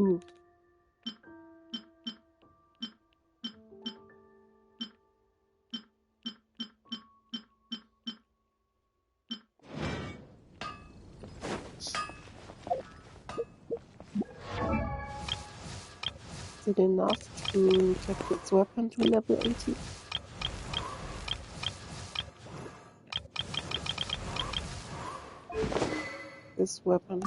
Ooh. Is it enough to get this weapon to level 80? This weapon.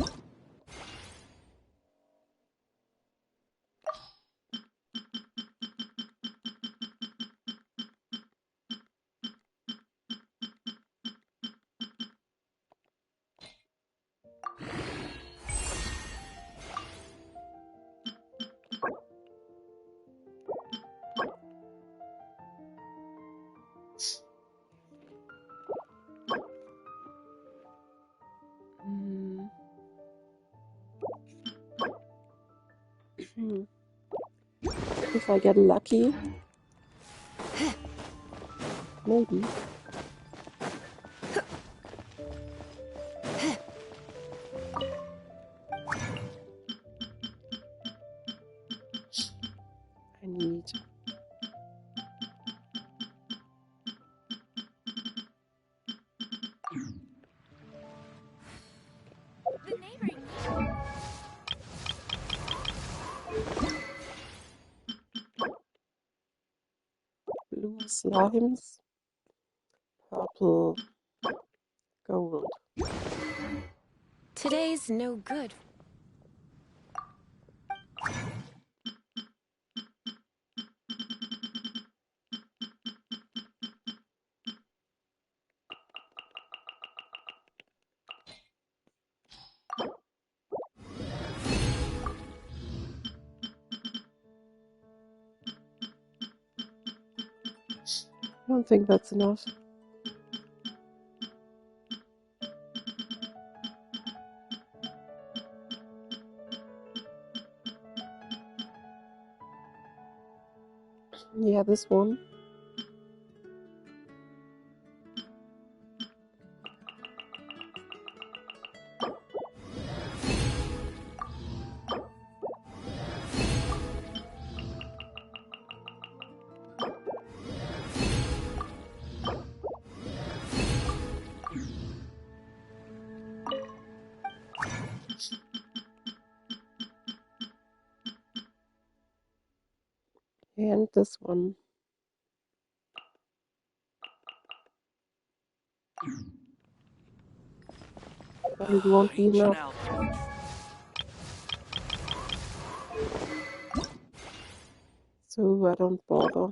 If I get lucky, maybe. I need The neighboring blue slimes, purple gold. Today's no good. I don't think that's enough. Yeah, this one. And this one. But it won't be enough. So I don't bother.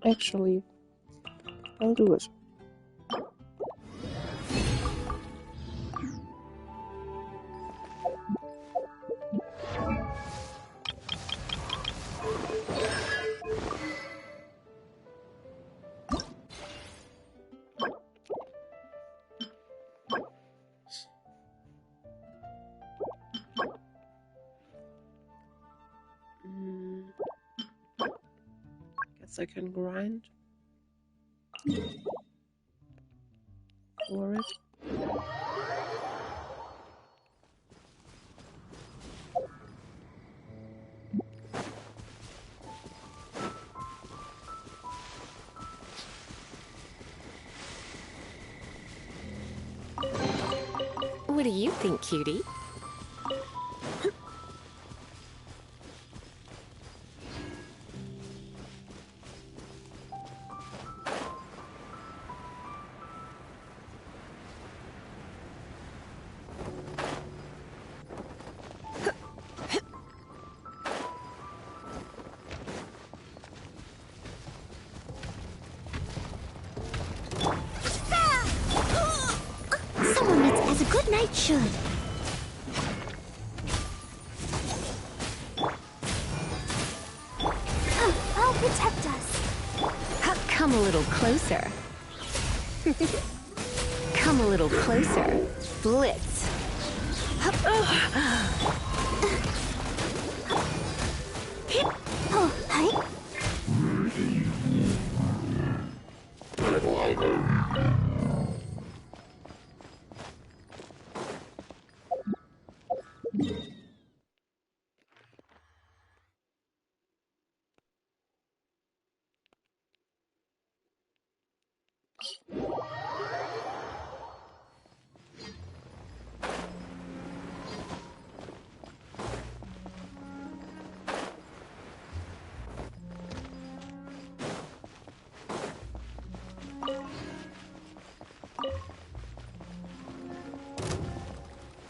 Actually, I'll do it. Guess I can grind for it. What do you think, cutie? should. I'll protect us. Come a little closer. Come a little closer. Blitz. Oh, hi.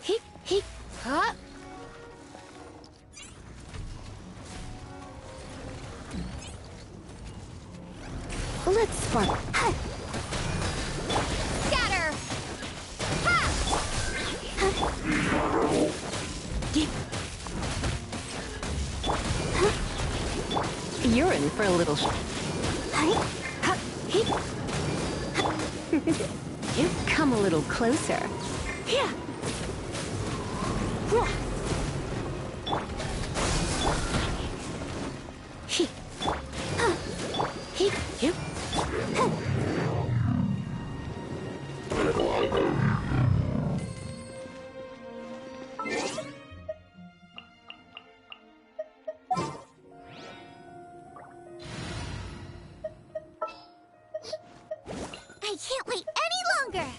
Heep, heep, huh? Let's spark. Scatter! Ha! You're in for a little You come a little closer. Yeah. He. He. You. I can't wait any longer!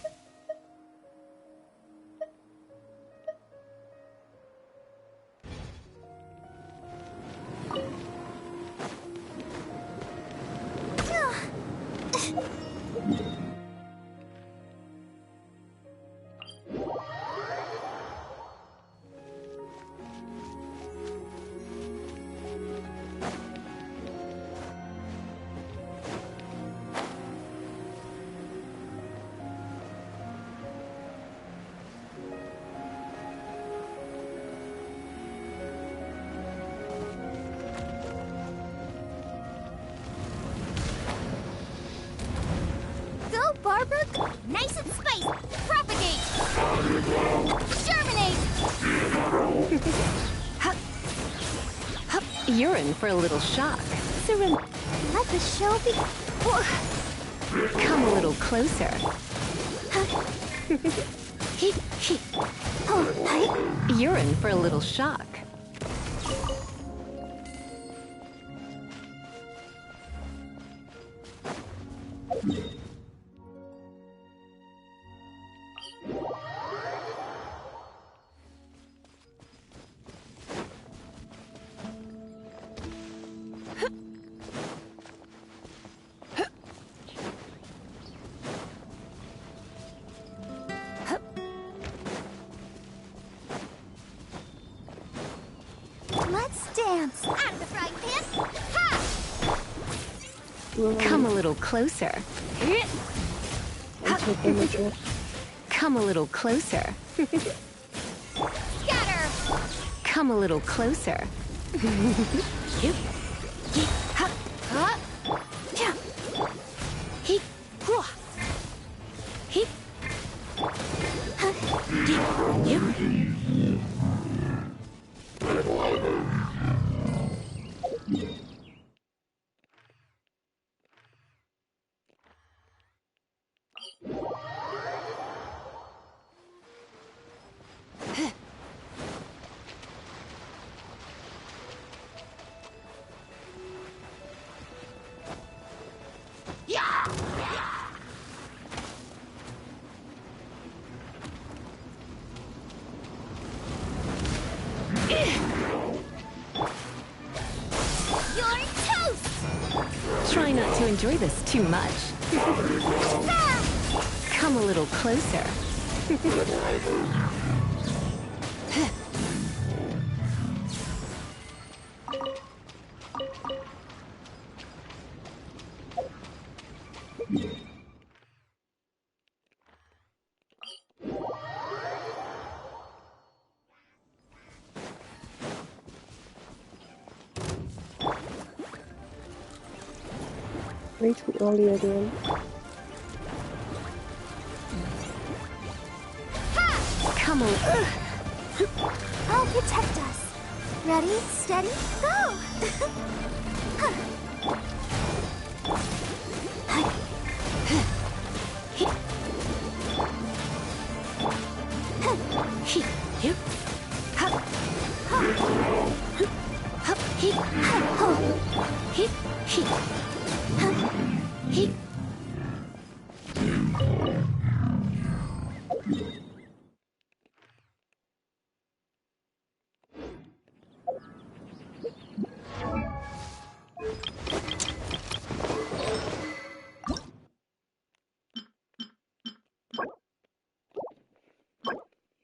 Go, Barbara! Nice and spicy! Propagate! Germinate! You're in for a little shock. Surrender. Let the show be... Come a little closer. He. Oh, hi. You're in for a little shock. Let's dance. Out of the frying pan. Ha! Come a little closer. Come a little closer. Scatter! Come a little closer. You. He. He. You. You're toast! Try not to enjoy this too much. Come a little closer. Way too early again. Come on. I'll protect us. Ready, steady, go!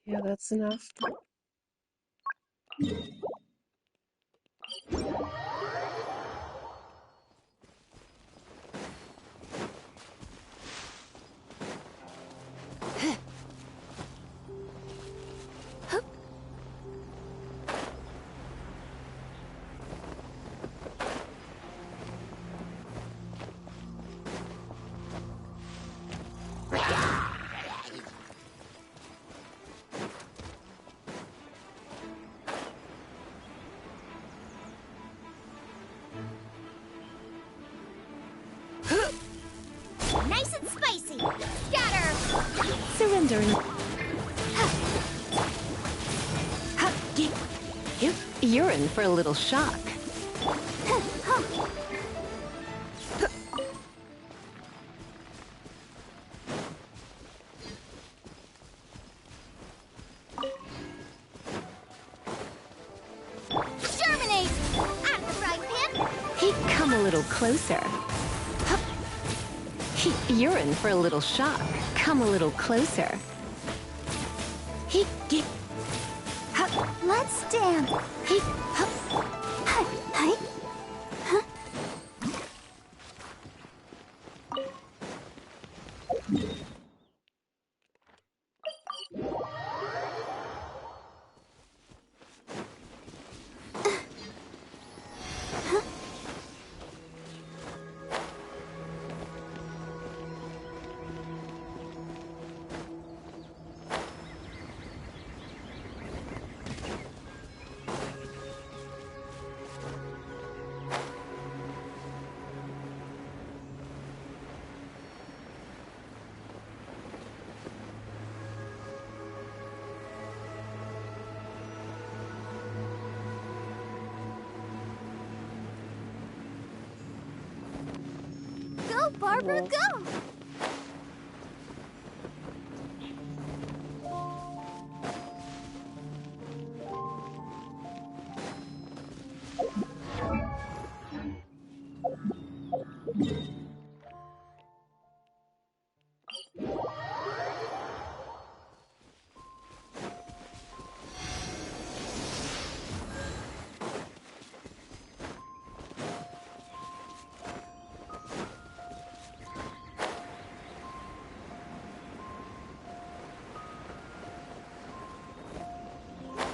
Yeah, that's enough. Nice and spicy! Scatter! Surrendering. You're in for a little shock. Germinate! Out of the frying pan! Come a little closer. You're in for a little shock. Come a little closer. Let's dance! Hi, hi. Go, Barbara, go!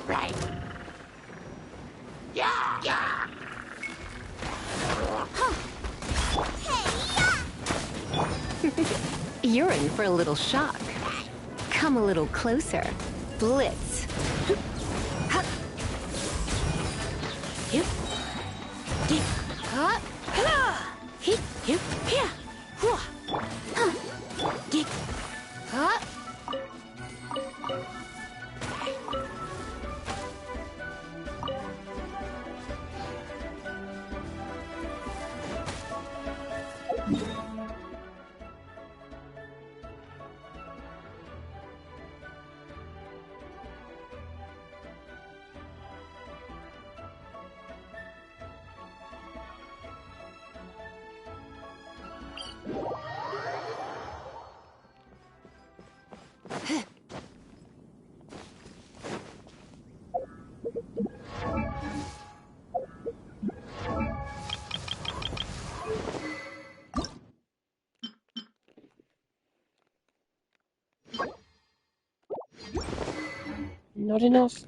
Right. Yeah, yeah. You're in for a little shock. Come a little closer. Blitz. Not enough.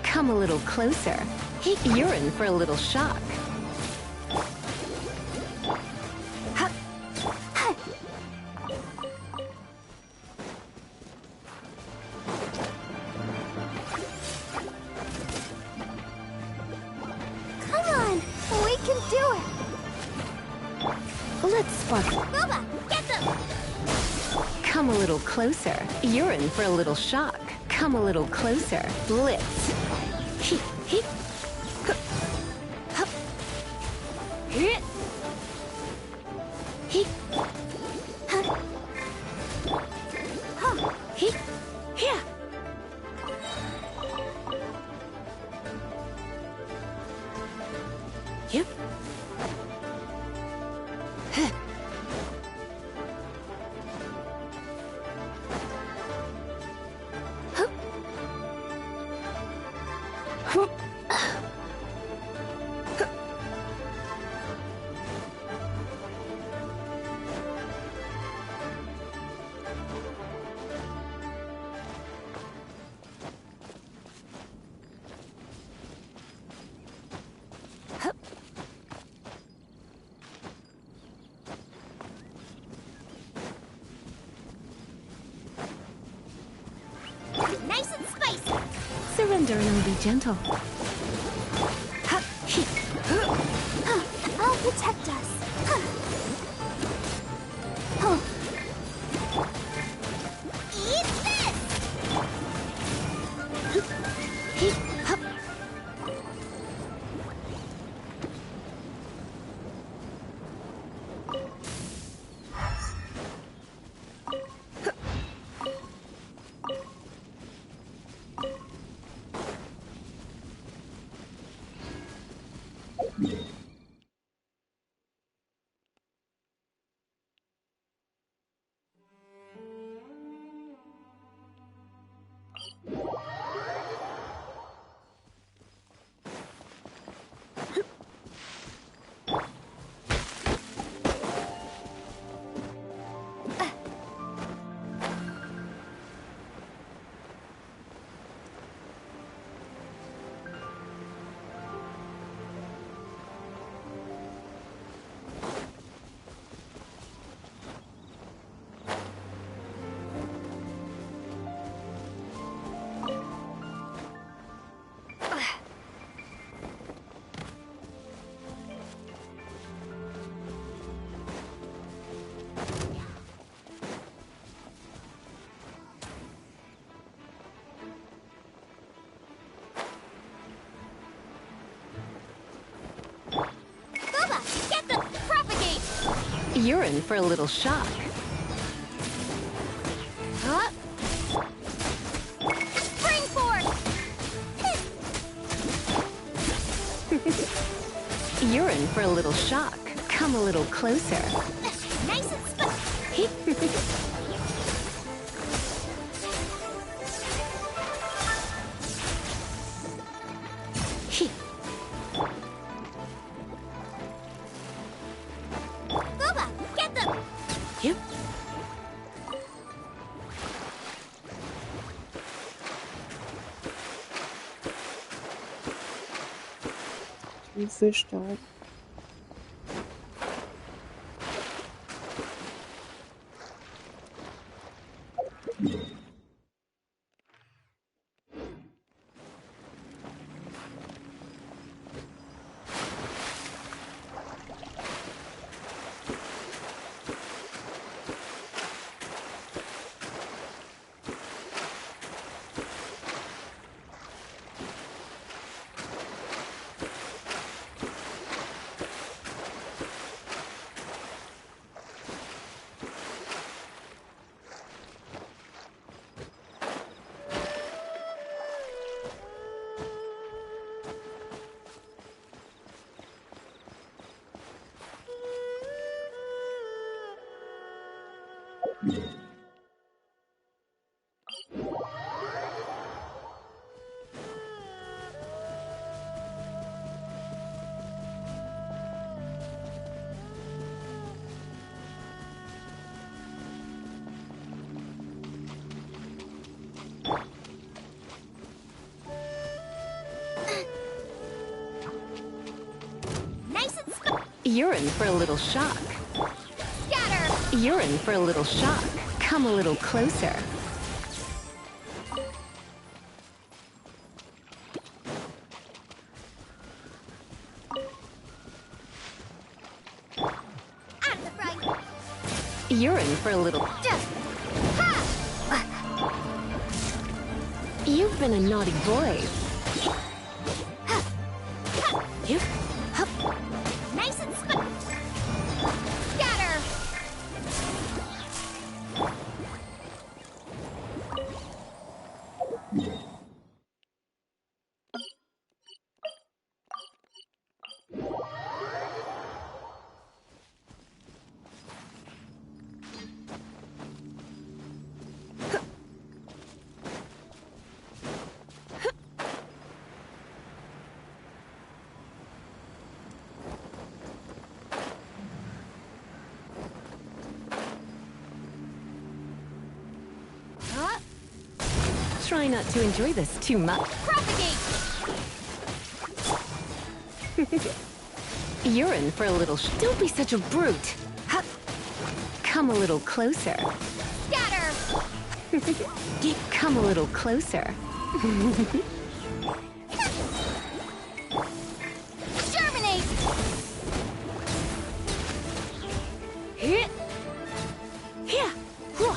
Come a little closer. You're in for a little shock. Come on, we can do it. Let's sparkle. Boba, get them. Come a little closer. You're in for a little shock. Come a little closer. Blitz. Yep. Nice and spicy. Surrender and I'll be gentle. I'll protect us. Eat this! Boba, get them! Propagate! You're in for a little shock. Huh? Springboard! You're in for a little shock. Come a little closer. Nice and spicy. Boba, get them! Yep. Wie Fisch stark. You're in for a little shock. Scatter! You're in for a little shock. Come a little closer. Out of the frying. You're in for a little... Ha! You've been a naughty boy. You... Nice and scatter! Huh? Try not to enjoy this too much. Propagate! You're in for a little... Don't be such a brute. Huh. Come a little closer. Scatter! Come a little closer. Germinate! Here. Here. Whoa.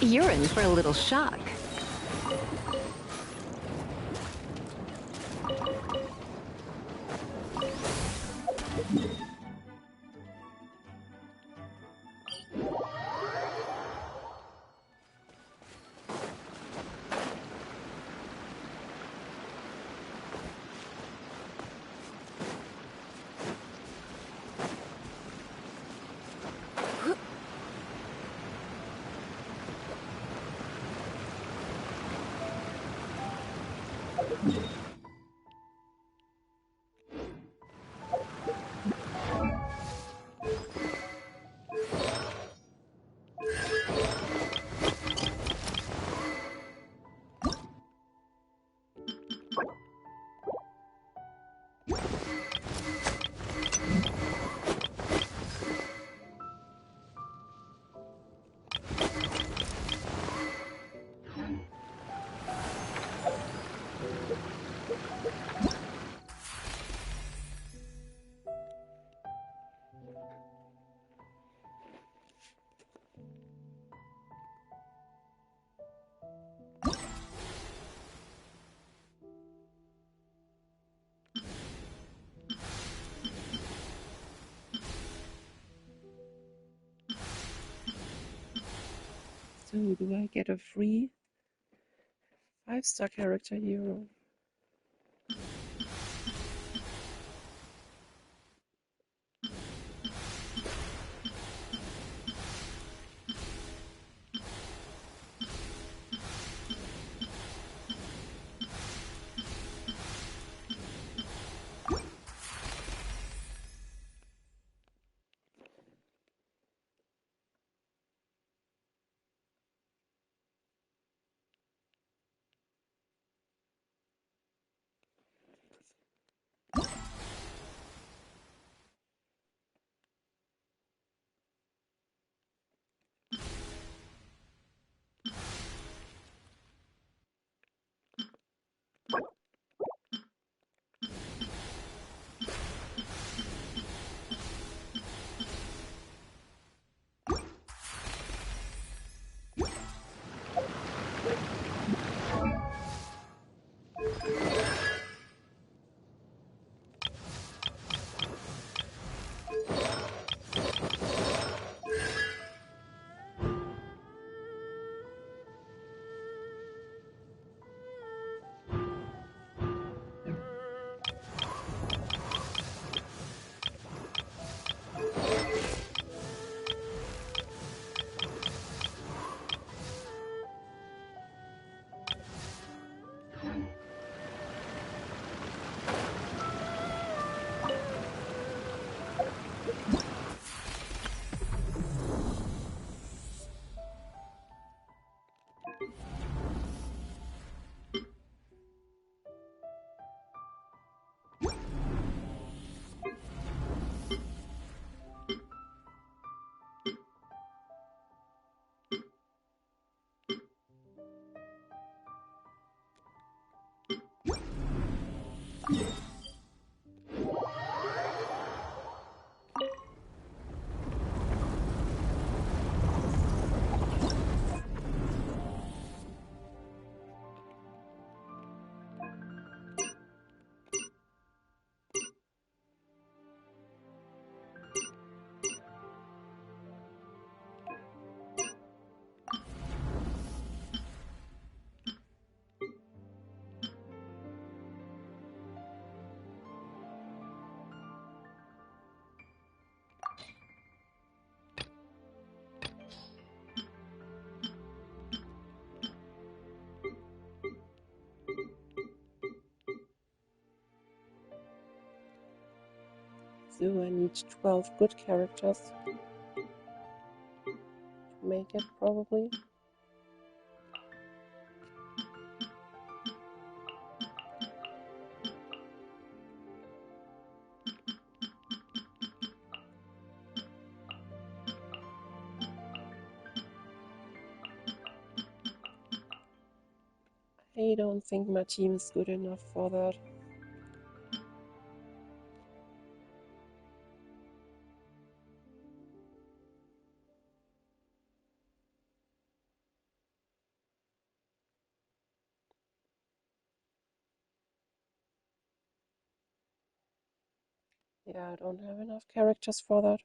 You're in for a little shock. So do I get a free 5-star character hero? So I need 12 good characters to make it, probably. I don't think my team is good enough for that. Yeah, I don't have enough characters for that.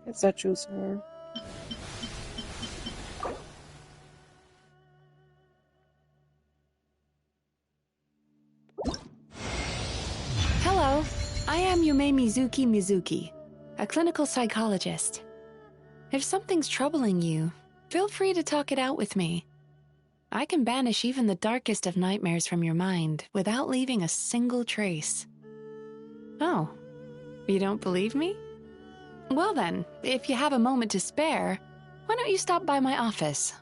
Yes, I choose her. Hello, I am Yume Mizuki, a clinical psychologist. If something's troubling you, feel free to talk it out with me. I can banish even the darkest of nightmares from your mind without leaving a single trace. Oh, you don't believe me? Well then, if you have a moment to spare, why don't you stop by my office?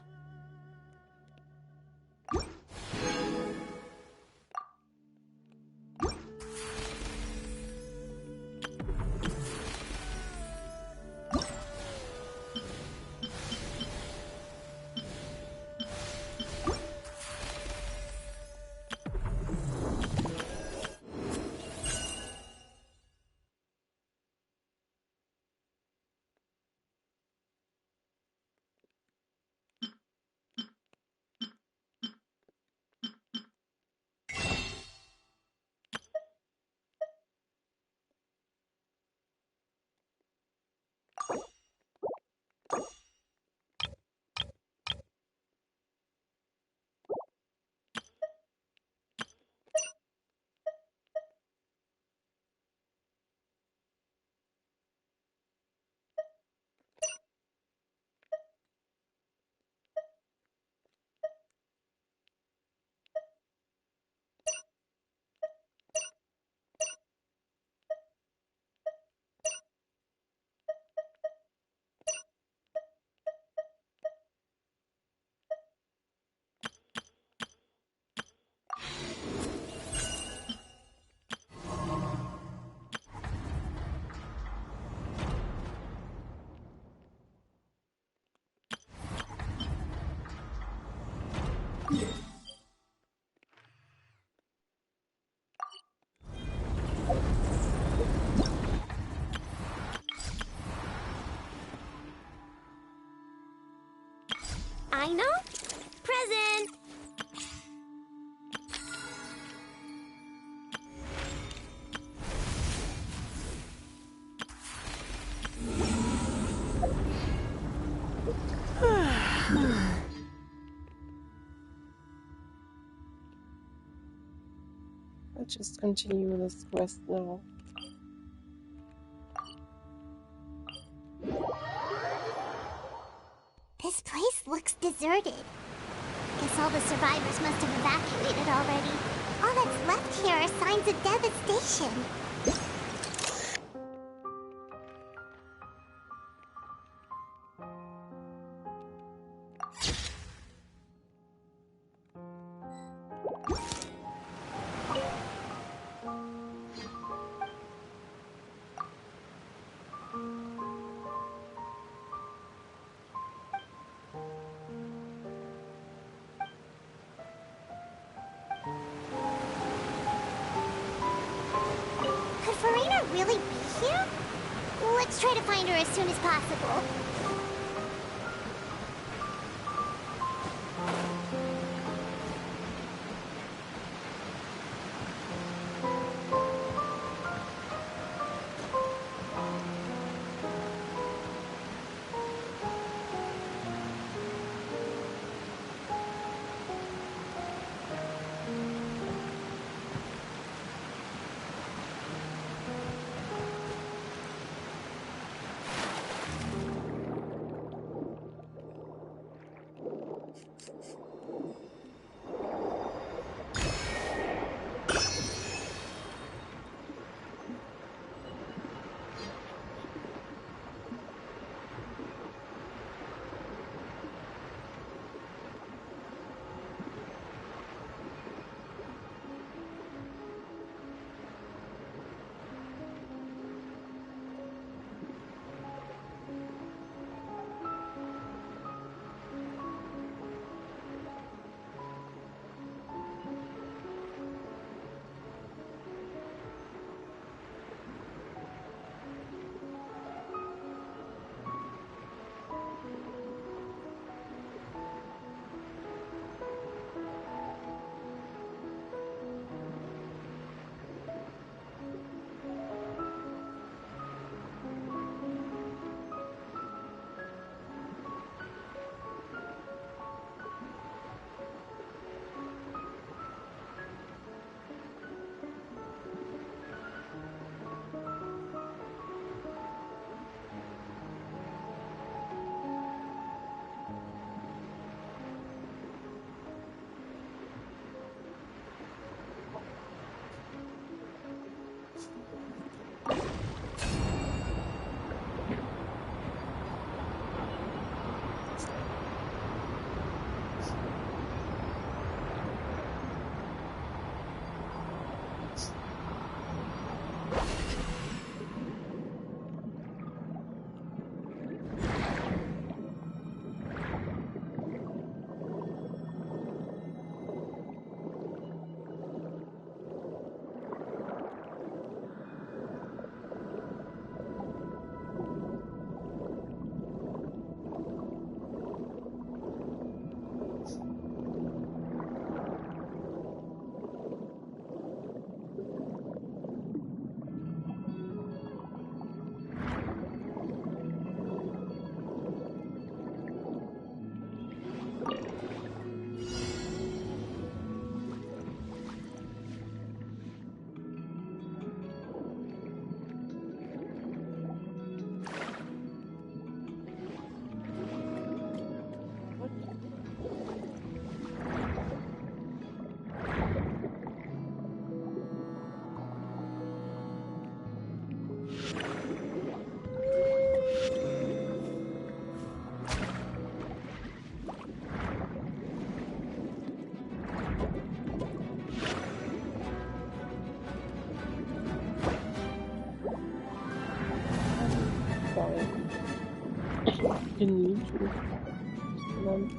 I know. Present. Let's just continue this quest now. This place looks deserted. Guess all the survivors must have evacuated already. All that's left here are signs of devastation. Could Farina really be here? Let's try to find her as soon as possible. You need to. And then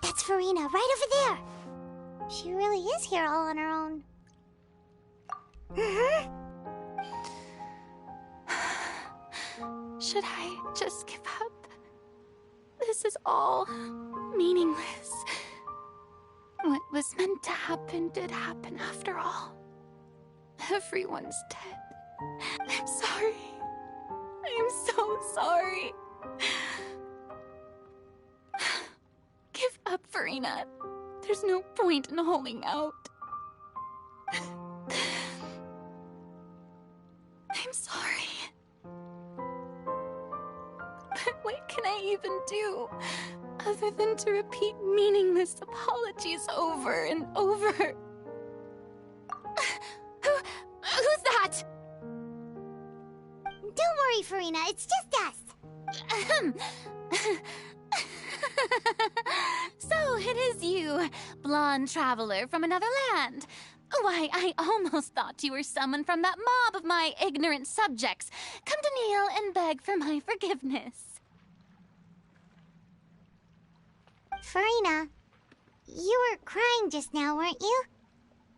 That's Farina, right over there. She really is here all on her own. Should I just give up? This is all meaningless. What was meant to happen did happen after all. Everyone's dead. I'm sorry. I'm so sorry. Give up, Farina. There's no point in holding out. I'm sorry. But what can I even do other than to repeat meaningless apologies over and over? Who's that? Don't worry, Farina, it's just us. So it is you, blonde traveler from another land. Why, I almost thought you were someone from that mob of my ignorant subjects. Come to kneel and beg for my forgiveness. Farina, you were crying just now, weren't you?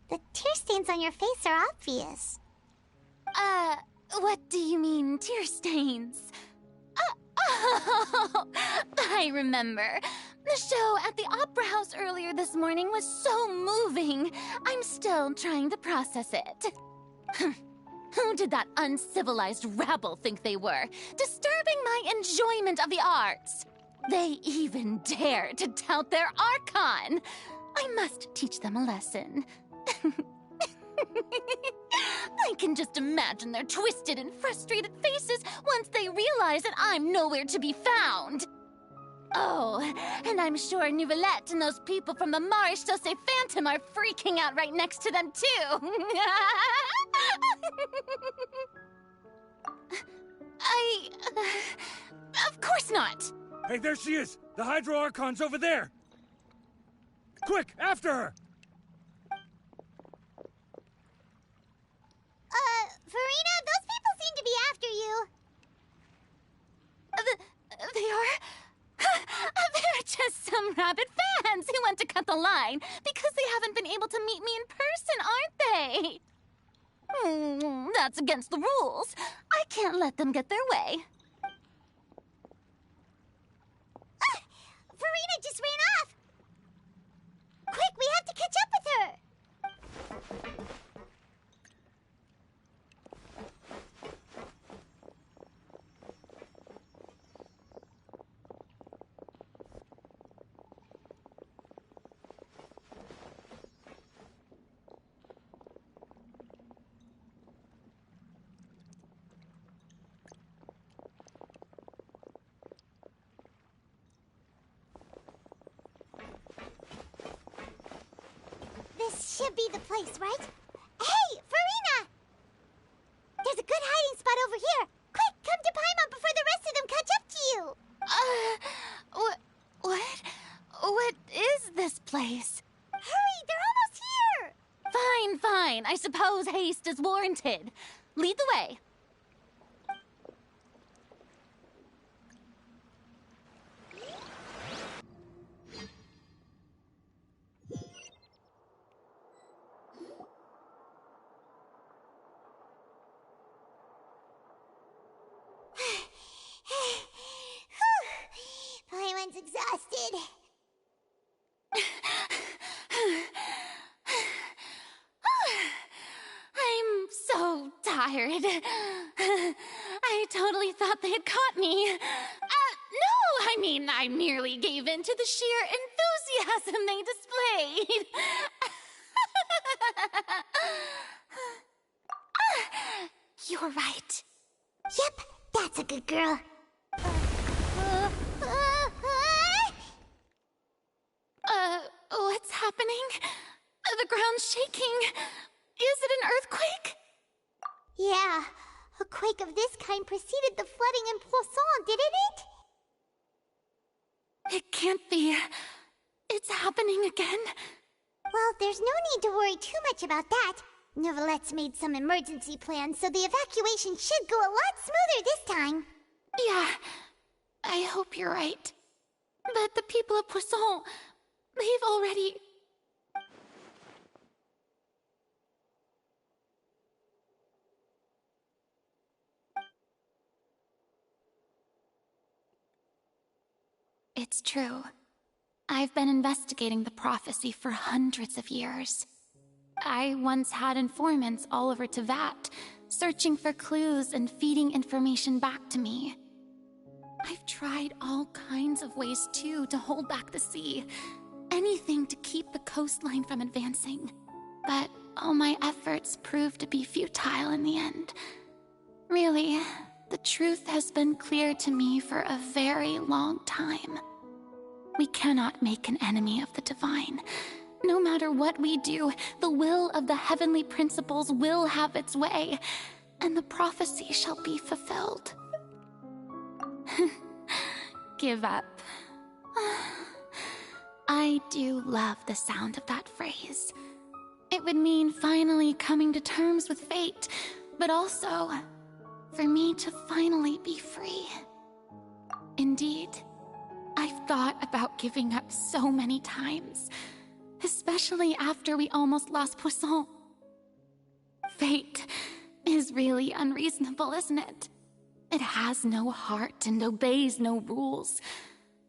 The tear stains on your face are obvious. What do you mean, tear stains? Oh, I remember. The show at the Opera House earlier this morning was so moving. I'm still trying to process it. Who did that uncivilized rabble think they were? Disturbing my enjoyment of the arts. They even dare to tout their Archon. I must teach them a lesson. I can just imagine their twisted and frustrated faces once they realize that I'm nowhere to be found. Oh, and I'm sure Nouvellette and those people from the Maréchaussée Phantom are freaking out right next to them, too. Of course not. Hey, there she is! The Hydro Archon's over there! Quick, after her! Farina, those people seem to be after you. They are? They're just some rabid fans who want to cut the line because they haven't been able to meet me in person, aren't they? That's against the rules. I can't let them get their way. Farina just ran off. Quick, we have to catch up with her. This should be the place, right? Hey, Farina! There's a good hiding spot over here. Quick, come to Paimon before the rest of them catch up to you. What? What is this place? Hurry, they're almost here. Fine, fine. I suppose haste is warranted. Lead the way. exhausted. I'm so tired. I totally thought they had caught me. No, I mean, I merely gave in to the sheer enthusiasm they displayed. You're right. Yep, that's a good girl. What's happening? The ground's shaking. Is it an earthquake? Yeah, a quake of this kind preceded the flooding in Poisson, didn't it? It can't be. It's happening again. Well, there's no need to worry too much about that. Neuvillette made some emergency plans, so the evacuation should go a lot smoother this time. Yeah, I hope you're right. But the people of Poisson, they've already... It's true. I've been investigating the prophecy for hundreds of years. I once had informants all over Tevat, searching for clues and feeding information back to me. I've tried all kinds of ways, too, to hold back the sea. Anything to keep the coastline from advancing. But all my efforts proved to be futile in the end. Really, the truth has been clear to me for a very long time. We cannot make an enemy of the divine. No matter what we do, the will of the heavenly principles will have its way, and the prophecy shall be fulfilled. Give up. I do love the sound of that phrase. It would mean finally coming to terms with fate, but also for me to finally be free. Indeed, I've thought about giving up so many times, especially after we almost lost Poisson. Fate is really unreasonable, isn't it? It has no heart and obeys no rules.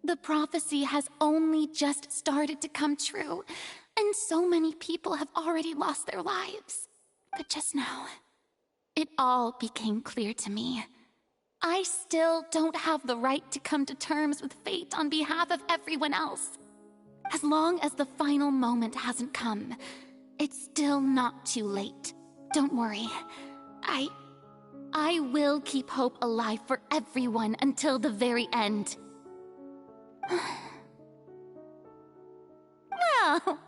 The prophecy has only just started to come true, and so many people have already lost their lives. But just now, it all became clear to me. I still don't have the right to come to terms with fate on behalf of everyone else. As long as the final moment hasn't come, it's still not too late. Don't worry. I will keep hope alive for everyone until the very end. Well,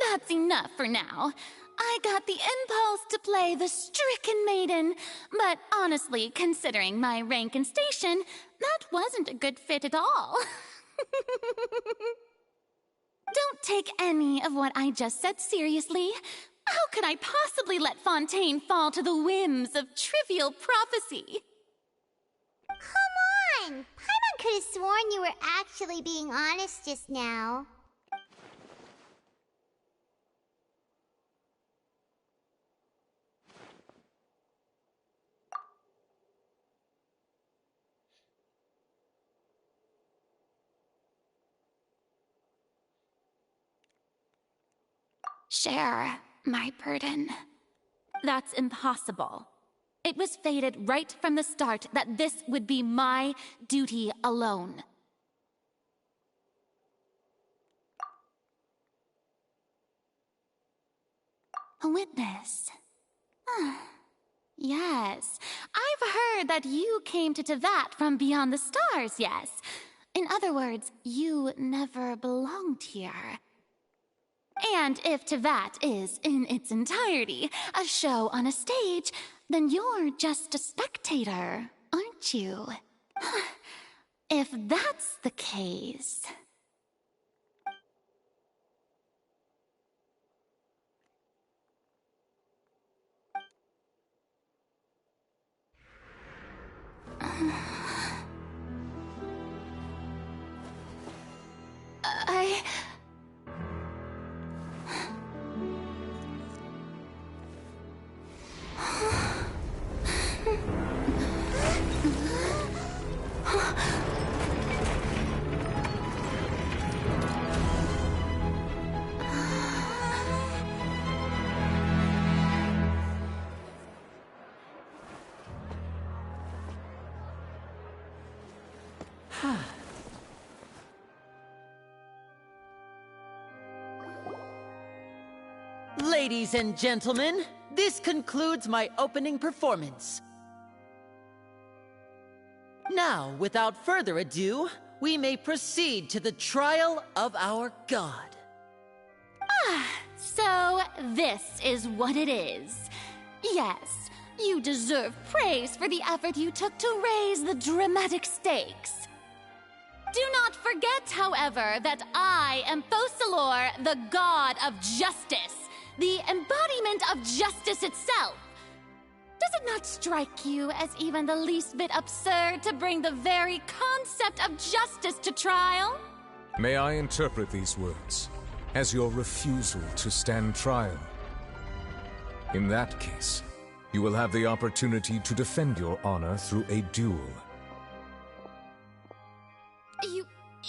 that's enough for now. I got the impulse to play the stricken maiden, but honestly, considering my rank and station, that wasn't a good fit at all. Don't take any of what I just said seriously. How could I possibly let Fontaine fall to the whims of trivial prophecy? Come on! Paimon could have sworn you were actually being honest just now. Share my burden. That's impossible. It was fated right from the start that this would be my duty alone. A witness. Yes, I've heard that you came to Tevat from beyond the stars, yes. In other words, you never belonged here. And if Tevat is, in its entirety, a show on a stage, then you're just a spectator, aren't you? If that's the case... I... Ladies and gentlemen, this concludes my opening performance. Now, without further ado, we may proceed to the trial of our god. So this is what it is. Yes, you deserve praise for the effort you took to raise the dramatic stakes. Do not forget, however, that I am Focalor, the god of justice, the embodiment of justice itself. Does it not strike you as even the least bit absurd to bring the very concept of justice to trial? May I interpret these words as your refusal to stand trial? In that case, you will have the opportunity to defend your honor through a duel.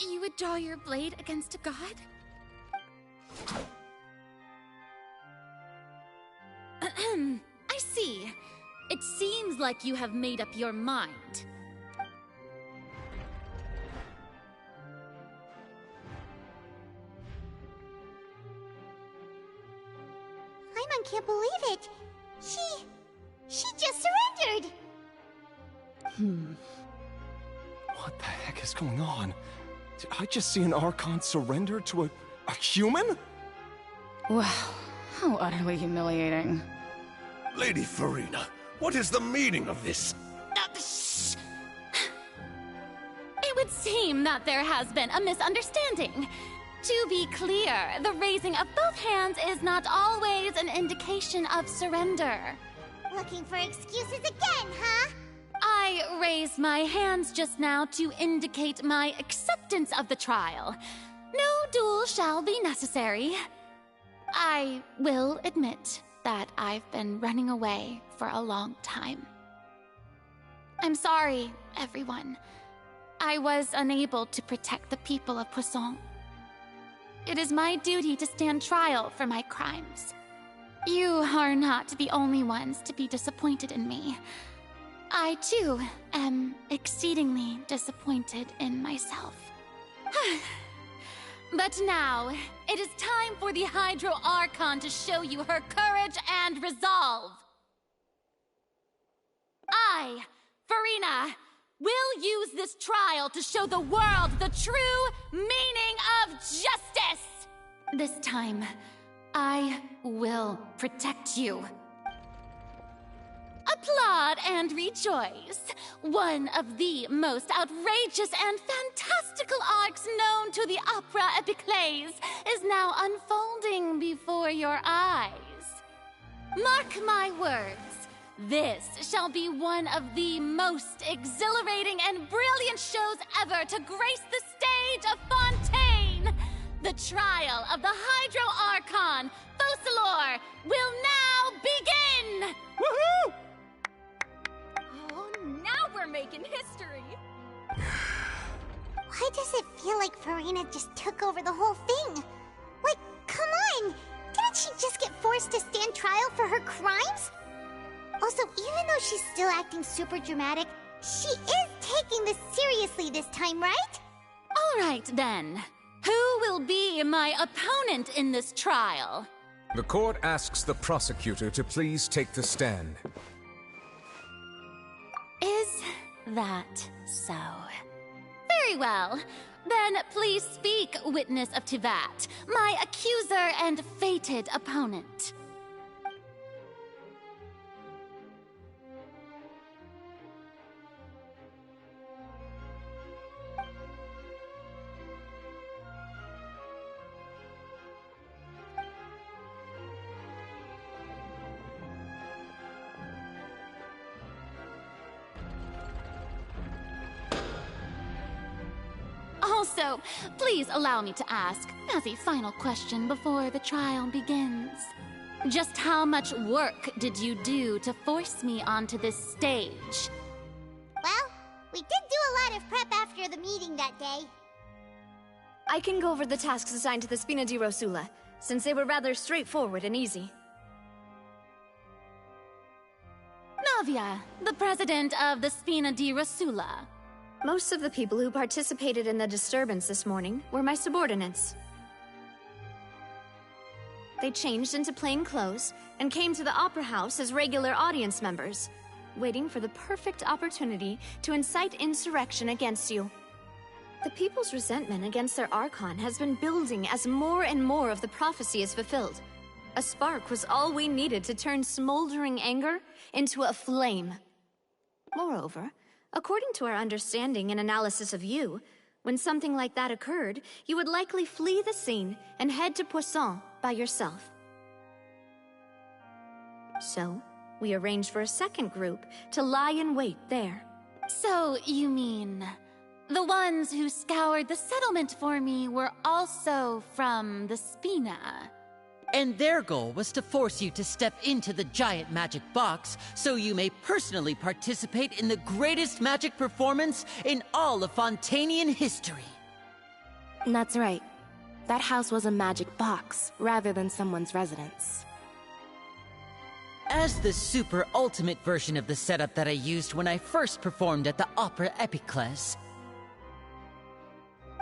You would draw your blade against a god? I see. It seems like you have made up your mind. Paimon can't believe it. She just surrendered. What the heck is going on? Did I just see an Archon surrender to a human? Wow, how utterly humiliating. Lady Farina, what is the meaning of this? Shh! It would seem that there has been a misunderstanding. To be clear, the raising of both hands is not always an indication of surrender. Looking for excuses again, huh? I raised my hands just now to indicate my acceptance of the trial. No duel shall be necessary. I will admit that I've been running away for a long time. I'm sorry, everyone. I was unable to protect the people of Poisson. It is my duty to stand trial for my crimes. You are not the only ones to be disappointed in me. I, too, am exceedingly disappointed in myself. But now, it is time for the Hydro Archon to show you her courage and resolve. I, Farina, will use this trial to show the world the true meaning of justice! This time, I will protect you. Applaud and rejoice. One of the most outrageous and fantastical arcs known to the opera epiclese is now unfolding before your eyes. Mark my words, this shall be one of the most exhilarating and brilliant shows ever to grace the stage of Fontaine. The trial of the Hydro Archon, Focalor, will now begin! Woohoo! Oh, now we're making history! Why does it feel like Farina just took over the whole thing? Like, come on! Didn't she just get forced to stand trial for her crimes? Also, even though she's still acting super dramatic, she is taking this seriously this time, right? All right, then. Who will be my opponent in this trial? The court asks the prosecutor to please take the stand. Is that so? Very well. Then please speak, witness of Tivat, my accuser and fated opponent. Also, please allow me to ask, as a final question before the trial begins. Just how much work did you do to force me onto this stage? Well, we did do a lot of prep after the meeting that day. I can go over the tasks assigned to the Spina di Rosula, since they were rather straightforward and easy. Navia, the president of the Spina di Rosula. Most of the people who participated in the disturbance this morning were my subordinates. They changed into plain clothes and came to the Opera House as regular audience members, waiting for the perfect opportunity to incite insurrection against you. The people's resentment against their Archon has been building as more and more of the prophecy is fulfilled. A spark was all we needed to turn smoldering anger into a flame. Moreover, according to our understanding and analysis of you, when something like that occurred, you would likely flee the scene and head to Poisson by yourself. So, we arranged for a second group to lie in wait there. So, you mean... the ones who scoured the settlement for me were also from the Spina? And their goal was to force you to step into the giant magic box so you may personally participate in the greatest magic performance in all of Fontanian history. That's right. That house was a magic box, rather than someone's residence. As the super ultimate version of the setup that I used when I first performed at the Opera Epiclese,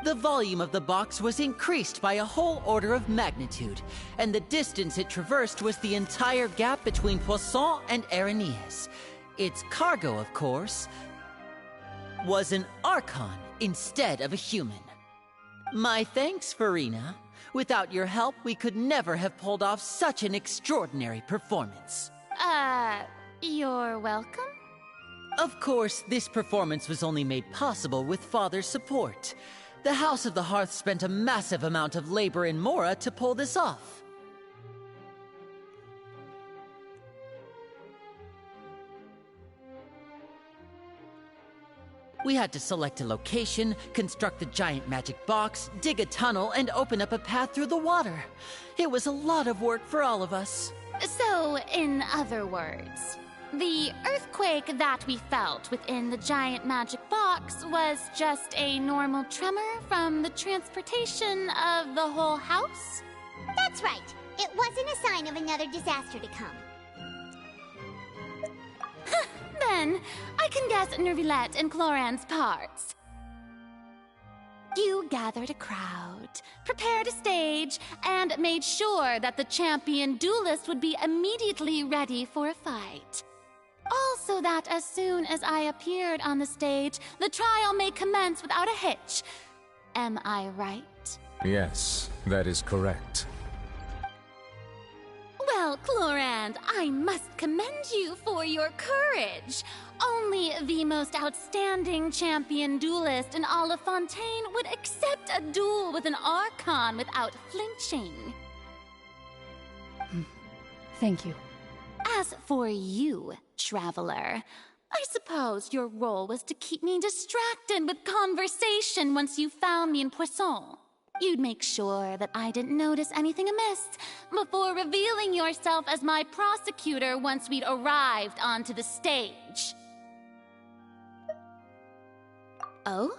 the volume of the box was increased by a whole order of magnitude, and the distance it traversed was the entire gap between Poisson and Areneas. Its cargo, of course, was an Archon instead of a human. My thanks, Farina. Without your help, we could never have pulled off such an extraordinary performance. You're welcome? Of course, this performance was only made possible with Father's support. The House of the Hearth spent a massive amount of labor in Mora to pull this off. We had to select a location, construct the giant magic box, dig a tunnel, and open up a path through the water. It was a lot of work for all of us. So, in other words, the earthquake that we felt within the giant magic box was just a normal tremor from the transportation of the whole house? That's right. It wasn't a sign of another disaster to come. Then, I can guess Nervilette and Cloran's parts. You gathered a crowd, prepared a stage, and made sure that the champion duelist would be immediately ready for a fight. Also that as soon as I appeared on the stage, the trial may commence without a hitch. Am I right? Yes, that is correct. Well, Clorand, I must commend you for your courage. Only the most outstanding champion duelist in all of Fontaine would accept a duel with an Archon without flinching. Thank you. As for you, Traveler, I suppose your role was to keep me distracted with conversation once you found me in Poisson. You'd make sure that I didn't notice anything amiss before revealing yourself as my prosecutor once we'd arrived onto the stage. Oh?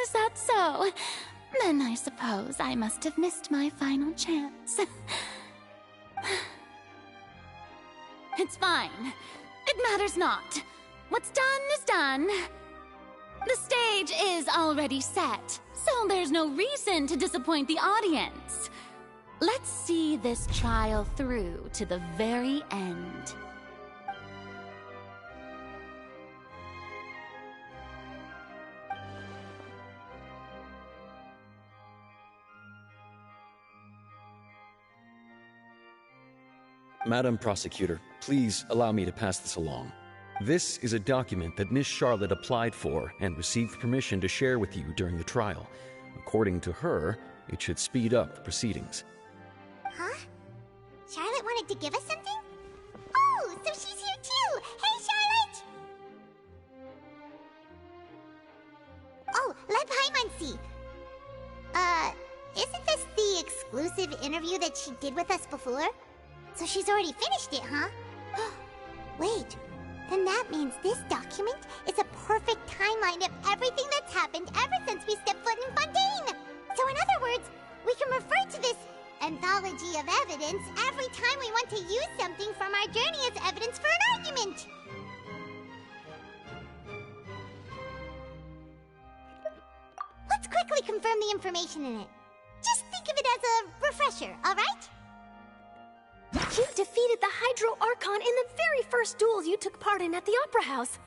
Is that so? Then I suppose I must have missed my final chance. It's fine. It matters not. What's done is done. The stage is already set, so there's no reason to disappoint the audience. Let's see this trial through to the very end. Madam Prosecutor, please allow me to pass this along. This is a document that Miss Charlotte applied for and received permission to share with you during the trial. According to her, it should speed up the proceedings. Huh? Charlotte wanted to give us something? Oh, so she's here too! Hey, Charlotte! Oh, let Paimon see. Isn't this the exclusive interview that she did with us before? So she's already finished it, huh? Wait, Then that means this document is a perfect timeline of everything that's happened ever since we stepped foot in Fontaine! So in other words, we can refer to this anthology of evidence every time we want to use something from our journey as evidence for an argument! Let's quickly confirm the information in it. Just think of it as a refresher, alright? You defeated the Hydro Archon in the very first duel you took part in at the Opera House.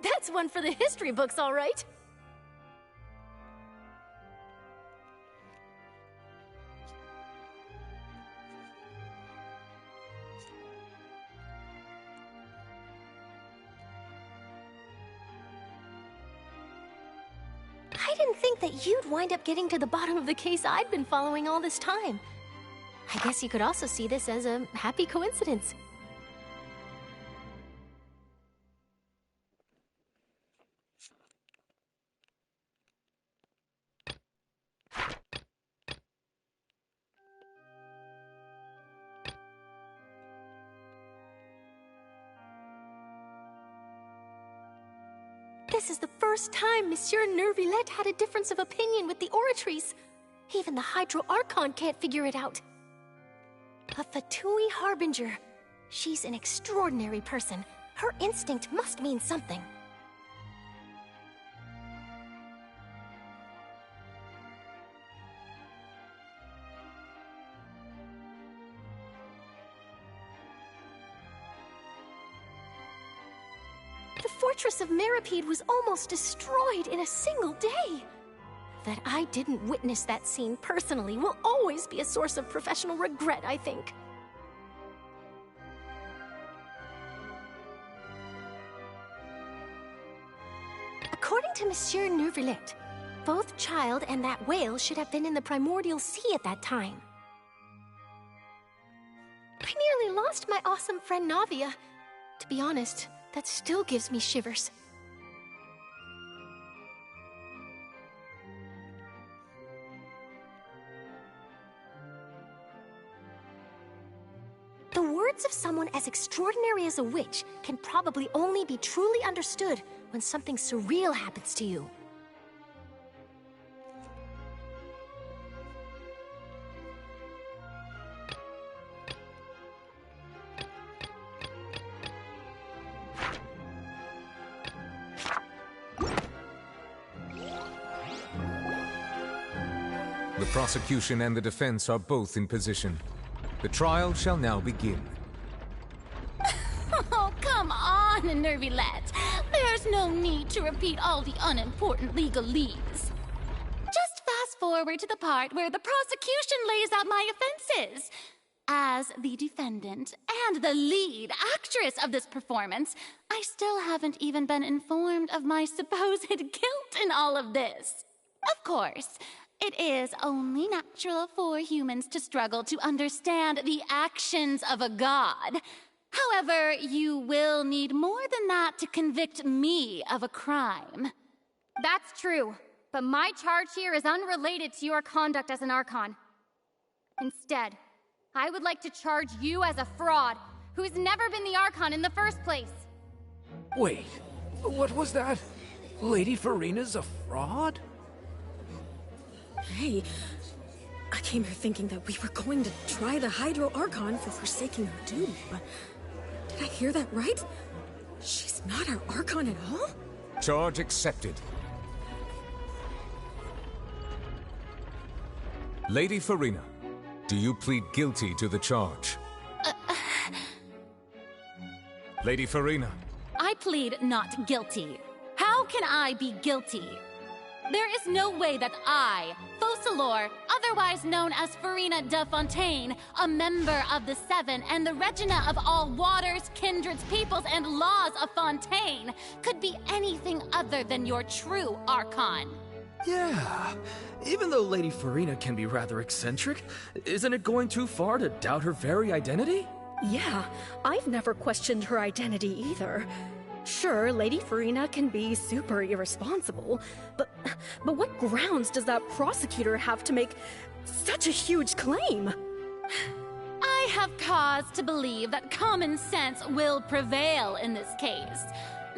That's one for the history books, all right. I didn't think that you'd wind up getting to the bottom of the case I'd been following all this time. I guess you could also see this as a happy coincidence. This is the first time Monsieur Nervillette had a difference of opinion with the Oratrice. Even the Hydro Archon can't figure it out. A Fatui Harbinger. She's an extraordinary person. Her instinct must mean something. The fortress of Meripede was almost destroyed in a single day. That I didn't witness that scene personally will always be a source of professional regret, I think. According to Monsieur Nervillette, both Child and that whale should have been in the primordial sea at that time. I nearly lost my awesome friend Navia. To be honest, that still gives me shivers. The words of someone as extraordinary as a witch can probably only be truly understood when something surreal happens to you. The prosecution and the defense are both in position. The trial shall now begin. Oh, come on, Nervillette. There's no need to repeat all the unimportant legalese. Just fast forward to the part where the prosecution lays out my offenses. As the defendant and the lead actress of this performance, I still haven't even been informed of my supposed guilt in all of this. Of course, it is only natural for humans to struggle to understand the actions of a god. However, you will need more than that to convict me of a crime. That's true, but my charge here is unrelated to your conduct as an Archon. Instead, I would like to charge you as a fraud who's never been the Archon in the first place. Wait, what was that? Lady Farina's a fraud? Hey, I came here thinking that we were going to try the Hydro Archon for forsaking her duty, but did I hear that right? She's not our Archon at all? Charge accepted. Lady Farina, do you plead guilty to the charge? Lady Farina. I plead not guilty. How can I be guilty? There is no way that I, Focalor, otherwise known as Farina de Fontaine, a member of the Seven and the Regina of all waters, kindreds, peoples, and laws of Fontaine, could be anything other than your true Archon. Yeah, even though Lady Farina can be rather eccentric, isn't it going too far to doubt her very identity? Yeah, I've never questioned her identity either. Sure, Lady Farina can be super irresponsible, but what grounds does that prosecutor have to make such a huge claim? I have cause to believe that common sense will prevail in this case.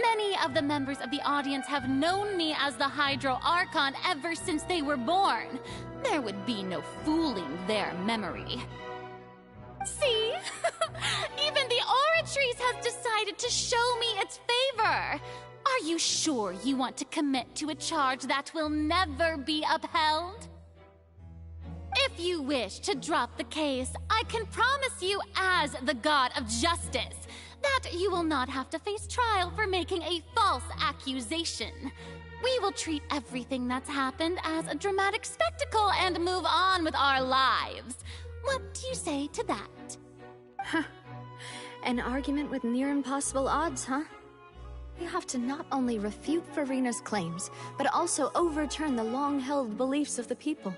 Many of the members of the audience have known me as the Hydro Archon ever since they were born. There would be no fooling their memory. See? Even the Oratrice has decided to show me its favor. Are you sure you want to commit to a charge that will never be upheld? If you wish to drop the case, I can promise you as the God of Justice that you will not have to face trial for making a false accusation. We will treat everything that's happened as a dramatic spectacle and move on with our lives. What do you say to that? Huh. An argument with near impossible odds, huh? You have to not only refute Furina's claims, but also overturn the long-held beliefs of the people.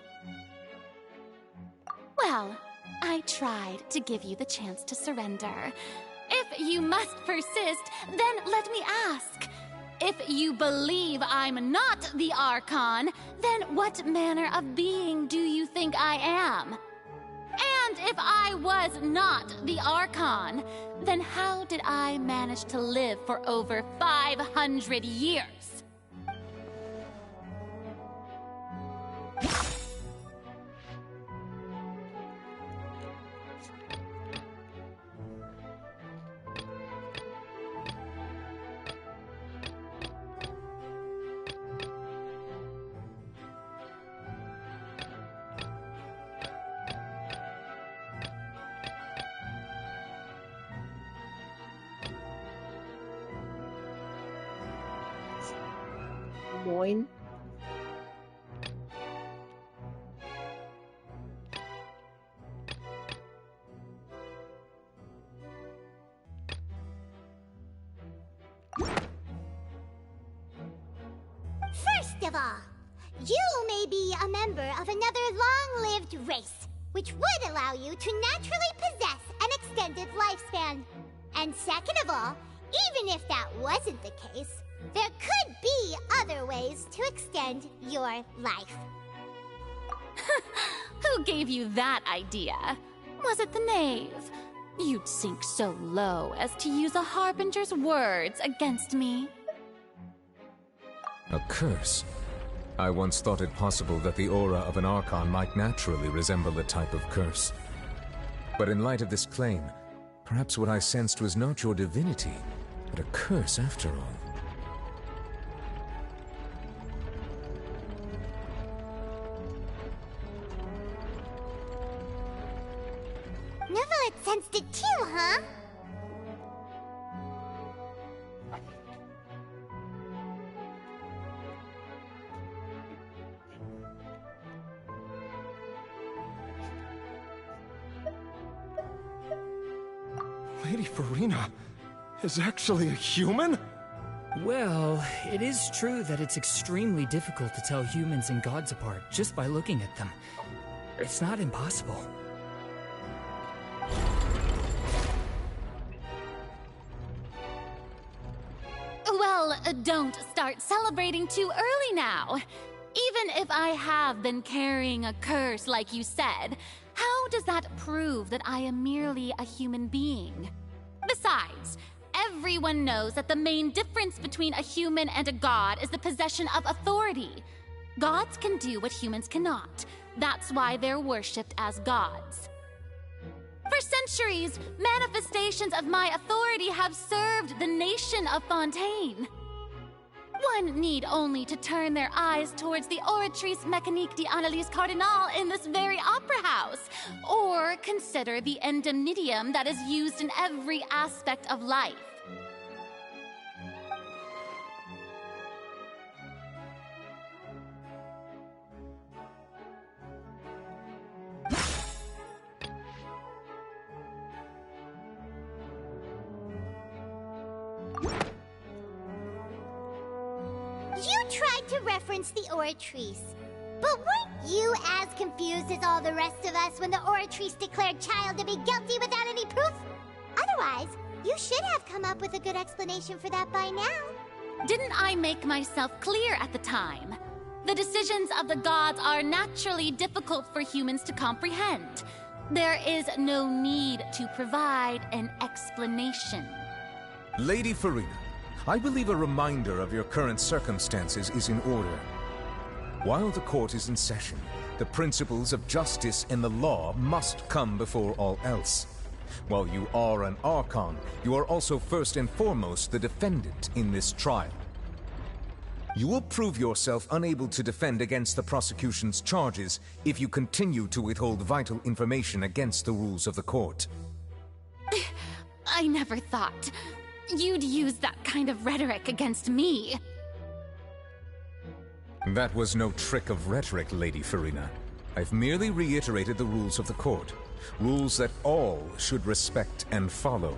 Well, I tried to give you the chance to surrender. If you must persist, then let me ask. If you believe I'm not the Archon, then what manner of being do you think I am? And if I was not the Archon, then how did I manage to live for over 500 years? Moin. First of all, you may be a member of another long-lived race, which would allow you to naturally possess an extended lifespan. And second of all, even if that wasn't the case, there could be other ways to extend your life. Who gave you that idea? Was it the knave? You'd sink so low as to use a harbinger's words against me. A curse? I once thought it possible that the aura of an Archon might naturally resemble a type of curse. But in light of this claim, perhaps what I sensed was not your divinity, but a curse after all. Neuvillette sensed it too, huh? Lady Furina is actually a human? Well, it is true that it's extremely difficult to tell humans and gods apart just by looking at them. It's not impossible. Well, don't start celebrating too early now. Even if I have been carrying a curse like you said, how does that prove that I am merely a human being? Besides, everyone knows that the main difference between a human and a god is the possession of authority. Gods can do what humans cannot. That's why they're worshipped as gods. For centuries, manifestations of my authority have served the nation of Fontaine. One need only to turn their eyes towards the Oratrice Mécanique d'Analyse Cardinal in this very opera house, or consider the indemnitium that is used in every aspect of life. You tried to reference the Oratrice, but weren't you as confused as all the rest of us when the Oratrice declared Child to be guilty without any proof? Otherwise, you should have come up with a good explanation for that by now. Didn't I make myself clear at the time? The decisions of the gods are naturally difficult for humans to comprehend. There is no need to provide an explanation. Lady Farina, I believe a reminder of your current circumstances is in order. While the court is in session, the principles of justice and the law must come before all else. While you are an Archon, you are also first and foremost the defendant in this trial. You will prove yourself unable to defend against the prosecution's charges if you continue to withhold vital information against the rules of the court. I never thought you'd use that kind of rhetoric against me. That was no trick of rhetoric, Lady Farina. I've merely reiterated the rules of the court. Rules that all should respect and follow.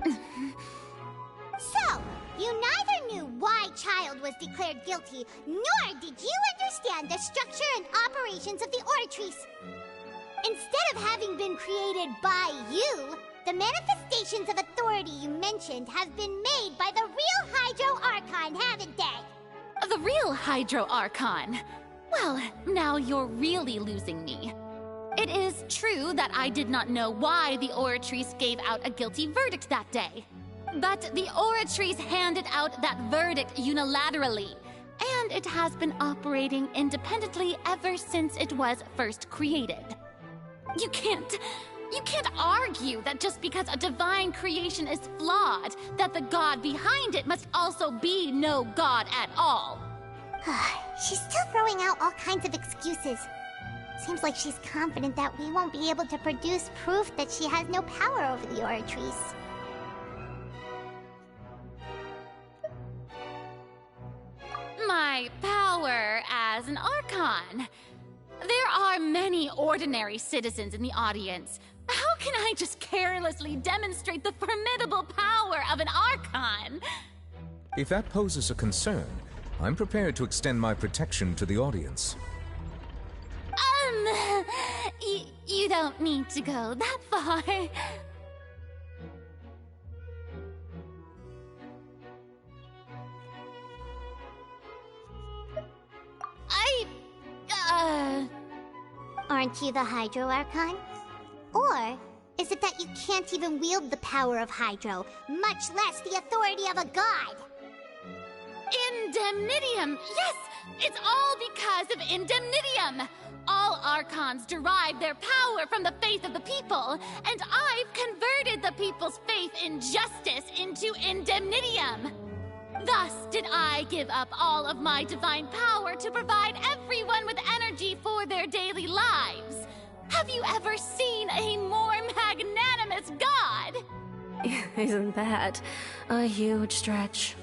So, you neither knew why Child was declared guilty, nor did you understand the structure and operations of the Oratrice. Instead of having been created by you, the manifestations of authority you mentioned have been made by the real Hydro Archon, haven't they? The real Hydro Archon? Well, now you're really losing me. It is true that I did not know why the Oratrice gave out a guilty verdict that day. But the Oratrice handed out that verdict unilaterally, and it has been operating independently ever since it was first created. You can't argue that just because a divine creation is flawed, that the god behind it must also be no god at all. She's still throwing out all kinds of excuses. Seems like she's confident that we won't be able to produce proof that she has no power over the Oratrice. My power as an Archon. There are many ordinary citizens in the audience. How can I just carelessly demonstrate the formidable power of an Archon? If that poses a concern, I'm prepared to extend my protection to the audience. You don't need to go that far. Aren't you the Hydro Archon? Or is it that you can't even wield the power of Hydro, much less the authority of a god? Indemnitium! Yes! It's all because of Indemnitium! All Archons derive their power from the faith of the people, and I've converted the people's faith in justice into Indemnitium! Thus did I give up all of my divine power to provide everyone with energy for their daily lives. Have you ever seen a more magnanimous god? Isn't that a huge stretch?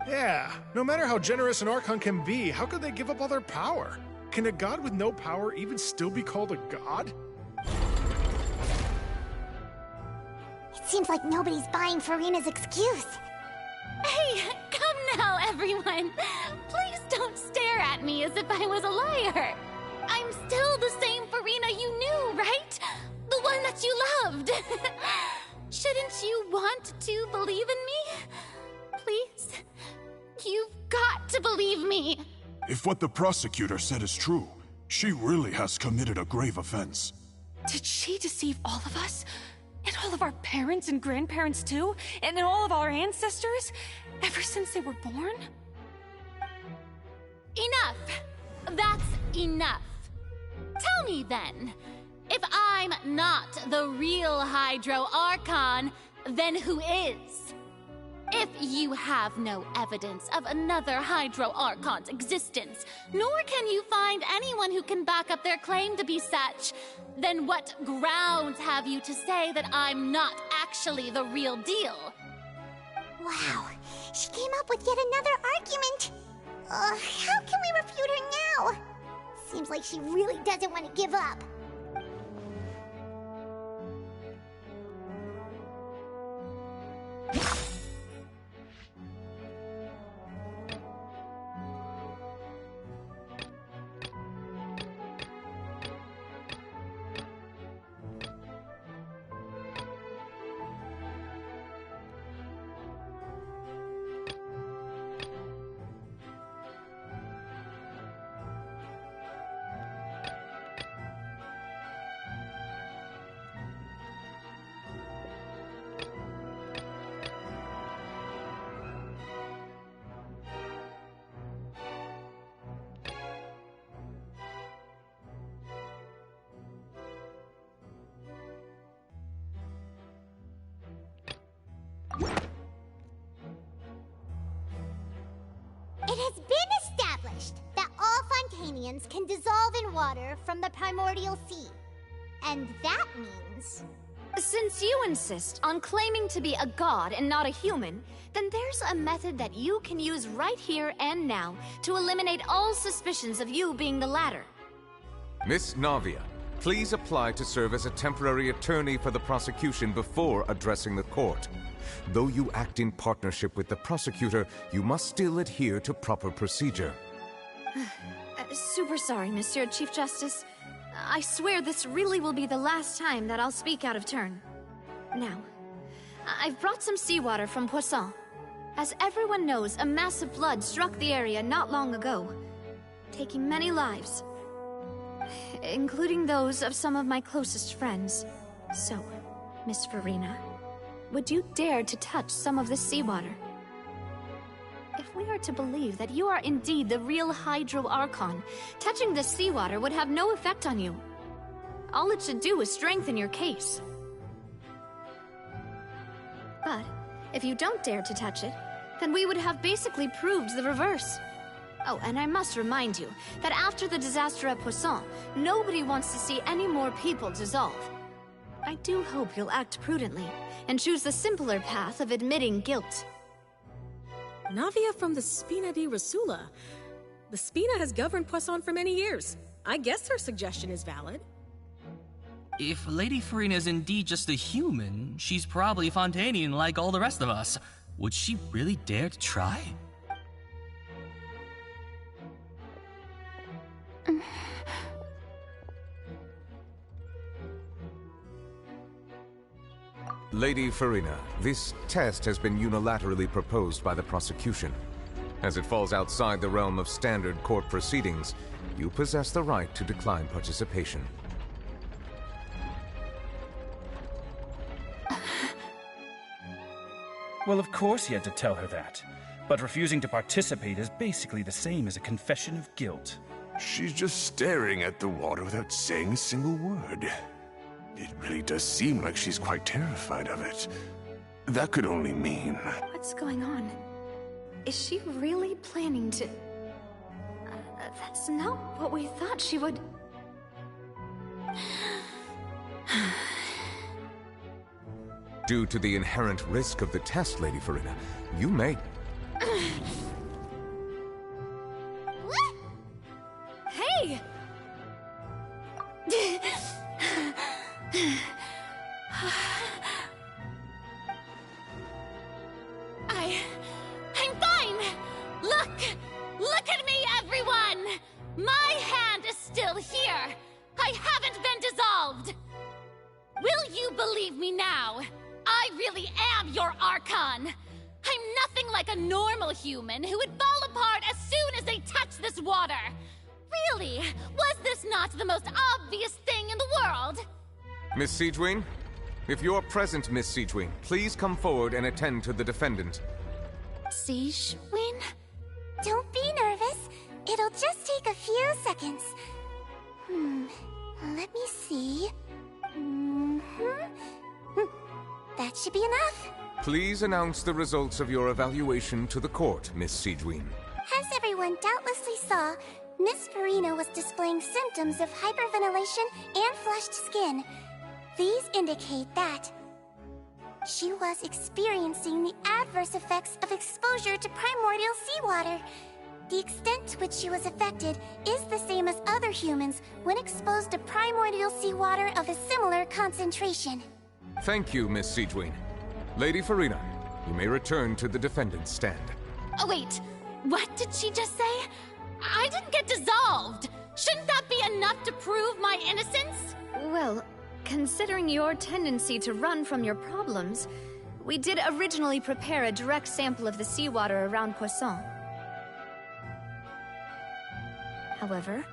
Yeah, no matter how generous an Archon can be, how could they give up all their power? Can a god with no power even still be called a god? It seems like nobody's buying Farina's excuse. Hey, come now, everyone. Please don't stare at me as if I was a liar. I'm still the same Farina you knew, right? The one that you loved. Shouldn't you want to believe in me? Please? You've got to believe me. If what the prosecutor said is true, she really has committed a grave offense. Did she deceive all of us? And all of our parents and grandparents too? And all of our ancestors? Ever since they were born? Enough! That's enough. Tell me then, if I'm not the real Hydro Archon, then who is? If you have no evidence of another Hydro Archon's existence, nor can you find anyone who can back up their claim to be such, then what grounds have you to say that I'm not actually the real deal? Wow, she came up with yet another argument. How can we refute her now? Seems like she really doesn't want to give up. aliens can dissolve in water from the primordial sea. And that means... Since you insist on claiming to be a god and not a human, then there's a method that you can use right here and now to eliminate all suspicions of you being the latter. Miss Navia, please apply to serve as a temporary attorney for the prosecution before addressing the court. Though you act in partnership with the prosecutor, you must still adhere to proper procedure. Super sorry, Monsieur Chief Justice. I swear this really will be the last time that I'll speak out of turn. Now, I've brought some seawater from Poisson. As everyone knows, a massive flood struck the area not long ago, taking many lives, including those of some of my closest friends. So, Miss Farina, would you dare to touch some of the seawater? If we are to believe that you are indeed the real Hydro Archon, touching the seawater would have no effect on you. All it should do is strengthen your case. But if you don't dare to touch it, then we would have basically proved the reverse. Oh, and I must remind you that after the disaster at Poisson, nobody wants to see any more people dissolve. I do hope you'll act prudently and choose the simpler path of admitting guilt. Navia from the Spina di Rasula. The Spina has governed Poisson for many years. I guess her suggestion is valid. If Lady Farina is indeed just a human, she's probably Fontanian like all the rest of us. Would she really dare to try? Lady Farina, this test has been unilaterally proposed by the prosecution. As it falls outside the realm of standard court proceedings, you possess the right to decline participation. Well, of course he had to tell her that. But refusing to participate is basically the same as a confession of guilt. She's just staring at the water without saying a single word. It really does seem like she's quite terrified of it. That could only mean... What's going on? Is she really planning to... that's not what we thought she would... Due to the inherent risk of the test, Lady Farina, you may... Hey! I'm fine! Look! Look at me, everyone! My hand is still here! I haven't been dissolved! Will you believe me now? I really am your Archon! I'm nothing like a normal human who would fall apart as soon as they touch this water! Really? Was this not the most obvious thing in the world? Miss Siegewing? If you're present, Miss Siegewing, please come forward and attend to the defendant. Siegewing? Don't be nervous. It'll just take a few seconds. Let me see. That should be enough. Please announce the results of your evaluation to the court, Miss Siegewing. As everyone doubtlessly saw, Miss Farina was displaying symptoms of hyperventilation and flushed skin. These indicate that she was experiencing the adverse effects of exposure to primordial seawater. The extent to which she was affected is the same as other humans when exposed to primordial seawater of a similar concentration. Thank you, Miss Siegewing. Lady Farina, you may return to the defendant's stand. Oh, wait. What did she just say? I didn't get dissolved! Shouldn't that be enough to prove my innocence? Well, considering your tendency to run from your problems, we did originally prepare a direct sample of the seawater around Poisson. However,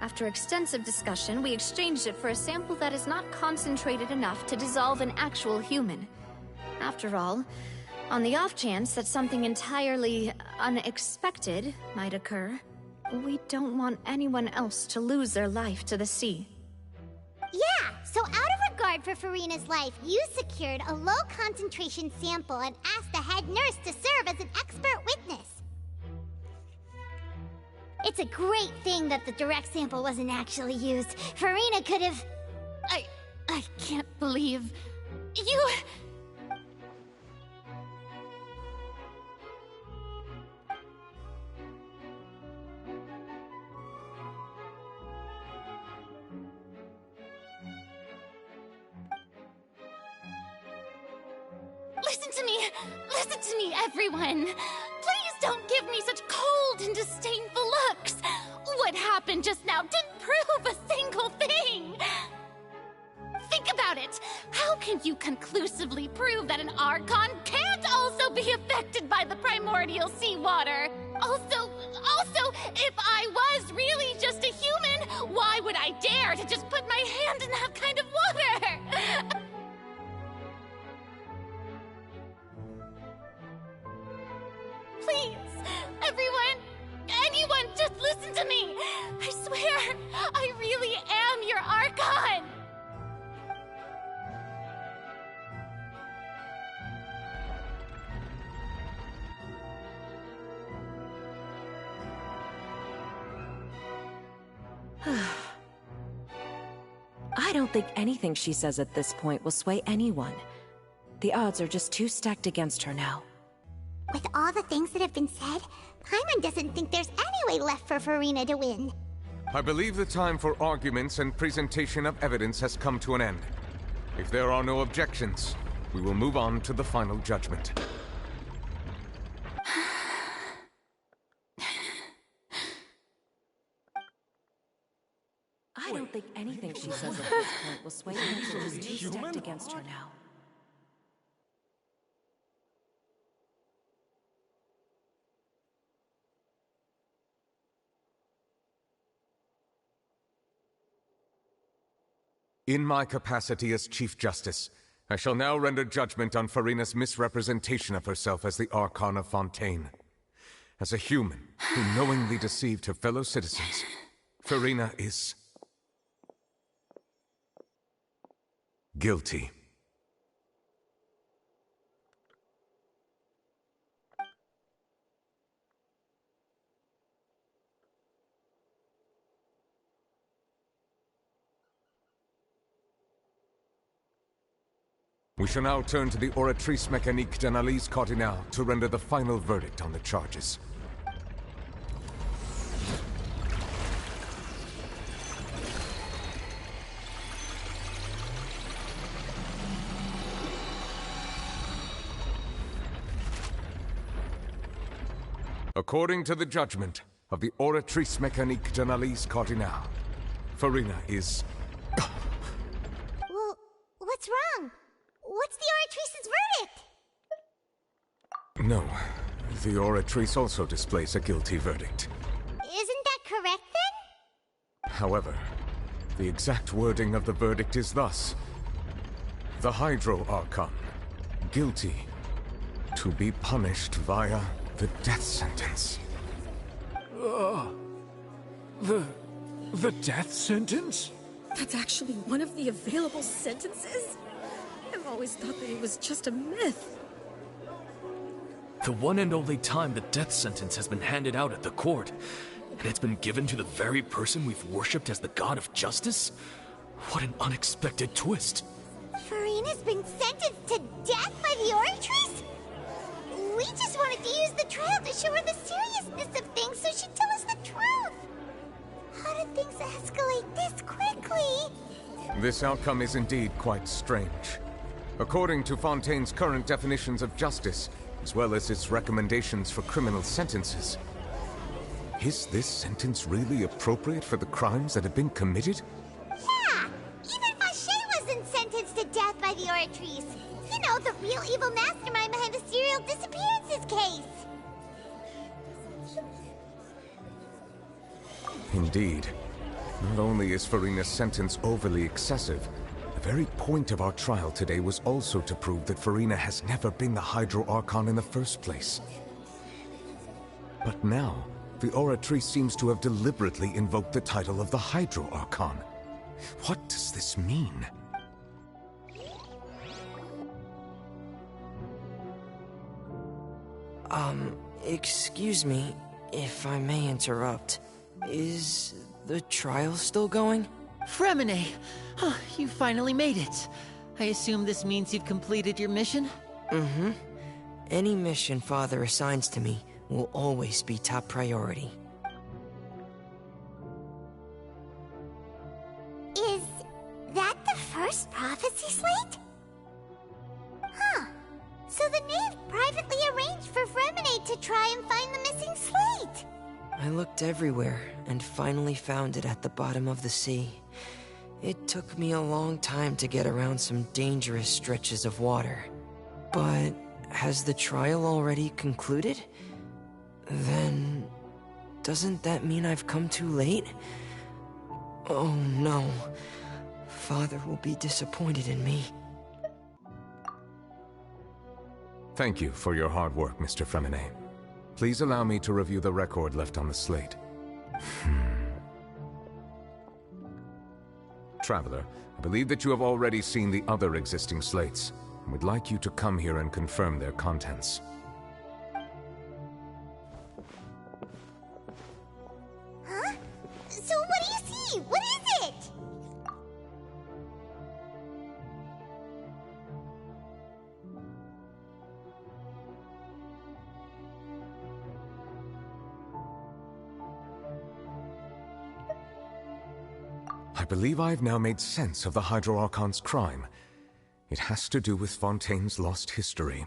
after extensive discussion, we exchanged it for a sample that is not concentrated enough to dissolve an actual human. After all, on the off chance that something entirely unexpected might occur, we don't want anyone else to lose their life to the sea. Yeah, so out of regard for Farina's life, you secured a low-concentration sample and asked the head nurse to serve as an expert witness. It's a great thing that the direct sample wasn't actually used. Farina could have... I can't believe... You... Listen to me, everyone! Please don't give me such cold and disdainful looks! What happened just now didn't prove a single thing! Think about it! How can you conclusively prove that an Archon can't also be affected by the primordial seawater? Also, if I was really just a human, why would I dare to just put my hand in that kind of water? Please, everyone, anyone, just listen to me! I swear, I really am your Archon! I don't think anything she says at this point will sway anyone. The odds are just too stacked against her now. With all the things that have been said, Paimon doesn't think there's any way left for Farina to win. I believe the time for arguments and presentation of evidence has come to an end. If there are no objections, we will move on to the final judgment. I don't think anything she says at this point will sway anyone. She's too stacked against her now. In my capacity as Chief Justice, I shall now render judgment on Farina's misrepresentation of herself as the Archon of Fontaine. As a human who knowingly deceived her fellow citizens, Farina is... guilty. We shall now turn to the Oratrice Mécanique d'Analyse Cardinale to render the final verdict on the charges. According to the judgment of the Oratrice Mécanique d'Analyse Cardinale, Farina is... Well, what's wrong? What's the Oratrice's verdict? No, the Oratrice also displays a guilty verdict. Isn't that correct then? However, the exact wording of the verdict is thus: the Hydro Archon, guilty, to be punished via the death sentence. The death sentence? That's actually one of the available sentences? I've always thought that it was just a myth. The one and only time the death sentence has been handed out at the court, and it's been given to the very person we've worshipped as the god of justice? What an unexpected twist. Farina's been sentenced to death by the Oratrice? We just wanted to use the trial to show her the seriousness of things so she'd tell us the truth. How did things escalate this quickly? This outcome is indeed quite strange. According to Fontaine's current definitions of justice, as well as its recommendations for criminal sentences, is this sentence really appropriate for the crimes that have been committed? Yeah! Even Fache wasn't sentenced to death by the Oratrice. You know, the real evil mastermind behind the serial disappearances case. Indeed. Not only is Farina's sentence overly excessive, the very point of our trial today was also to prove that Farina has never been the Hydro Archon in the first place. But now, the Oratrice seems to have deliberately invoked the title of the Hydro Archon. What does this mean? Excuse me, if I may interrupt. Is the trial still going? Fremine! Huh, you finally made it. I assume this means you've completed your mission? Mm-hmm. Any mission Father assigns to me will always be top priority. Is that the first prophecy slate? Huh. So the knave privately arranged for Fremine to try and find the missing slate. I looked everywhere and finally found it at the bottom of the sea. It took me a long time to get around some dangerous stretches of water. But has the trial already concluded? Then doesn't that mean I've come too late? Oh no. Father will be disappointed in me. Thank you for your hard work, Mr. Fremine. Please allow me to review the record left on the slate. Traveler, I believe that you have already seen the other existing slates, and would like you to come here and confirm their contents. Huh? So what do you see? What is it? I believe I have now made sense of the Hydro Archon's crime. It has to do with Fontaine's lost history.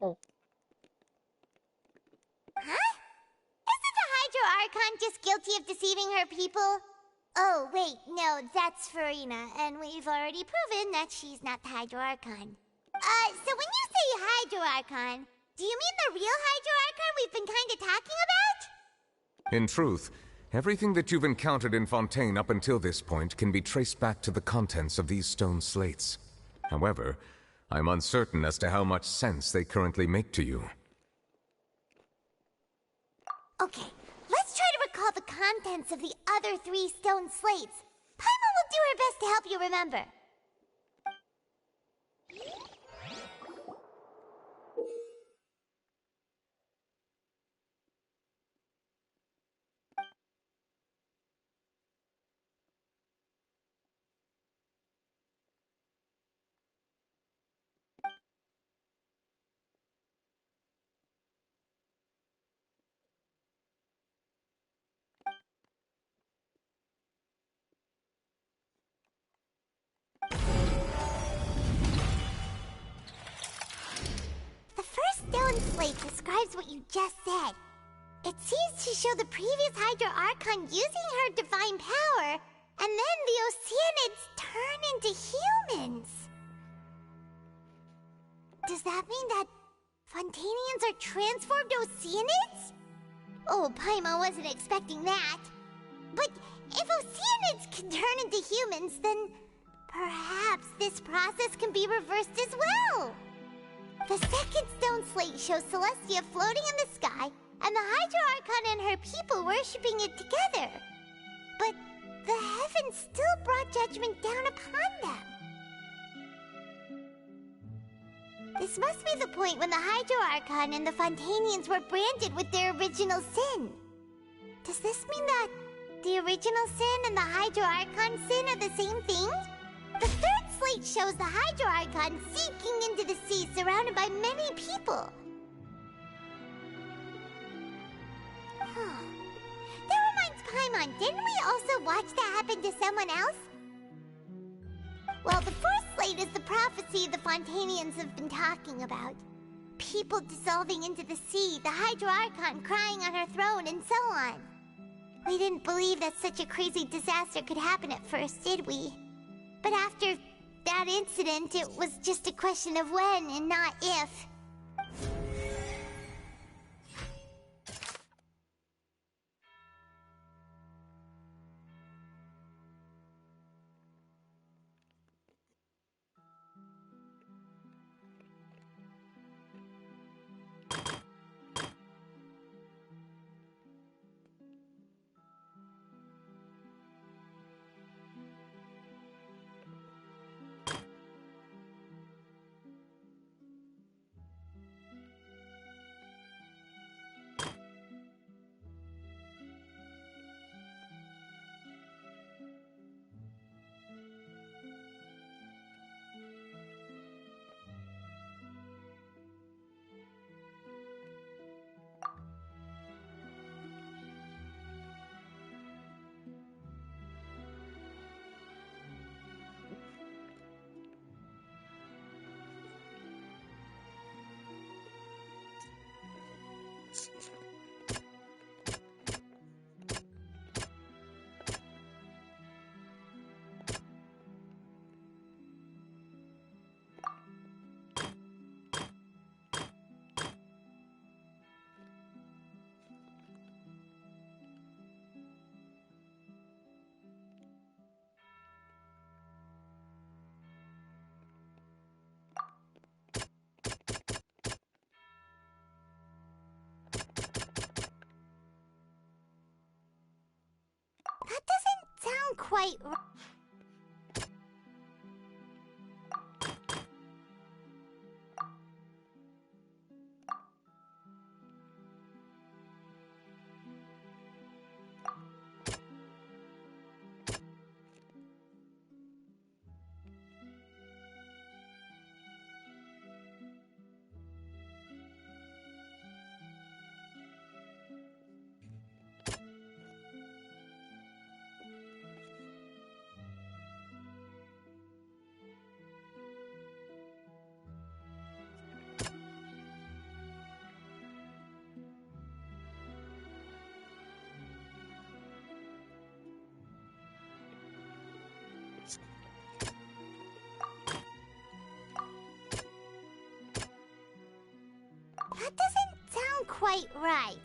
Huh? Isn't a Hydro Archon just guilty of deceiving her people? Oh, wait, no, that's Farina, and we've already proven that she's not the Hydro Archon. So when you say Hydro Archon, do you mean the real Hydro Archon we've been kinda talking about? In truth, everything that you've encountered in Fontaine up until this point can be traced back to the contents of these stone slates. However, I'm uncertain as to how much sense they currently make to you. Okay, let's try to recall the contents of the other 3 stone slates. Paimon will do her best to help you remember. The first stone slate describes what you just said. It seems to show the previous Hydro Archon using her divine power, and then the Oceanids turn into humans. Does that mean that Fontanians are transformed Oceanids? Oh, Paimon wasn't expecting that. But if Oceanids can turn into humans, then perhaps this process can be reversed as well. The second stone slate shows Celestia floating in the sky, and the Hydro Archon and her people worshipping it together. But the heavens still brought judgment down upon them. This must be the point when the Hydro Archon and the Fontanians were branded with their original sin. Does this mean that the original sin and the Hydro Archon sin are the same thing? The third slate shows the Hydro Archon sinking into the sea surrounded by many people. That reminds Paimon, didn't we also watch that happen to someone else? Well, the fourth slate is the prophecy the Fontanians have been talking about. people dissolving into the sea, the Hydro Archon crying on her throne, and so on. We didn't believe that such a crazy disaster could happen at first, did we? But after that incident, it was just a question of when and not if. That doesn't sound quite right. That doesn't sound quite right.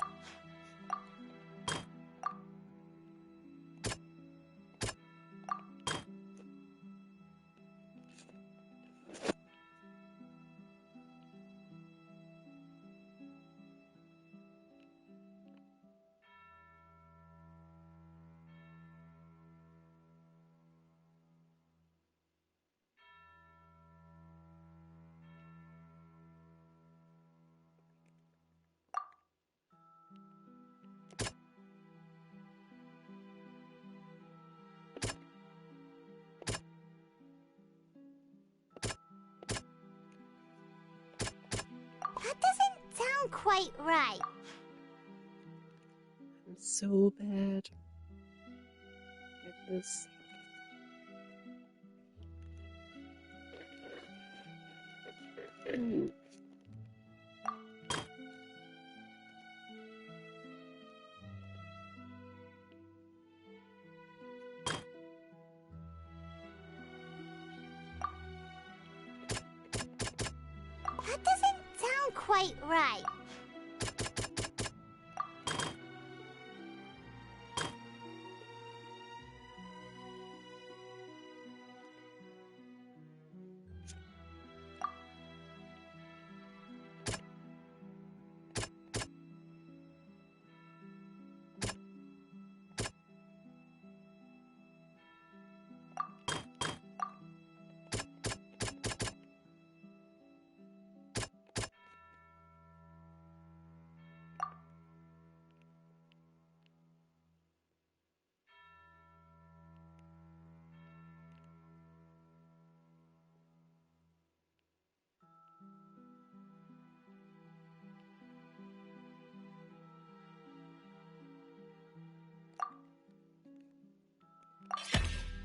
That doesn't sound quite right. I'm so bad at this. That doesn't sound quite right.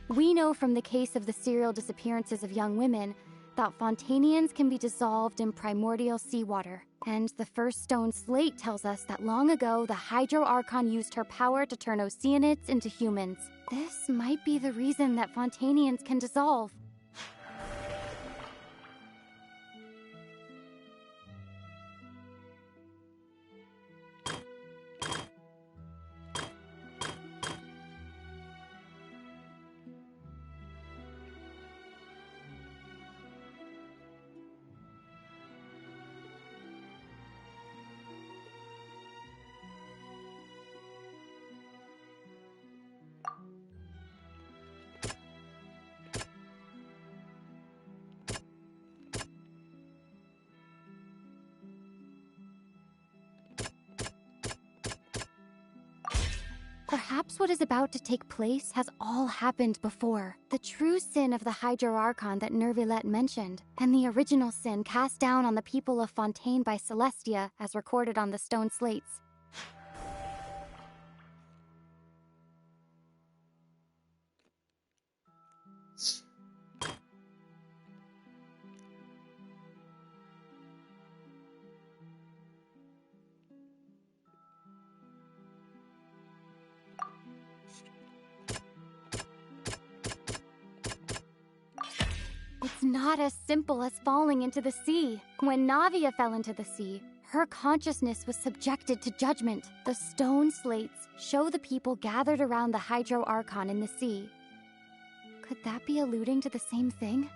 We know from the case of the serial disappearances of young women that Fontanians can be dissolved in primordial seawater. And the first stone slate tells us that long ago, the Hydro Archon used her power to turn Oceanids into humans. This might be the reason that Fontanians can dissolve. Perhaps what is about to take place has all happened before. The true sin of the Hydro Archon that Nervilette mentioned, and the original sin cast down on the people of Fontaine by Celestia, as recorded on the stone slates. It's not as simple as falling into the sea. When Navia fell into the sea, her consciousness was subjected to judgment. The stone slates show the people gathered around the Hydro Archon in the sea. Could that be alluding to the same thing?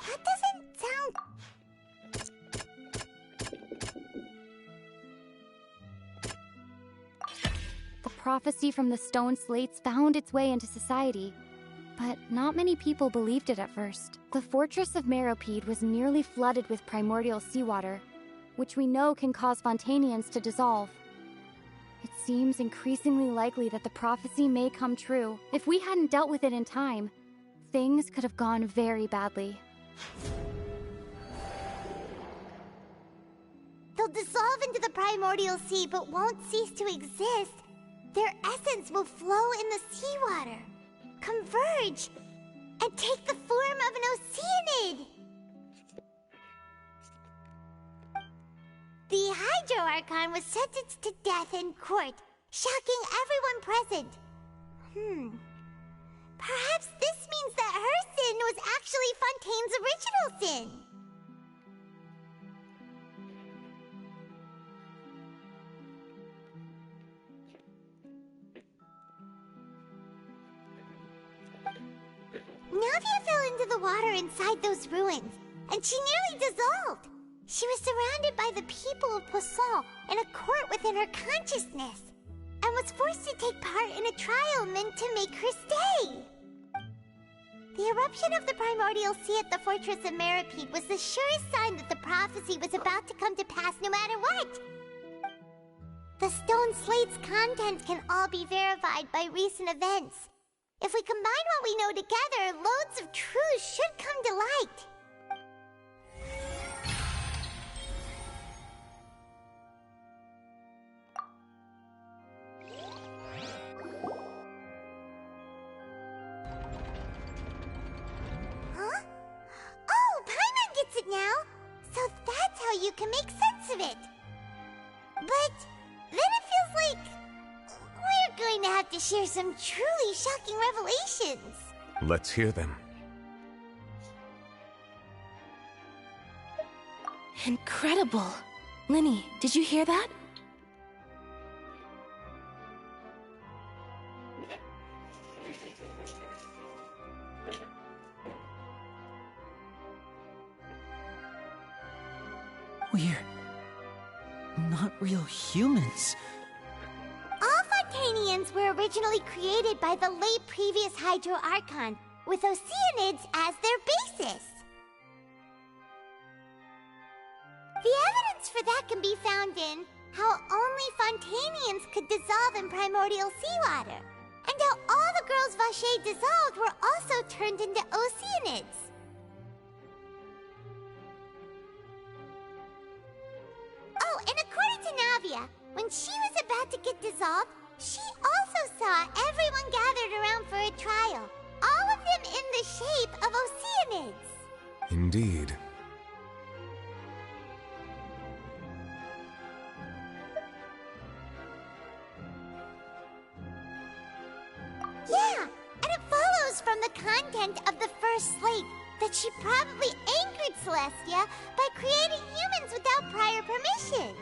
That doesn't sound... The prophecy from the stone slates found its way into society, but not many people believed it at first. The fortress of Meropide was nearly flooded with primordial seawater, which we know can cause Fontanians to dissolve. It seems increasingly likely that the prophecy may come true. If we hadn't dealt with it in time, things could have gone very badly. They'll dissolve into the primordial sea but won't cease to exist. Their essence will flow in the seawater, converge, and take the form of an oceanid. The Hydro Archon was sentenced to death in court, shocking everyone present. Perhaps this means that her sin was actually Fontaine's original sin. Navia fell into the water inside those ruins, and she nearly dissolved. She was surrounded by the people of Poisson in a court within her consciousness, and was forced to take part in a trial meant to make her stay. The eruption of the primordial sea at the fortress of Meripede was the surest sign that the prophecy was about to come to pass no matter what. The stone slate's contents can all be verified by recent events. If we combine what we know together, loads of truths should come to light. Huh? Oh, Paimon gets it now! So that's how you can make sense of it. But then it feels like we're going to have to share some truly shocking revelations. Let's hear them. Incredible. Linny, did you hear that? We're not real humans. All Fontanians were originally created by the late previous Hydro Archon, with Oceanids as their basis. The evidence for that can be found in how only Fontanians could dissolve in primordial seawater, and how all the girls Vacher dissolved were also turned into Oceanids. Oh, and according to Navia, when she was about to get dissolved, she also saw everyone gathered around for a trial, all of them in the shape of Oceanids. Indeed. Yeah, and it follows from the content of the first slate that she probably angered Celestia by creating humans without prior permission.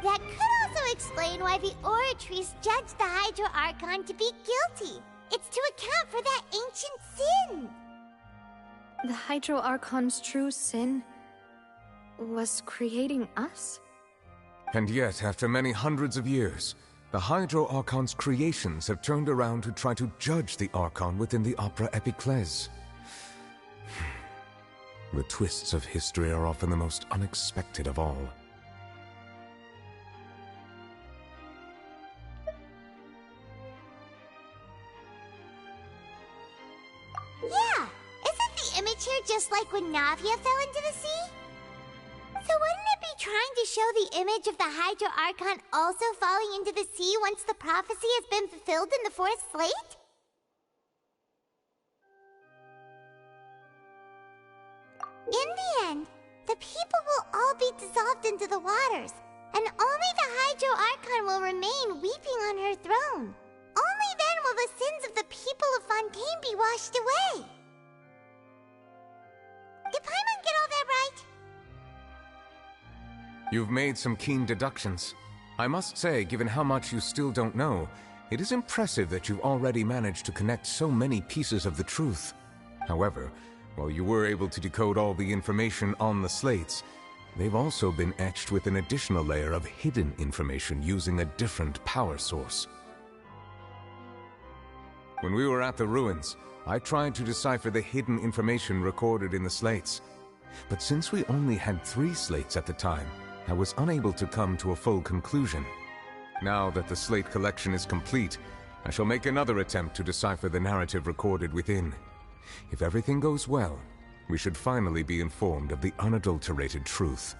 That could also explain why the Oratrice judged the Hydro Archon to be guilty. It's to account for that ancient sin. The Hydro Archon's true sin was creating us? And yet, after many hundreds of years, the Hydro Archon's creations have turned around to try to judge the Archon within the Opera Epiclese. The twists of history are often the most unexpected of all. Yeah, isn't the image here just like when Navia fell into the sea? So wouldn't it be trying to show the image of the Hydro Archon also falling into the sea once the prophecy has been fulfilled in the fourth slate? In the end, the people will all be dissolved into the waters, and only the Hydro Archon will remain weeping on her throne. Only then will the sins of the people of Fontaine be washed away. Did Paimon get all that right? You've made some keen deductions. I must say, given how much you still don't know, it is impressive that you've already managed to connect so many pieces of the truth. However, while you were able to decode all the information on the slates, they've also been etched with an additional layer of hidden information using a different power source. When we were at the ruins, I tried to decipher the hidden information recorded in the slates. But since we only had 3 slates at the time, I was unable to come to a full conclusion. Now that the slate collection is complete, I shall make another attempt to decipher the narrative recorded within. If everything goes well, we should finally be informed of the unadulterated truth.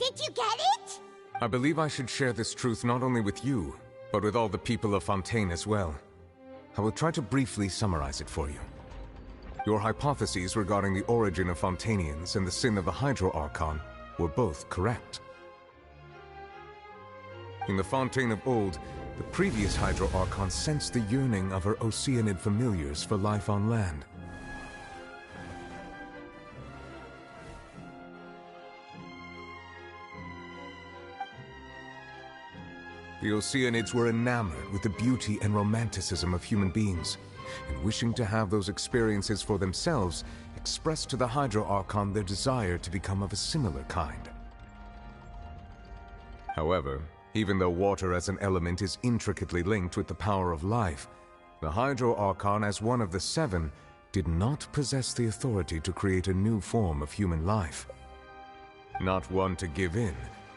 Did you get it? I believe I should share this truth not only with you, but with all the people of Fontaine as well. I will try to briefly summarize it for you. Your hypotheses regarding the origin of Fontainians and the sin of the Hydro Archon were both correct. In the Fontaine of old, the previous Hydro Archon sensed the yearning of her Oceanid familiars for life on land. The Oceanids were enamored with the beauty and romanticism of human beings, and wishing to have those experiences for themselves, expressed to the Hydro Archon their desire to become of a similar kind. However, even though water as an element is intricately linked with the power of life, the Hydro Archon, as one of the seven, did not possess the authority to create a new form of human life. Not one to give in,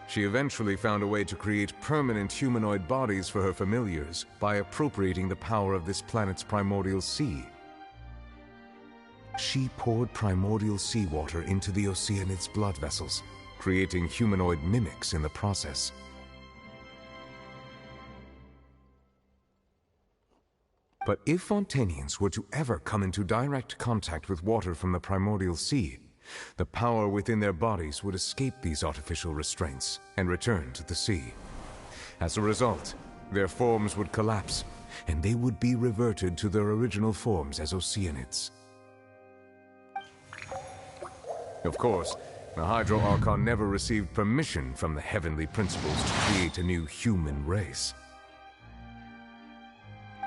she eventually found a way to create permanent humanoid bodies for her familiars by appropriating the power of this planet's primordial sea. She poured primordial seawater into the Oceanid's blood vessels, creating humanoid mimics in the process. But if Fontainians were to ever come into direct contact with water from the primordial sea, the power within their bodies would escape these artificial restraints and return to the sea. As a result, their forms would collapse, and they would be reverted to their original forms as Oceanids. Of course, the Hydro Archon never received permission from the heavenly principles to create a new human race.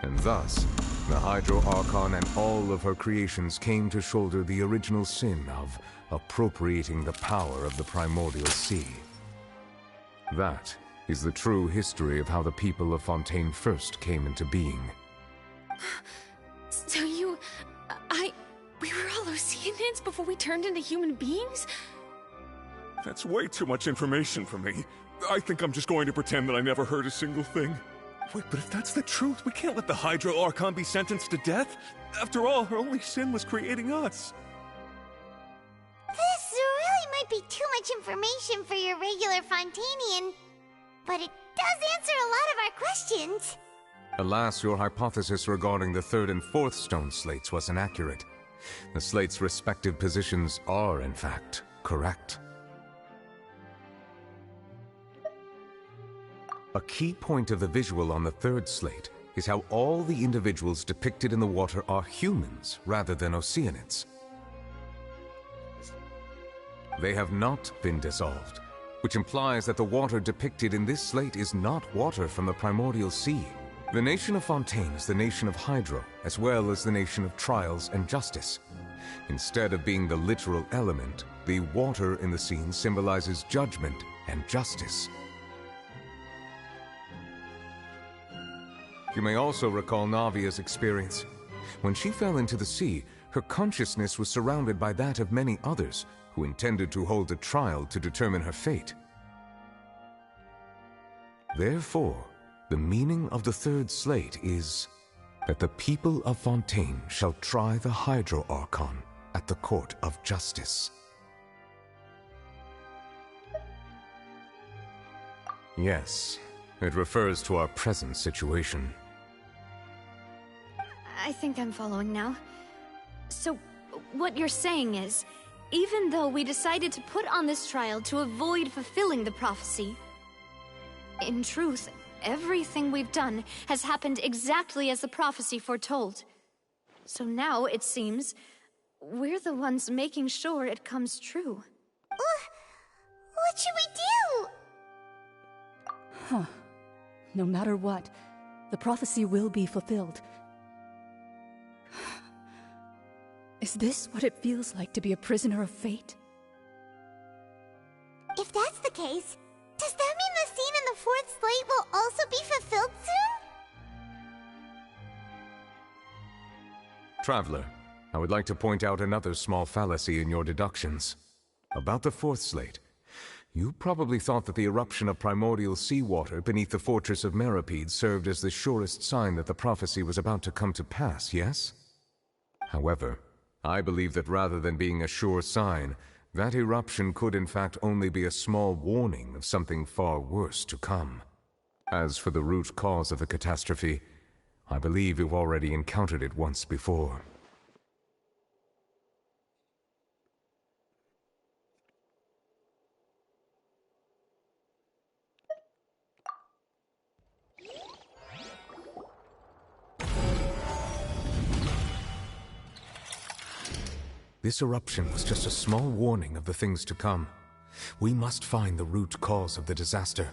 And thus, the Hydro Archon and all of her creations came to shoulder the original sin of appropriating the power of the primordial sea. That is the true history of how the people of Fontaine first came into being. So we were all Oceanids before we turned into human beings? That's way too much information for me. I think I'm just going to pretend that I never heard a single thing. Wait, but if that's the truth, we can't let the Hydro Archon be sentenced to death. After all, her only sin was creating us. This really might be too much information for your regular Fontainian, but it does answer a lot of our questions. Alas, your hypothesis regarding the third and fourth stone slates was inaccurate. The slates' respective positions are, in fact, correct. A key point of the visual on the third slate is how all the individuals depicted in the water are humans rather than Oceanids. They have not been dissolved, which implies that the water depicted in this slate is not water from the primordial sea. The nation of Fontaine is the nation of Hydro, as well as the nation of Trials and Justice. Instead of being the literal element, the water in the scene symbolizes judgment and justice. You may also recall Navia's experience. When she fell into the sea, her consciousness was surrounded by that of many others who intended to hold a trial to determine her fate. Therefore, the meaning of the third slate is that the people of Fontaine shall try the Hydro Archon at the court of justice. Yes, it refers to our present situation. I think I'm following now. So, what you're saying is, even though we decided to put on this trial to avoid fulfilling the prophecy, in truth, everything we've done has happened exactly as the prophecy foretold. So now, it seems, we're the ones making sure it comes true. What should we do? Huh. No matter what, the prophecy will be fulfilled. Is this what it feels like to be a prisoner of fate? If that's the case, does that mean the scene in the fourth slate will also be fulfilled soon? Traveler, I would like to point out another small fallacy in your deductions. About the fourth slate, you probably thought that the eruption of primordial seawater beneath the fortress of Meripede served as the surest sign that the prophecy was about to come to pass, yes? However, I believe that rather than being a sure sign, That eruption could in fact only be a small warning of something far worse to come. As for the root cause of the catastrophe, I believe you've already encountered it once before. This eruption was just a small warning of the things to come. We must find the root cause of the disaster.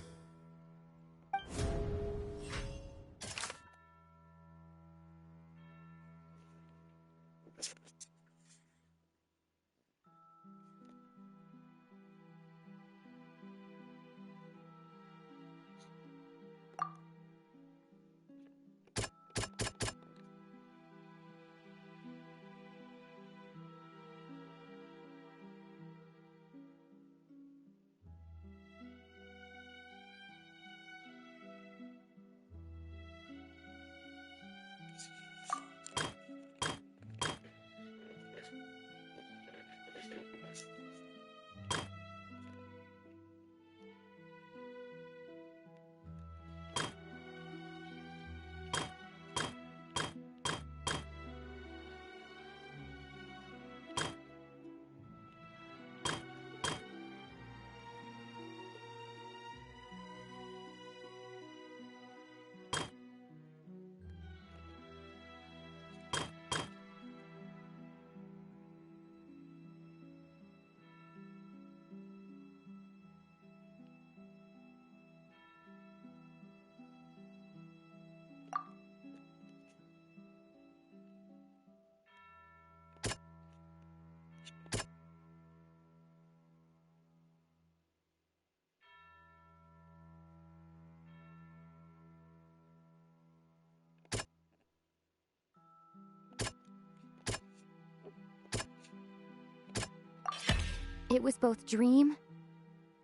It was both dream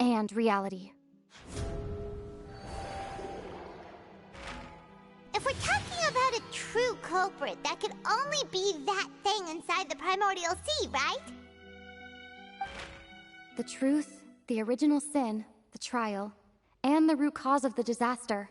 and reality. If we're talking about a true culprit, that could only be that thing inside the primordial sea, right? The truth, the original sin, the trial, and the root cause of the disaster.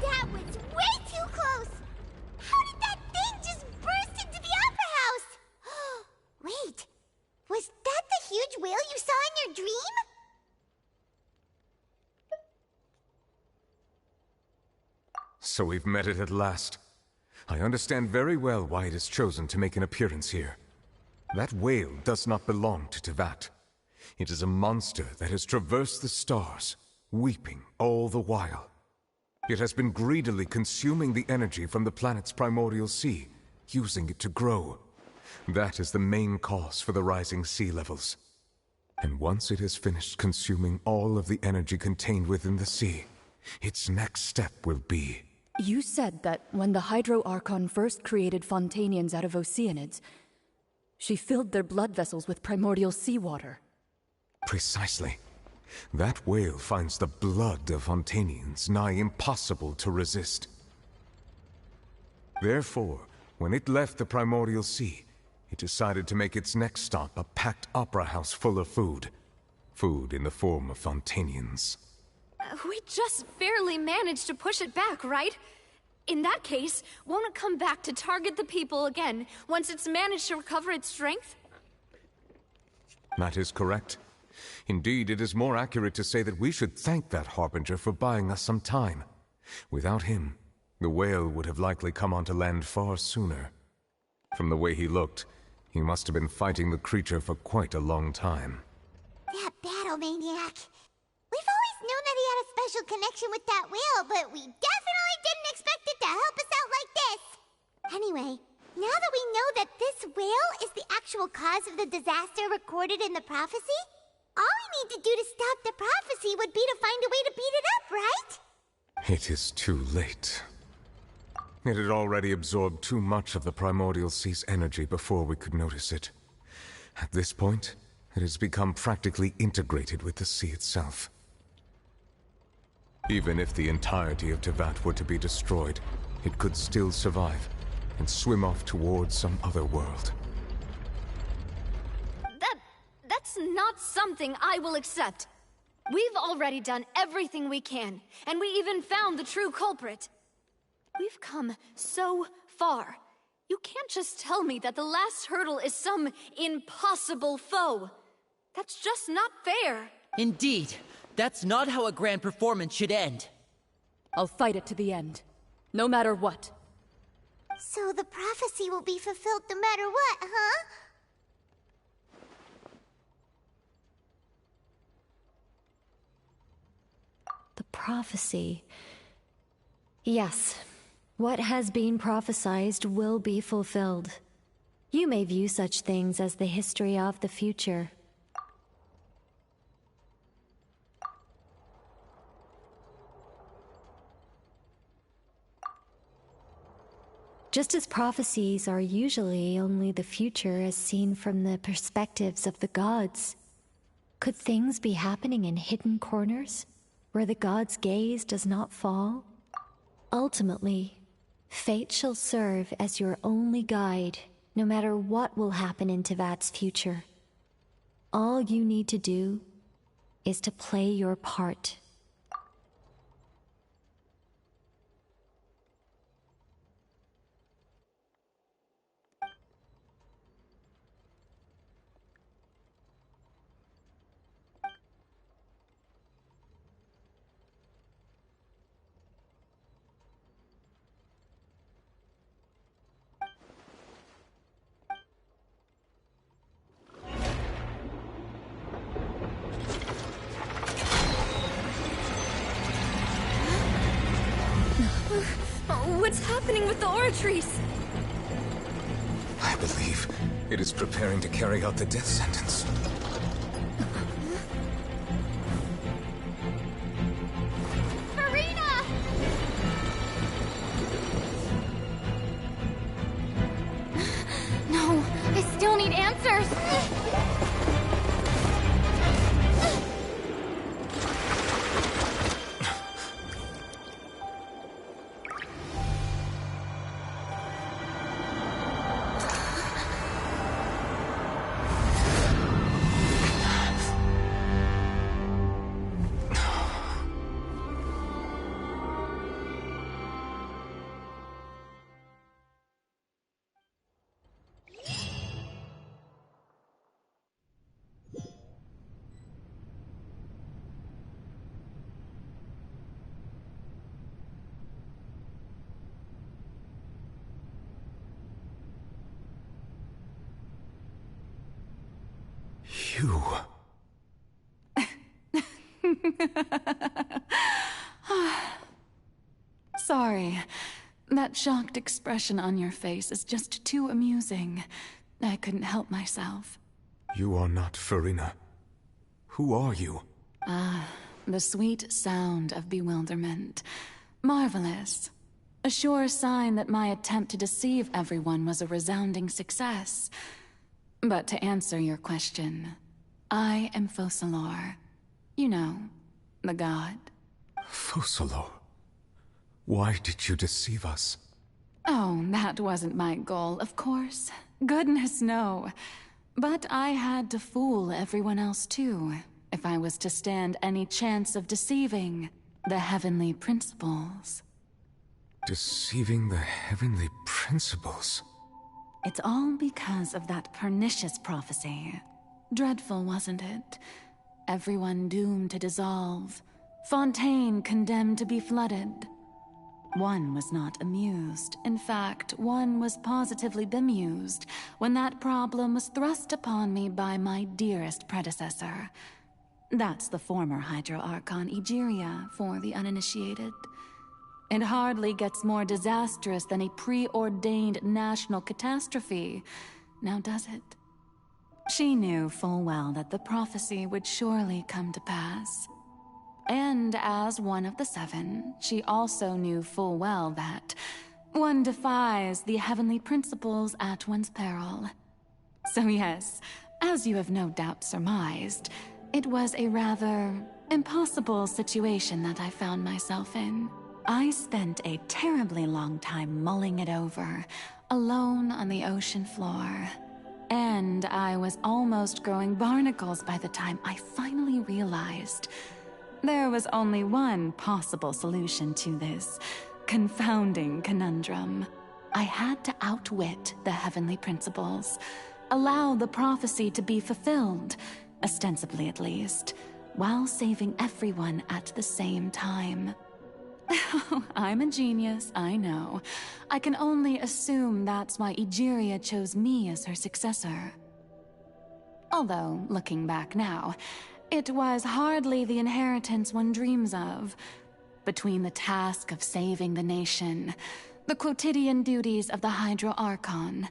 That was way too close! How did that thing just burst into the Opera House? Wait, was that the huge whale you saw in your dream? So we've met it at last. I understand very well why it has chosen to make an appearance here. That whale does not belong to Tevat. It is a monster that has traversed the stars, weeping all the while. It has been greedily consuming the energy from the planet's primordial sea, using it to grow. That is the main cause for the rising sea levels. And once it has finished consuming all of the energy contained within the sea, its next step will be... You said that when the Hydro Archon first created Fontanians out of Oceanids, she filled their blood vessels with primordial seawater. Precisely. That whale finds the blood of Fontanians nigh impossible to resist. Therefore, when it left the primordial sea, it decided to make its next stop a packed opera house full of food. Food in the form of Fontanians. We just barely managed to push it back, right? In that case, won't it come back to target the people again once it's managed to recover its strength? That is correct. Indeed, it is more accurate to say that we should thank that Harbinger for buying us some time. Without him, the whale would have likely come onto land far sooner. From the way he looked, he must have been fighting the creature for quite a long time. That battle maniac. We've always known that he had a special connection with that whale, but we definitely didn't expect it to help us out like this. Anyway, now that we know that this whale is the actual cause of the disaster recorded in the prophecy, all we need to do to stop the prophecy would be to find a way to beat it up, right? It is too late. It had already absorbed too much of the primordial sea's energy before we could notice it. At this point, it has become practically integrated with the sea itself. Even if the entirety of Tevat were to be destroyed, it could still survive and swim off towards some other world. That's not something I will accept. We've already done everything we can, and we even found the true culprit. We've come so far. You can't just tell me that the last hurdle is some impossible foe. That's just not fair. Indeed. That's not how a grand performance should end. I'll fight it to the end. No matter what. So the prophecy will be fulfilled no matter what, huh? The prophecy. Yes. What has been prophesied will be fulfilled. You may view such things as the history of the future. Just as prophecies are usually only the future as seen from the perspectives of the gods, could things be happening in hidden corners, where the gods' gaze does not fall? Ultimately, fate shall serve as your only guide, no matter what will happen in Tevat's future. All you need to do is to play your part. What's happening with the oratories? I believe it is preparing to carry out the death sentence. Farina! No, I still need answers. You... Sorry. That shocked expression on your face is just too amusing. I couldn't help myself. You are not Farina. Who are you? Ah, the sweet sound of bewilderment. Marvelous. A sure sign that my attempt to deceive everyone was a resounding success. But to answer your question, I am Focalor. You know, the god. Focalor? Why did you deceive us? Oh, that wasn't my goal, of course. Goodness, no. But I had to fool everyone else too, if I was to stand any chance of deceiving the heavenly principles. Deceiving the heavenly principles? It's all because of that pernicious prophecy. Dreadful, wasn't it? Everyone doomed to dissolve. Fontaine condemned to be flooded. One was not amused. In fact, one was positively bemused when that problem was thrust upon me by my dearest predecessor. That's the former Hydro Archon Egeria, for the uninitiated. It hardly gets more disastrous than a preordained national catastrophe, now does it? She knew full well that the prophecy would surely come to pass. And as one of the seven, she also knew full well that one defies the heavenly principles at one's peril. So yes, as you have no doubt surmised, it was a rather impossible situation that I found myself in. I spent a terribly long time mulling it over, alone on the ocean floor. And I was almost growing barnacles by the time I finally realized there was only one possible solution to this confounding conundrum. I had to outwit the heavenly principles, allow the prophecy to be fulfilled, ostensibly at least, while saving everyone at the same time. I'm a genius, I know. I can only assume that's why Egeria chose me as her successor. Although, looking back now, it was hardly the inheritance one dreams of. Between the task of saving the nation, the quotidian duties of the Hydro Archon,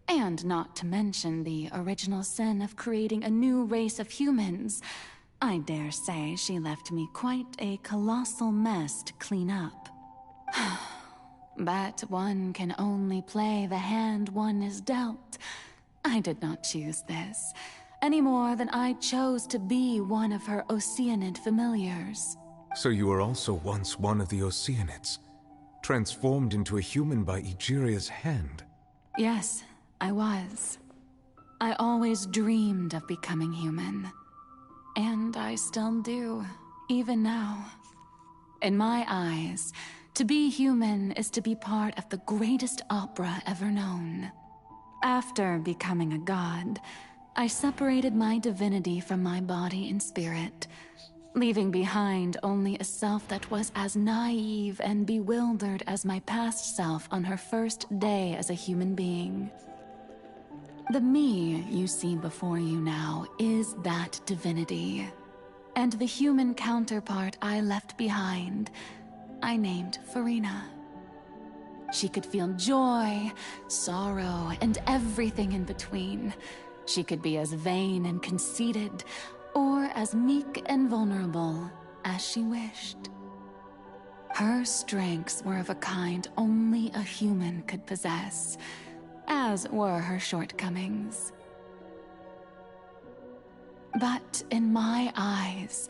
and not to mention the original sin of creating a new race of humans, I dare say she left me quite a colossal mess to clean up. But one can only play the hand one is dealt. I did not choose this, any more than I chose to be one of her Oceanid familiars. So you were also once one of the Oceanids, transformed into a human by Egeria's hand? Yes, I was. I always dreamed of becoming human. And I still do, even now. In my eyes, to be human is to be part of the greatest opera ever known. After becoming a god, I separated my divinity from my body and spirit, leaving behind only a self that was as naive and bewildered as my past self on her first day as a human being. The me you see before you now is that divinity, and the human counterpart I left behind, I named Farina. She could feel joy, sorrow, and everything in between. She could be as vain and conceited, or as meek and vulnerable as she wished. Her strengths were of a kind only a human could possess, as were her shortcomings. But in my eyes,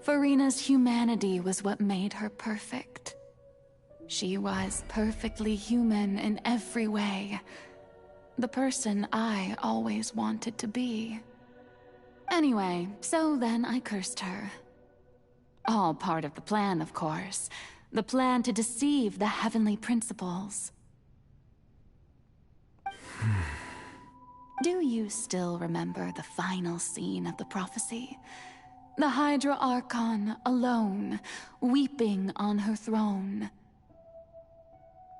Farina's humanity was what made her perfect. She was perfectly human in every way, the person I always wanted to be. Anyway, so then I cursed her. All part of the plan, of course. The plan to deceive the heavenly principles. Do you still remember the final scene of the prophecy? The Hydra Archon alone, weeping on her throne.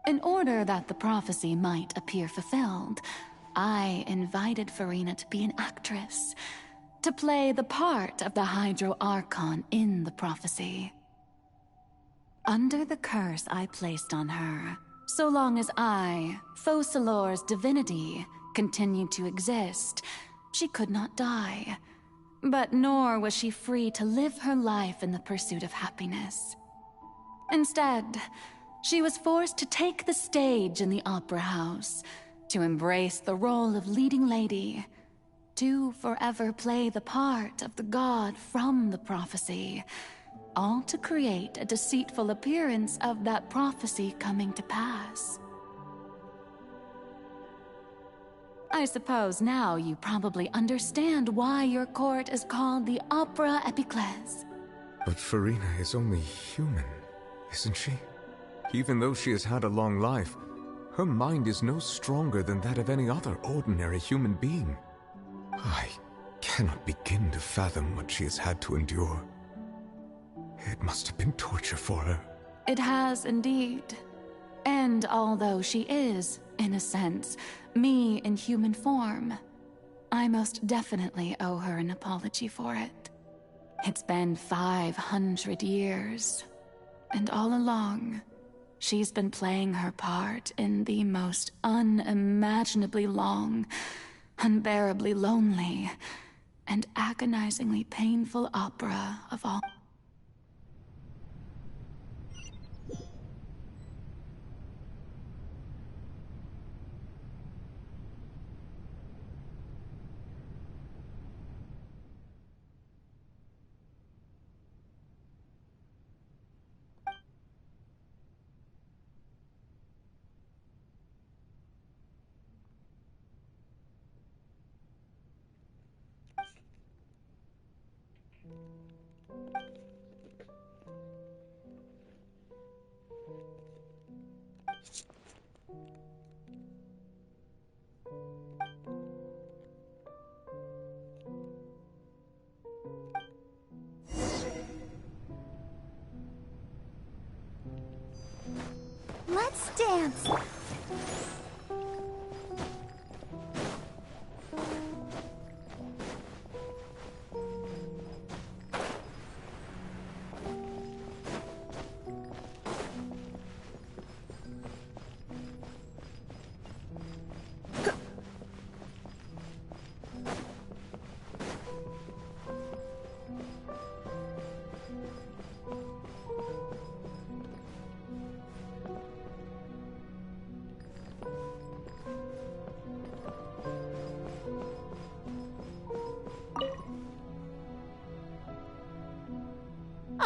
In order that the prophecy might appear fulfilled, I invited Farina to be an actress, to play the part of the Hydro Archon in the prophecy. Under the curse I placed on her, so long as I, Focalor's divinity, continued to exist, she could not die. But nor was she free to live her life in the pursuit of happiness. Instead, she was forced to take the stage in the opera house, to embrace the role of leading lady, to forever play the part of the god from the prophecy, all to create a deceitful appearance of that prophecy coming to pass. I suppose now you probably understand why your court is called the Opera Epiclese. But Farina is only human, isn't she? Even though she has had a long life, her mind is no stronger than that of any other ordinary human being. I cannot begin to fathom what she has had to endure. It must have been torture for her. It has indeed. And although she is, in a sense, me in human form, I most definitely owe her an apology for it. It's been 500 years, and all along, she's been playing her part in the most unimaginably long, unbearably lonely, and agonizingly painful opera of all. Let's dance.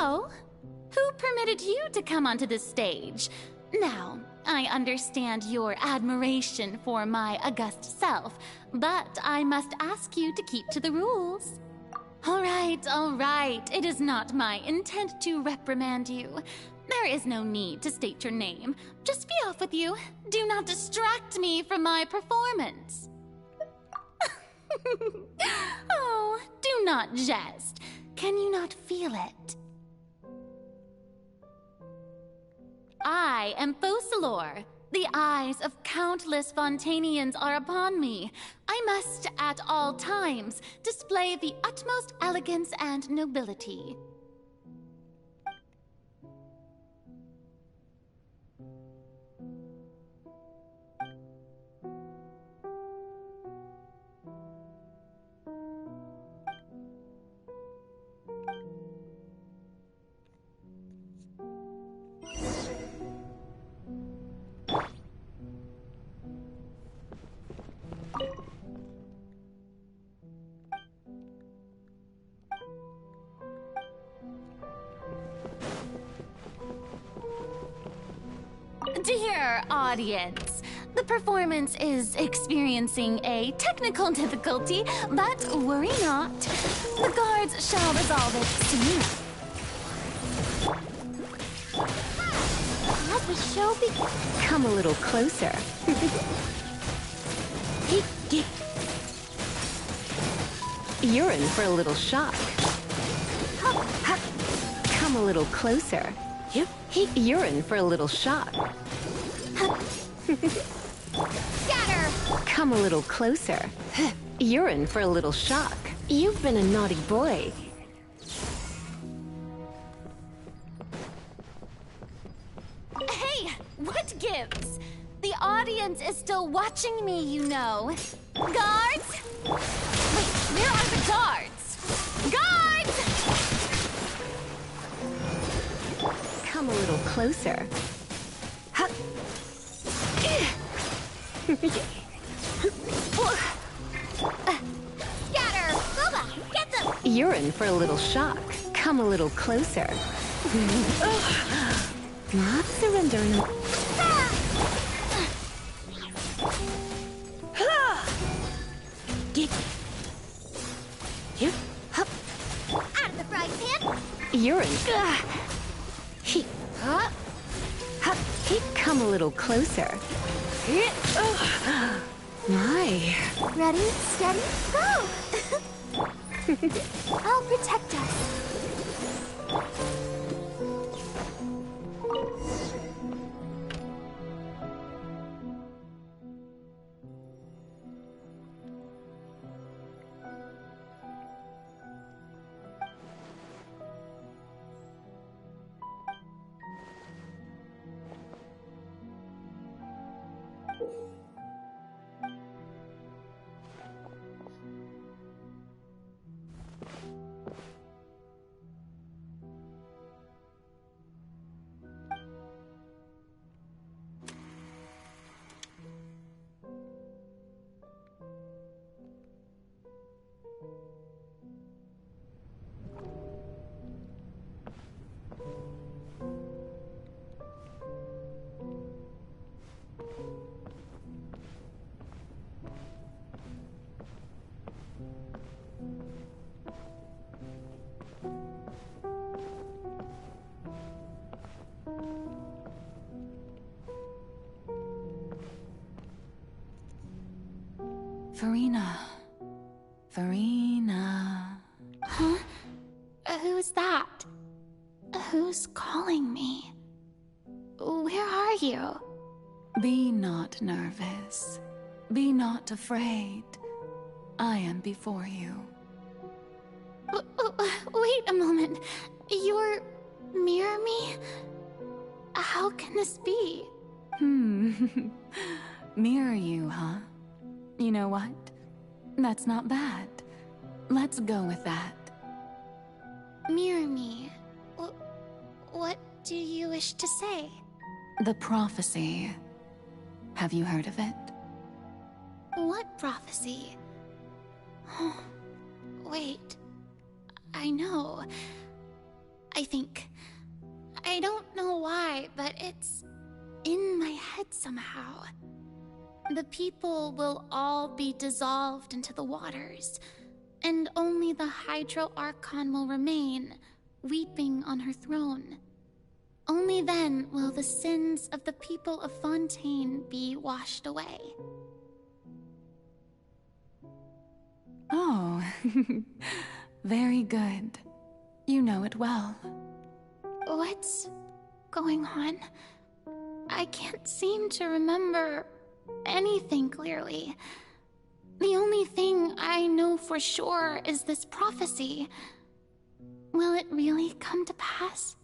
Oh, who permitted you to come onto the stage? Now, I understand your admiration for my august self, but I must ask you to keep to the rules. All right. It is not my intent to reprimand you. There is no need to state your name. Just be off with you. Do not distract me from my performance. Oh, do not jest. Can you not feel it? I am Focalor. The eyes of countless Fontanians are upon me. I must, at all times, display the utmost elegance and nobility. Dear audience, the performance is experiencing a technical difficulty, but worry not. The guards shall resolve it soon. Let the show begin. Come a little closer. You're in for a little shock. Come a little closer. You're in for a little shock. Scatter! Come a little closer. You're in for a little shock. You've been a naughty boy. Hey, what gives? The audience is still watching me, you know. Guards? Wait, where are the guards? Guards! Come a little closer. Huh. Scatter! Boba, get them! You're in for a little shock. Come a little closer. Not surrendering. Get you out of the frying pan. You're in. Come a little closer. My. Ready, steady, go! I'll protect us. Farina. Huh? Who's that? Who's calling me? Where are you? Be not nervous. Be not afraid. I am before you. Wait a moment. You're... Mirror me? How can this be? Mirror you, huh? You know what? That's not bad. Let's go with that. Mirror me. What do you wish to say? The prophecy. Have you heard of it? What prophecy? Wait. I know. I think. I don't know why, but it's in my head somehow. The people will all be dissolved into the waters, and only the Hydro Archon will remain, weeping on her throne. Only then will the sins of the people of Fontaine be washed away. Oh, very good. You know it well. What's going on? I can't seem to remember anything clearly. The only thing I know for sure is this prophecy. Will it really come to pass?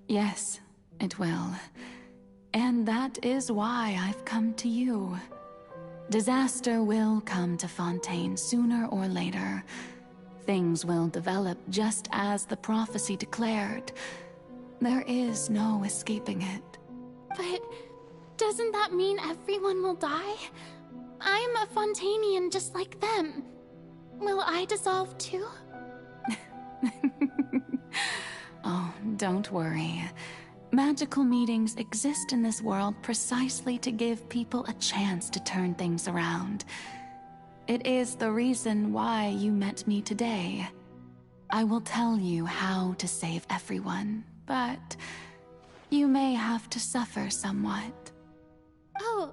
Yes, it will. And that is why I've come to you. Disaster will come to Fontaine sooner or later. Things will develop just as the prophecy declared. There is no escaping it. But doesn't that mean everyone will die? I'm a Fontainian just like them. Will I dissolve too? Oh, don't worry. Magical meetings exist in this world precisely to give people a chance to turn things around. It is the reason why you met me today. I will tell you how to save everyone, but you may have to suffer somewhat. Oh,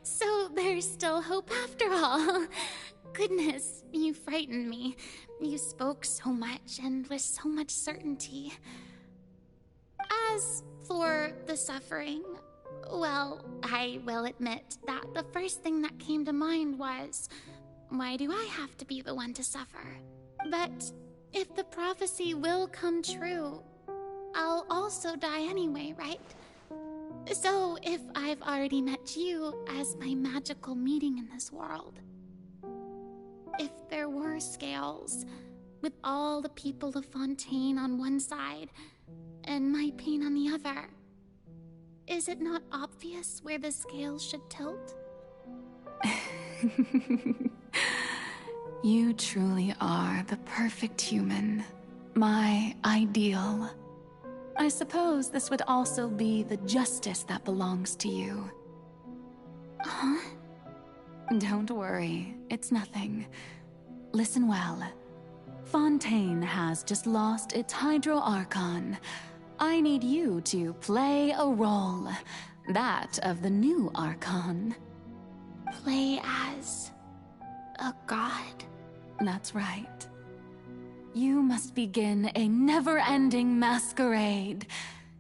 so there's still hope after all. Goodness, you frightened me. You spoke so much and with so much certainty. As for the suffering, well, I will admit that the first thing that came to mind was, why do I have to be the one to suffer? But if the prophecy will come true, I'll also die anyway, right? So, if I've already met you as my magical meeting in this world, if there were scales, with all the people of Fontaine on one side, and my pain on the other, is it not obvious where the scales should tilt? You truly are the perfect human, my ideal. I suppose this would also be the justice that belongs to you. Huh? Don't worry, it's nothing. Listen well. Fontaine has just lost its Hydro Archon. I need you to play a role, that of the new Archon. Play as a god? That's right. You must begin a never-ending masquerade.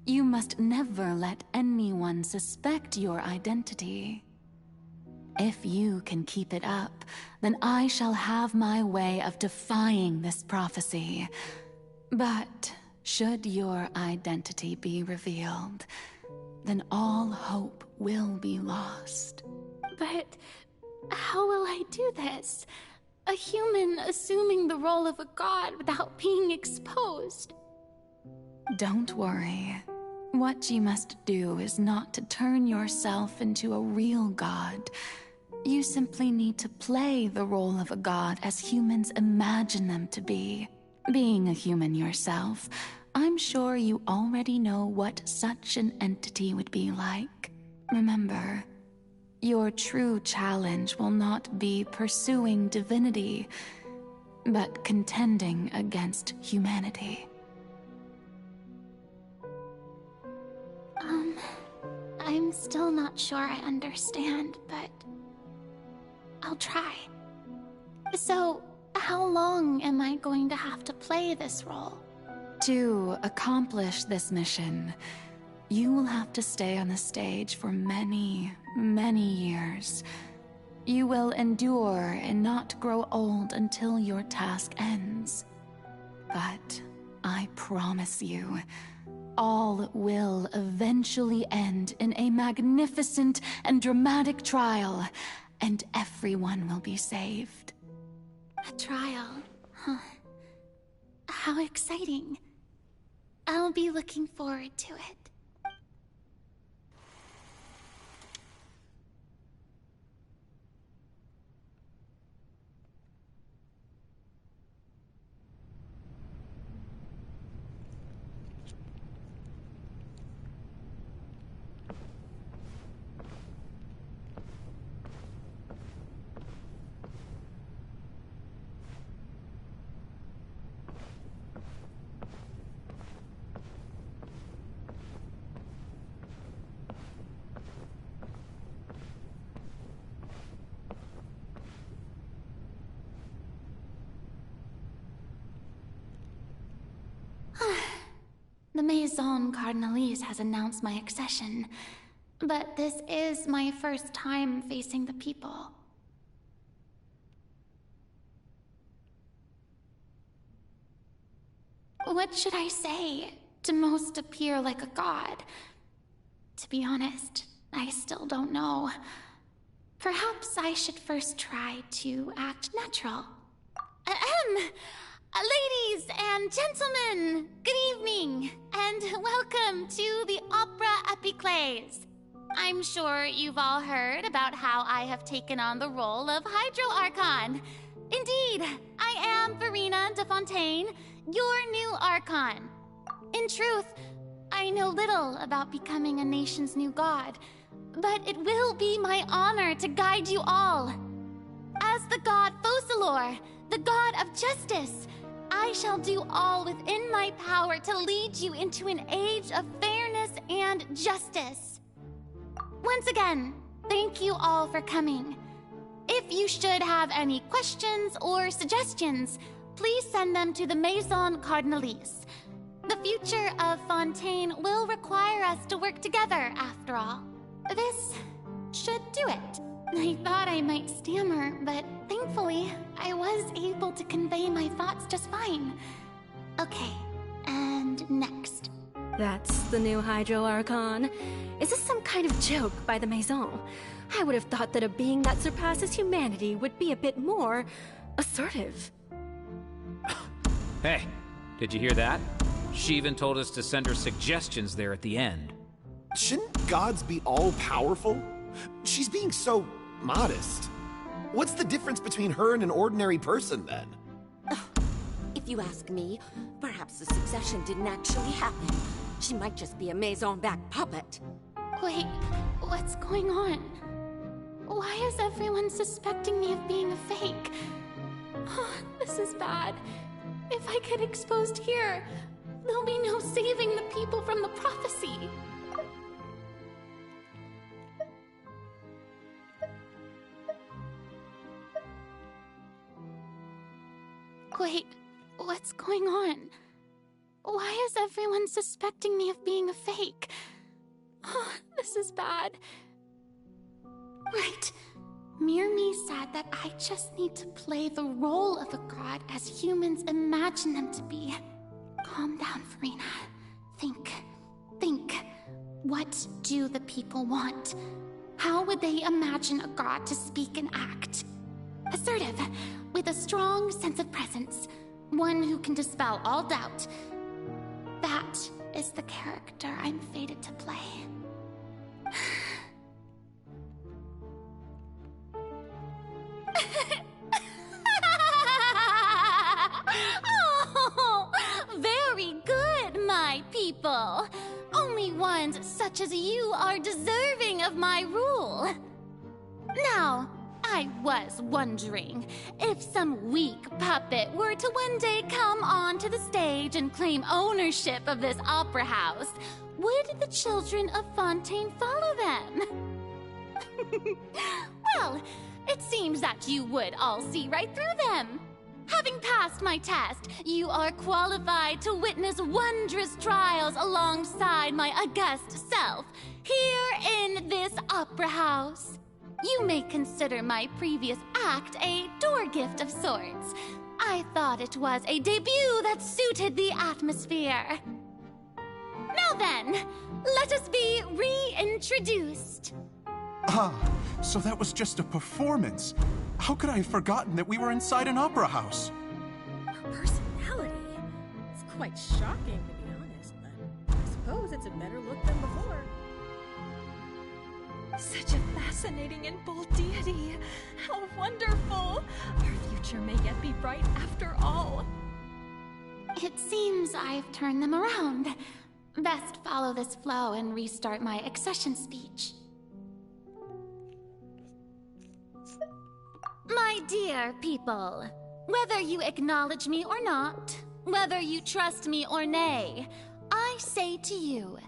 You must never let anyone suspect your identity. If you can keep it up, then I shall have my way of defying this prophecy. But should your identity be revealed, then all hope will be lost. But how will I do this? A human assuming the role of a god without being exposed. Don't worry. What you must do is not to turn yourself into a real god. You simply need to play the role of a god as humans imagine them to be. Being a human yourself, I'm sure you already know what such an entity would be like. Remember, your true challenge will not be pursuing divinity, but contending against humanity. I'm still not sure I understand, but I'll try. So, how long am I going to have to play this role? To accomplish this mission, you will have to stay on the stage for many, many years. You will endure and not grow old until your task ends. But I promise you, all will eventually end in a magnificent and dramatic trial, and everyone will be saved. A trial? Huh. How exciting. I'll be looking forward to it. The Maison Cardinalise has announced my accession, but this is my first time facing the people. What should I say to most appear like a god? To be honest, I still don't know. Perhaps I should first try to act natural. Ladies and gentlemen, good evening, and welcome to the Opera Epiclese. I'm sure you've all heard about how I have taken on the role of Hydro Archon. Indeed, I am Verena de Fontaine, your new Archon. In truth, I know little about becoming a nation's new god, but it will be my honor to guide you all. As the god Focalor, the god of justice, I shall do all within my power to lead you into an age of fairness and justice. Once again, thank you all for coming. If you should have any questions or suggestions, please send them to the Maison Cardinalise. The future of Fontaine will require us to work together, after all. This should do it. I thought I might stammer, but thankfully, I was able to convey my thoughts just fine. Okay, and next. That's the new Hydro Archon. Is this some kind of joke by the Maison? I would have thought that a being that surpasses humanity would be a bit more assertive. Hey, did you hear that? She even told us to send her suggestions there at the end. Shouldn't gods be all-powerful? She's being so modest. What's the difference between her and an ordinary person, then? If you ask me, perhaps the succession didn't actually happen. She might just be a Maison-backed puppet. Wait, what's going on? Why is everyone suspecting me of being a fake? Oh, this is bad. If I get exposed here, there'll be no saving the people from the prophecy. Wait, what's going on? Why is everyone suspecting me of being a fake? Oh, this is bad. Right. Mirmi said that I just need to play the role of a god as humans imagine them to be. Calm down, Farina. Think. What do the people want? How would they imagine a god to speak and act? Assertive, with a strong sense of presence. One who can dispel all doubt. That is the character I'm fated to play. Oh, very good, my people. Only ones such as you are deserving of my rule. Now, I was wondering if some weak puppet were to one day come onto the stage and claim ownership of this opera house, would the children of Fontaine follow them? Well, it seems that you would all see right through them. Having passed my test, you are qualified to witness wondrous trials alongside my august self, here in this opera house. You may consider my previous act a door gift of sorts. I thought it was a debut that suited the atmosphere. Now then, let us be reintroduced. Ah, so that was just a performance. How could I have forgotten that we were inside an opera house? Her personality? It's quite shocking, to be honest, but I suppose it's a better look than before. Such a fascinating and bold deity. How wonderful! Our future may yet be bright after all. It seems I've turned them around. Best follow this flow and restart my accession speech. My dear people, whether you acknowledge me or not, whether you trust me or nay, I say to you,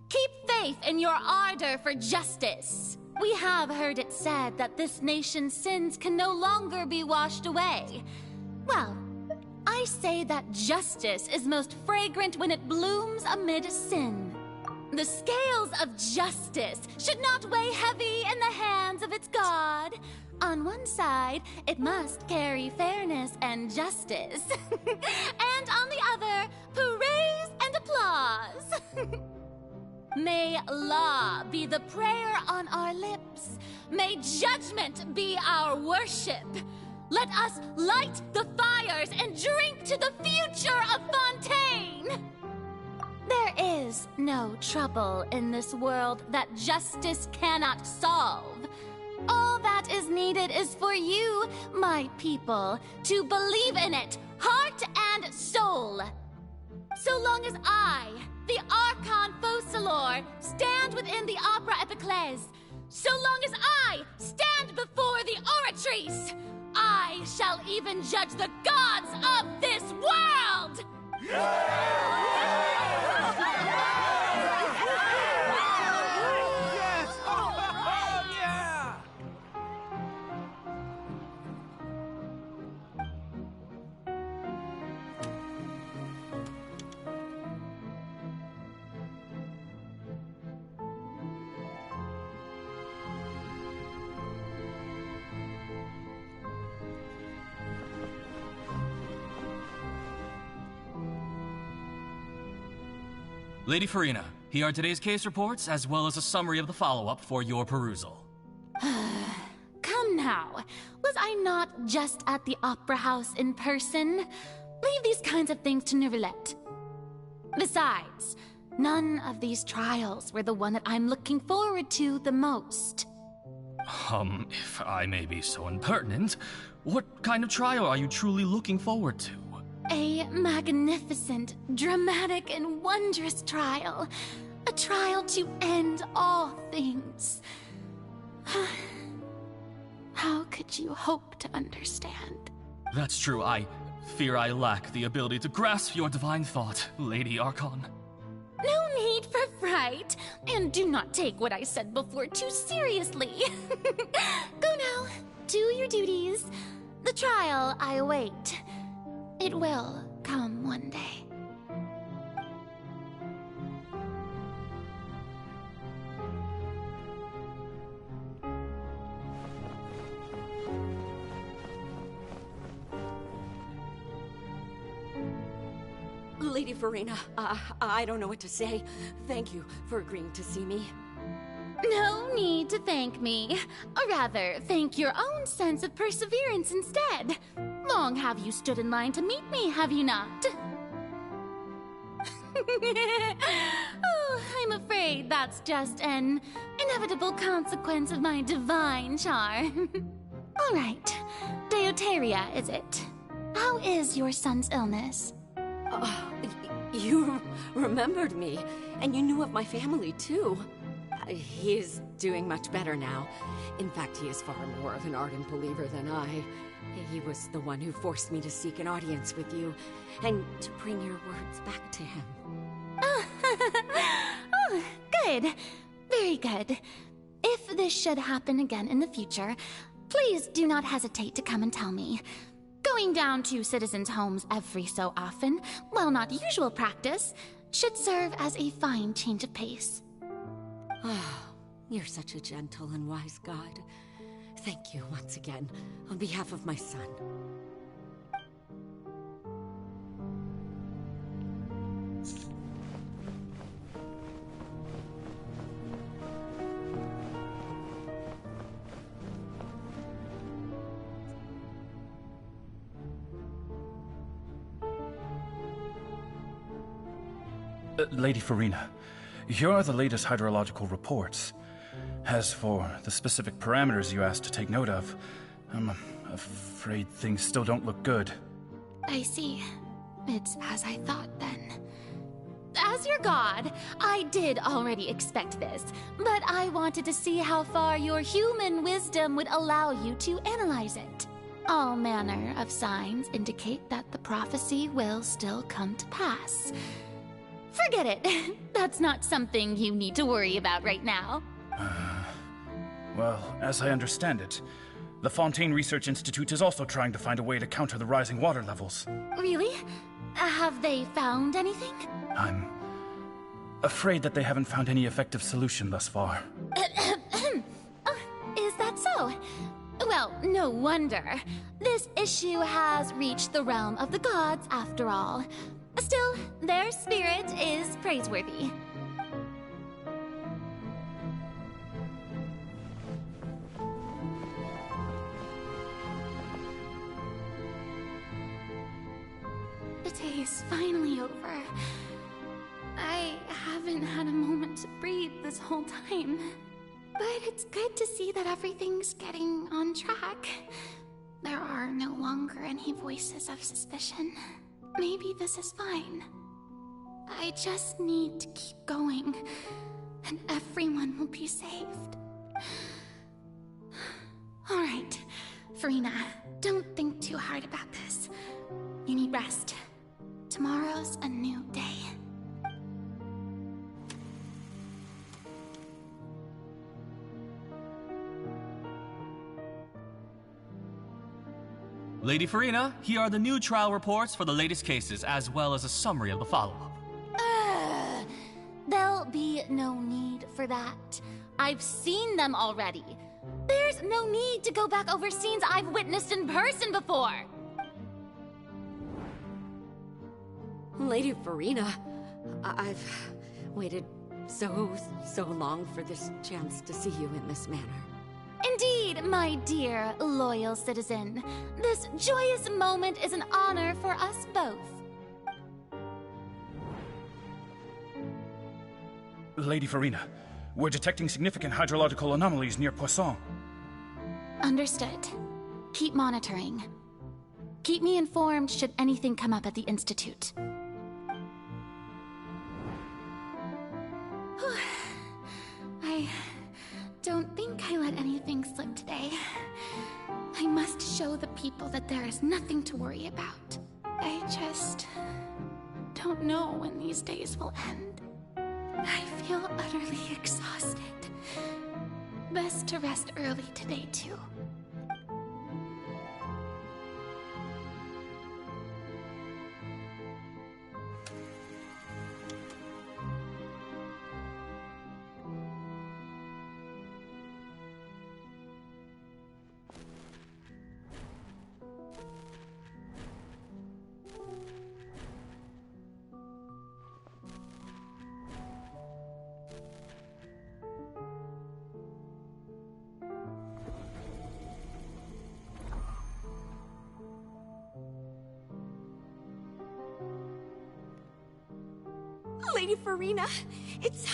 keep faith in your ardor for justice. We have heard it said that this nation's sins can no longer be washed away. Well, I say that justice is most fragrant when it blooms amid sin. The scales of justice should not weigh heavy in the hands of its God. On one side, it must carry fairness and justice. And on the other, praise and applause. May law be the prayer on our lips. May judgment be our worship. Let us light the fires and drink to the future of Fontaine. There is no trouble in this world that justice cannot solve. All that is needed is for you, my people, to believe in it, heart and soul. So long as I, the Archon Focalor, stand within the Opera Epiclese, so long as I stand before the Oratrice, I shall even judge the gods of this world! Lady Farina, Here are today's case reports, as well as a summary of the follow-up for your perusal. Come now. Was I not just at the Opera House in person? Leave these kinds of things to Neuvillette. Besides, none of these trials were the one that I'm looking forward to the most. If I may be so impertinent, what kind of trial are you truly looking forward to? A magnificent, dramatic, and wondrous trial. A trial to end all things. How could you hope to understand? That's true. I fear I lack the ability to grasp your divine thought, Lady Archon. No need for fright, and do not take what I said before too seriously. Go now, do your duties. The trial I await. It will come one day. Lady Farina, I don't know what to say. Thank you for agreeing to see me. No need to thank me. Or rather, thank your own sense of perseverance instead. Long have you stood in line to meet me, have you not? Oh, I'm afraid that's just an inevitable consequence of my divine charm. All right, Deoteria, is it? How is your son's illness? You remembered me, and you knew of my family, too. He is doing much better now. In fact, he is far more of an ardent believer than I. He was the one who forced me to seek an audience with you, and to bring your words back to him. Oh, good. Very good. If this should happen again in the future, please do not hesitate to come and tell me. Going down to citizens' homes every so often, while not usual practice, should serve as a fine change of pace. You're such a gentle and wise god. Thank you once again, on behalf of my son. Lady Farina, here are the latest hydrological reports. As for the specific parameters you asked to take note of, I'm afraid things still don't look good. I see. It's as I thought, then. As your god, I did already expect this, but I wanted to see how far your human wisdom would allow you to analyze it. All manner of signs indicate that the prophecy will still come to pass. Forget it. That's not something you need to worry about right now. Well, as I understand it, the Fontaine Research Institute is also trying to find a way to counter the rising water levels. Really? Have they found anything? I'm afraid that they haven't found any effective solution thus far. Is that so? Well, no wonder. This issue has reached the realm of the gods, after all. Still, their spirit is praiseworthy. The day is finally over. I haven't had a moment to breathe this whole time. But it's good to see that everything's getting on track. There are no longer any voices of suspicion. Maybe this is fine. I just need to keep going, and everyone will be saved. All right, Farina, don't think too hard about this. You need rest. Tomorrow's a new day. Lady Farina, here are the new trial reports for the latest cases, as well as a summary of the follow-up. There'll be no need for that. I've seen them already. There's no need to go back over scenes I've witnessed in person before. Lady Farina, I've waited so long for this chance to see you in this manner. Indeed, my dear, loyal citizen. This joyous moment is an honor for us both. Lady Farina, we're detecting significant hydrological anomalies near Poisson. Understood. Keep monitoring. Keep me informed should anything come up at the Institute. I don't think I let anything slip today. I must show the people that there is nothing to worry about. I just don't know when these days will end. I feel utterly exhausted. Best to rest early today, too. Lady Farina, it's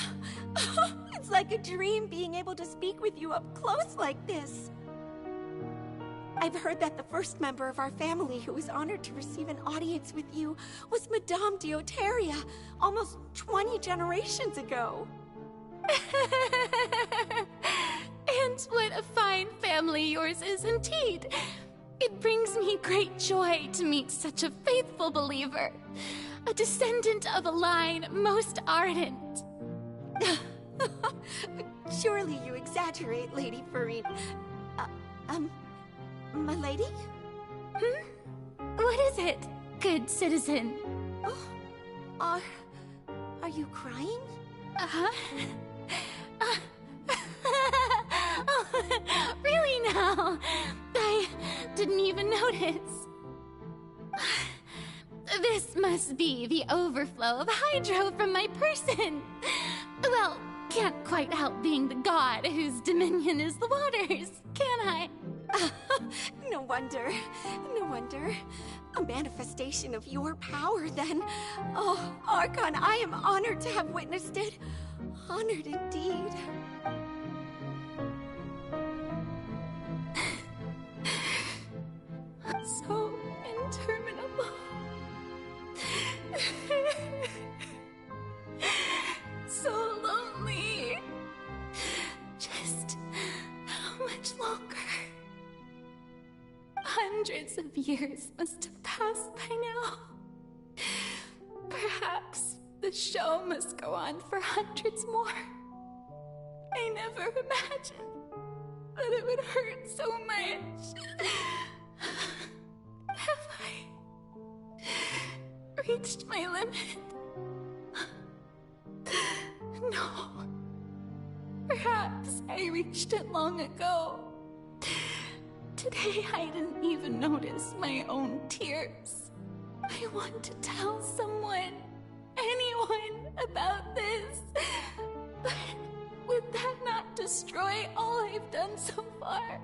like a dream being able to speak with you up close like this. I've heard that the first member of our family who was honored to receive an audience with you was Madame Dioteria, almost 20 generations ago. And what a fine family yours is indeed. It brings me great joy to meet such a faithful believer. A descendant of a line most ardent. Surely you exaggerate, Lady Farina. My lady? What is it, good citizen? Oh, are you crying? Uh-huh. Oh, really now? I didn't even notice. This must be the overflow of hydro from my person. Well, can't quite help being the god whose dominion is the waters, can I? No wonder. No wonder. A manifestation of your power, then. Oh, Archon, I am honored to have witnessed it. Honored indeed. So interminable. So lonely. Just how much longer? Hundreds of years must have passed by now. Perhaps the show must go on for hundreds more. I never imagined that it would hurt so much. Have I reached my limit? No. Perhaps I reached it long ago. Today I didn't even notice my own tears. I want to tell someone, anyone, about this. But would that not destroy all I've done so far?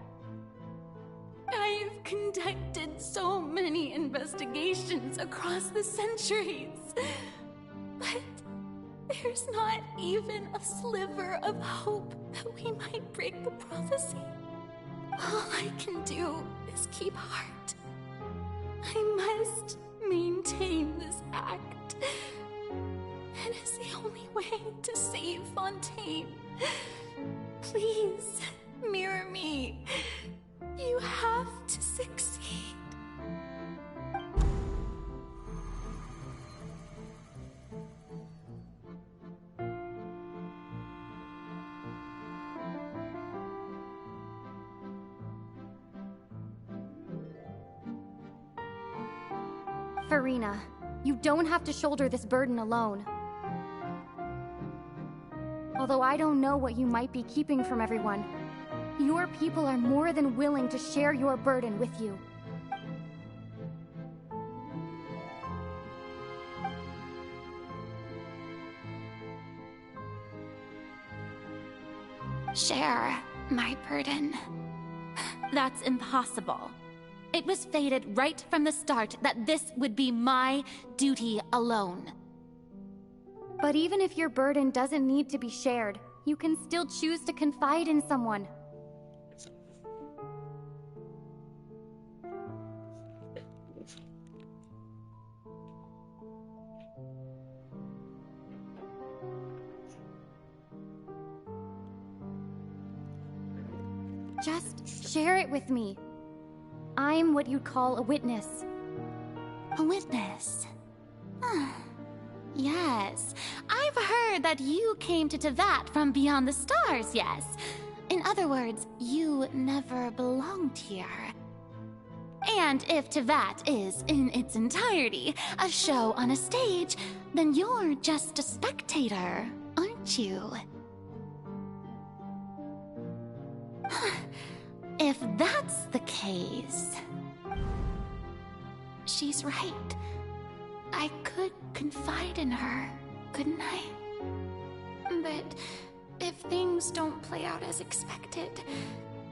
I've conducted so many investigations across the centuries. But there's not even a sliver of hope that we might break the prophecy. All I can do is keep heart. I must maintain this act. It is the only way to save Fontaine. Please, mirror me. You have to succeed. Farina, you don't have to shoulder this burden alone. Although I don't know what you might be keeping from everyone, your people are more than willing to share your burden with you. share my burden. That's impossible. It was fated right from the start that this would be my duty alone. But even if your burden doesn't need to be shared, you can still choose to confide in someone. Just share it with me. I'm what you'd call a witness. A witness? Yes, I've heard that you came to Tevat from beyond the stars, yes. In other words, you never belonged here. And if Tevat is, in its entirety, a show on a stage, then you're just a spectator, aren't you? If that's the case... She's right. I could confide in her, couldn't I? But if things don't play out as expected,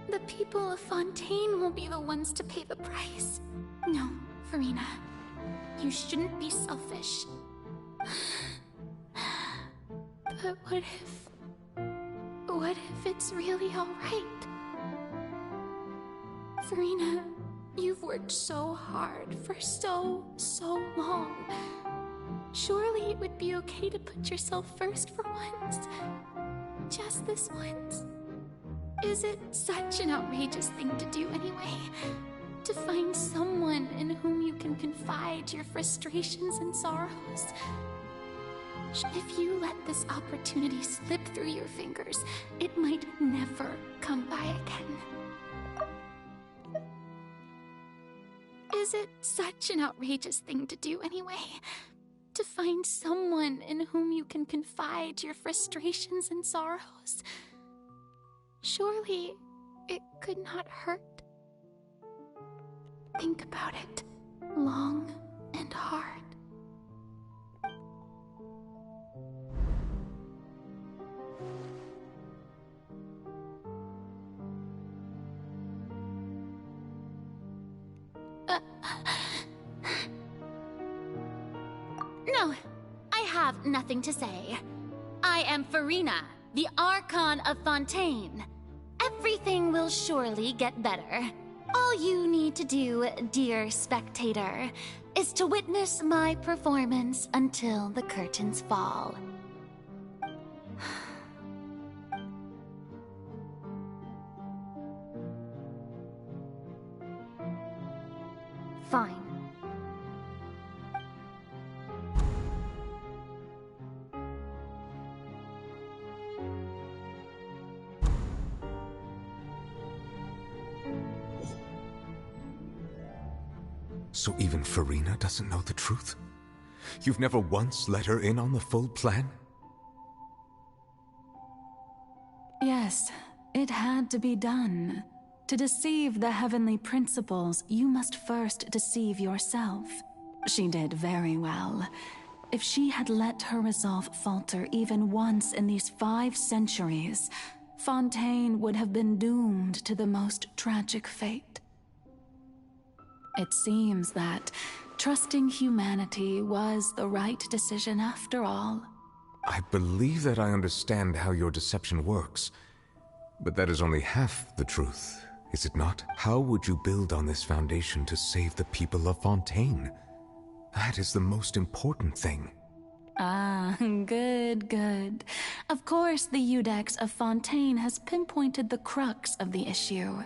the people of Fontaine will be the ones to pay the price. No, Farina, you shouldn't be selfish. But what if it's really all right? Farina, you've worked so hard for so long. Surely it would be okay to put yourself first for once. Just this once. Is it such an outrageous thing to do anyway? To find someone in whom you can confide your frustrations and sorrows? If you let this opportunity slip through your fingers, it might never come by again. Is it such an outrageous thing to do anyway? To find someone in whom you can confide your frustrations and sorrows? Surely it could not hurt. Think about it long and hard. No, I have nothing to say. I am Farina, the Archon of Fontaine. Everything will surely get better. All you need to do, dear spectator, is to witness my performance until the curtains fall. Fine. So even Farina doesn't know the truth? You've never once let her in on the full plan? Yes, it had to be done. To deceive the heavenly principles, you must first deceive yourself. She did very well. If she had let her resolve falter even once in these 5 centuries, Fontaine would have been doomed to the most tragic fate. It seems that trusting humanity was the right decision after all. I believe that I understand how your deception works, but that is only half the truth, is it not? How would you build on this foundation to save the people of Fontaine? That is the most important thing. Ah, good. Of course, the Iudex of Fontaine has pinpointed the crux of the issue.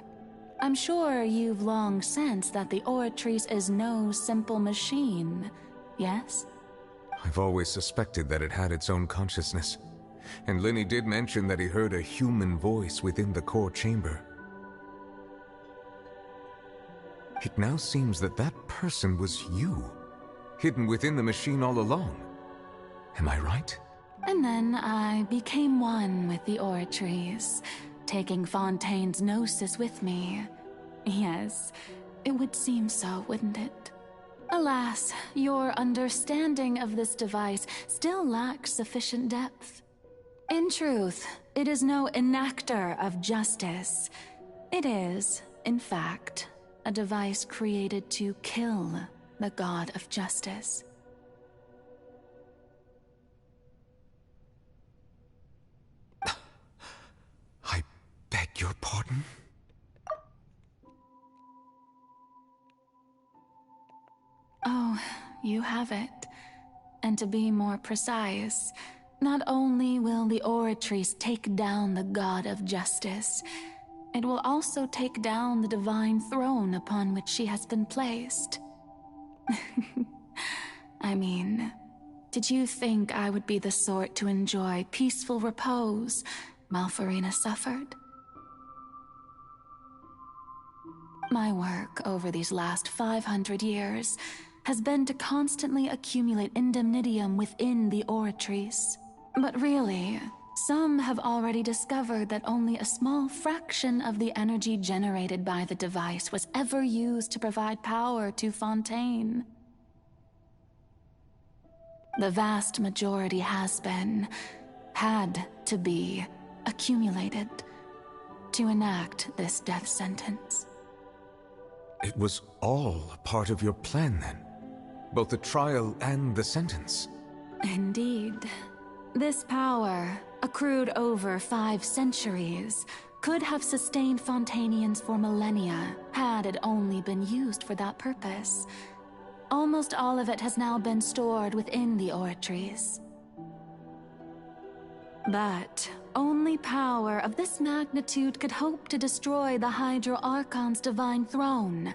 I'm sure you've long sensed that the Oratrice is no simple machine, yes? I've always suspected that it had its own consciousness. And Lenny did mention that he heard a human voice within the core chamber. It now seems that that person was you, hidden within the machine all along. Am I right? And then I became one with the Oratrice, taking Fontaine's gnosis with me. Yes, it would seem so, wouldn't it? Alas, your understanding of this device still lacks sufficient depth. In truth, it is no enactor of justice. It is, in fact, a device created to kill the god of justice. I beg your pardon? Oh, you have it. And to be more precise, not only will the Oratrice take down the god of justice, it will also take down the divine throne upon which she has been placed. I mean, did you think I would be the sort to enjoy peaceful repose while Farina suffered? My work over these last 500 years has been to constantly accumulate indemnitium within the Oratrice. But really, some have already discovered that only a small fraction of the energy generated by the device was ever used to provide power to Fontaine. The vast majority had to be, accumulated to enact this death sentence. It was all a part of your plan, then? Both the trial and the sentence? Indeed. This power, accrued over 5 centuries, could have sustained Fontainians for millennia had it only been used for that purpose. Almost all of it has now been stored within the Oratrice. But only power of this magnitude could hope to destroy the Hydro Archon's divine throne,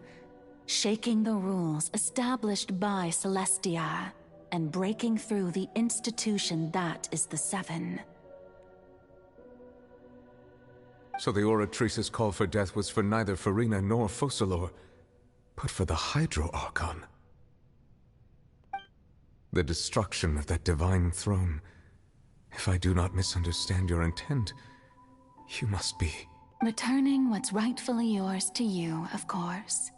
shaking the rules established by Celestia, and breaking through the institution that is the Seven. So the Oratrice's call for death was for neither Farina nor Focalor, but for the Hydro Archon. The destruction of that divine throne. If I do not misunderstand your intent, you must be... returning what's rightfully yours to you, of course.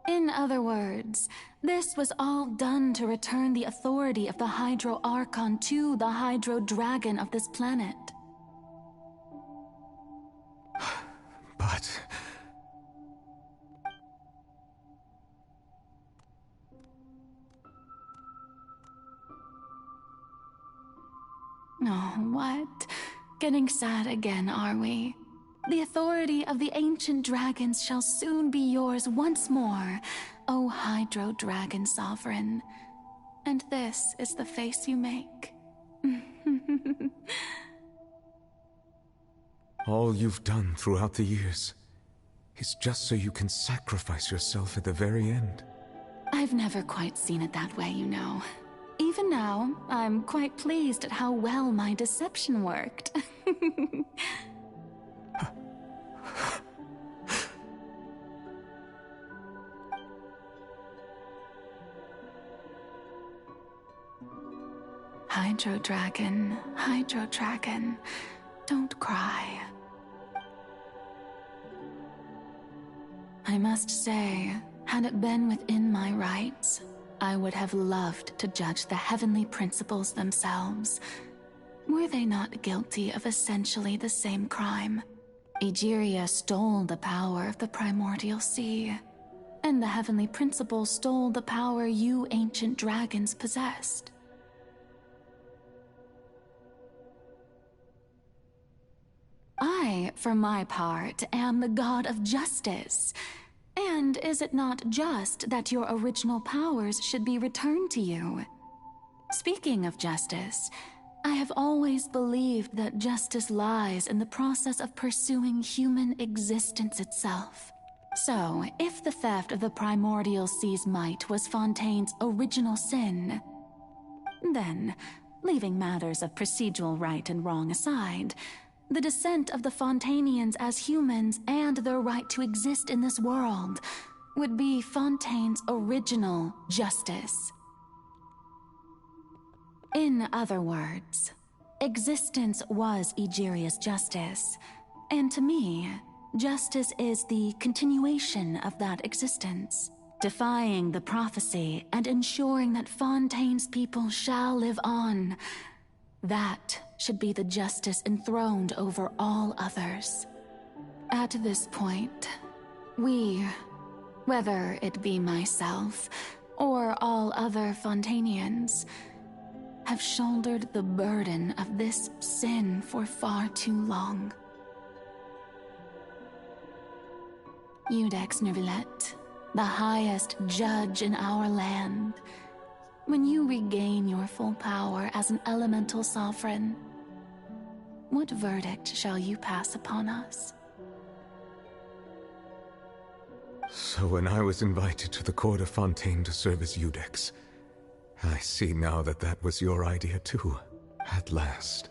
In other words, this was all done to return the authority of the Hydro Archon to the Hydro Dragon of this planet. But... Oh, what? Getting sad again, are we? The authority of the ancient dragons shall soon be yours once more, O Hydro Dragon Sovereign. And this is the face you make. all you've done throughout the years is just so you can sacrifice yourself at the very end. I've never quite seen it that way, you know. Even now, I'm quite pleased at how well my deception worked. Hydro Dragon, don't cry. I must say, had it been within my rights, I would have loved to judge the heavenly principles themselves. Were they not guilty of essentially the same crime? Egeria stole the power of the primordial sea, and the heavenly principles stole the power you ancient dragons possessed. I, for my part, am the god of justice. And is it not just that your original powers should be returned to you? Speaking of justice, I have always believed that justice lies in the process of pursuing human existence itself. So, if the theft of the primordial sea's might was Fontaine's original sin, then, leaving matters of procedural right and wrong aside, the descent of the Fontainians as humans and their right to exist in this world would be Fontaine's original justice. In other words, existence was Egeria's justice, and to me, justice is the continuation of that existence, defying the prophecy and ensuring that Fontaine's people shall live on, That should be the justice enthroned over all others. At this point, we, whether it be myself or all other Fontanians, have shouldered the burden of this sin for far too long. Iudex Neuvillette, the highest judge in our land, when you regain your full power as an elemental sovereign, what verdict shall you pass upon us? So when I was invited to the court of Fontaine to serve as Iudex, I see now that that was your idea too. At last.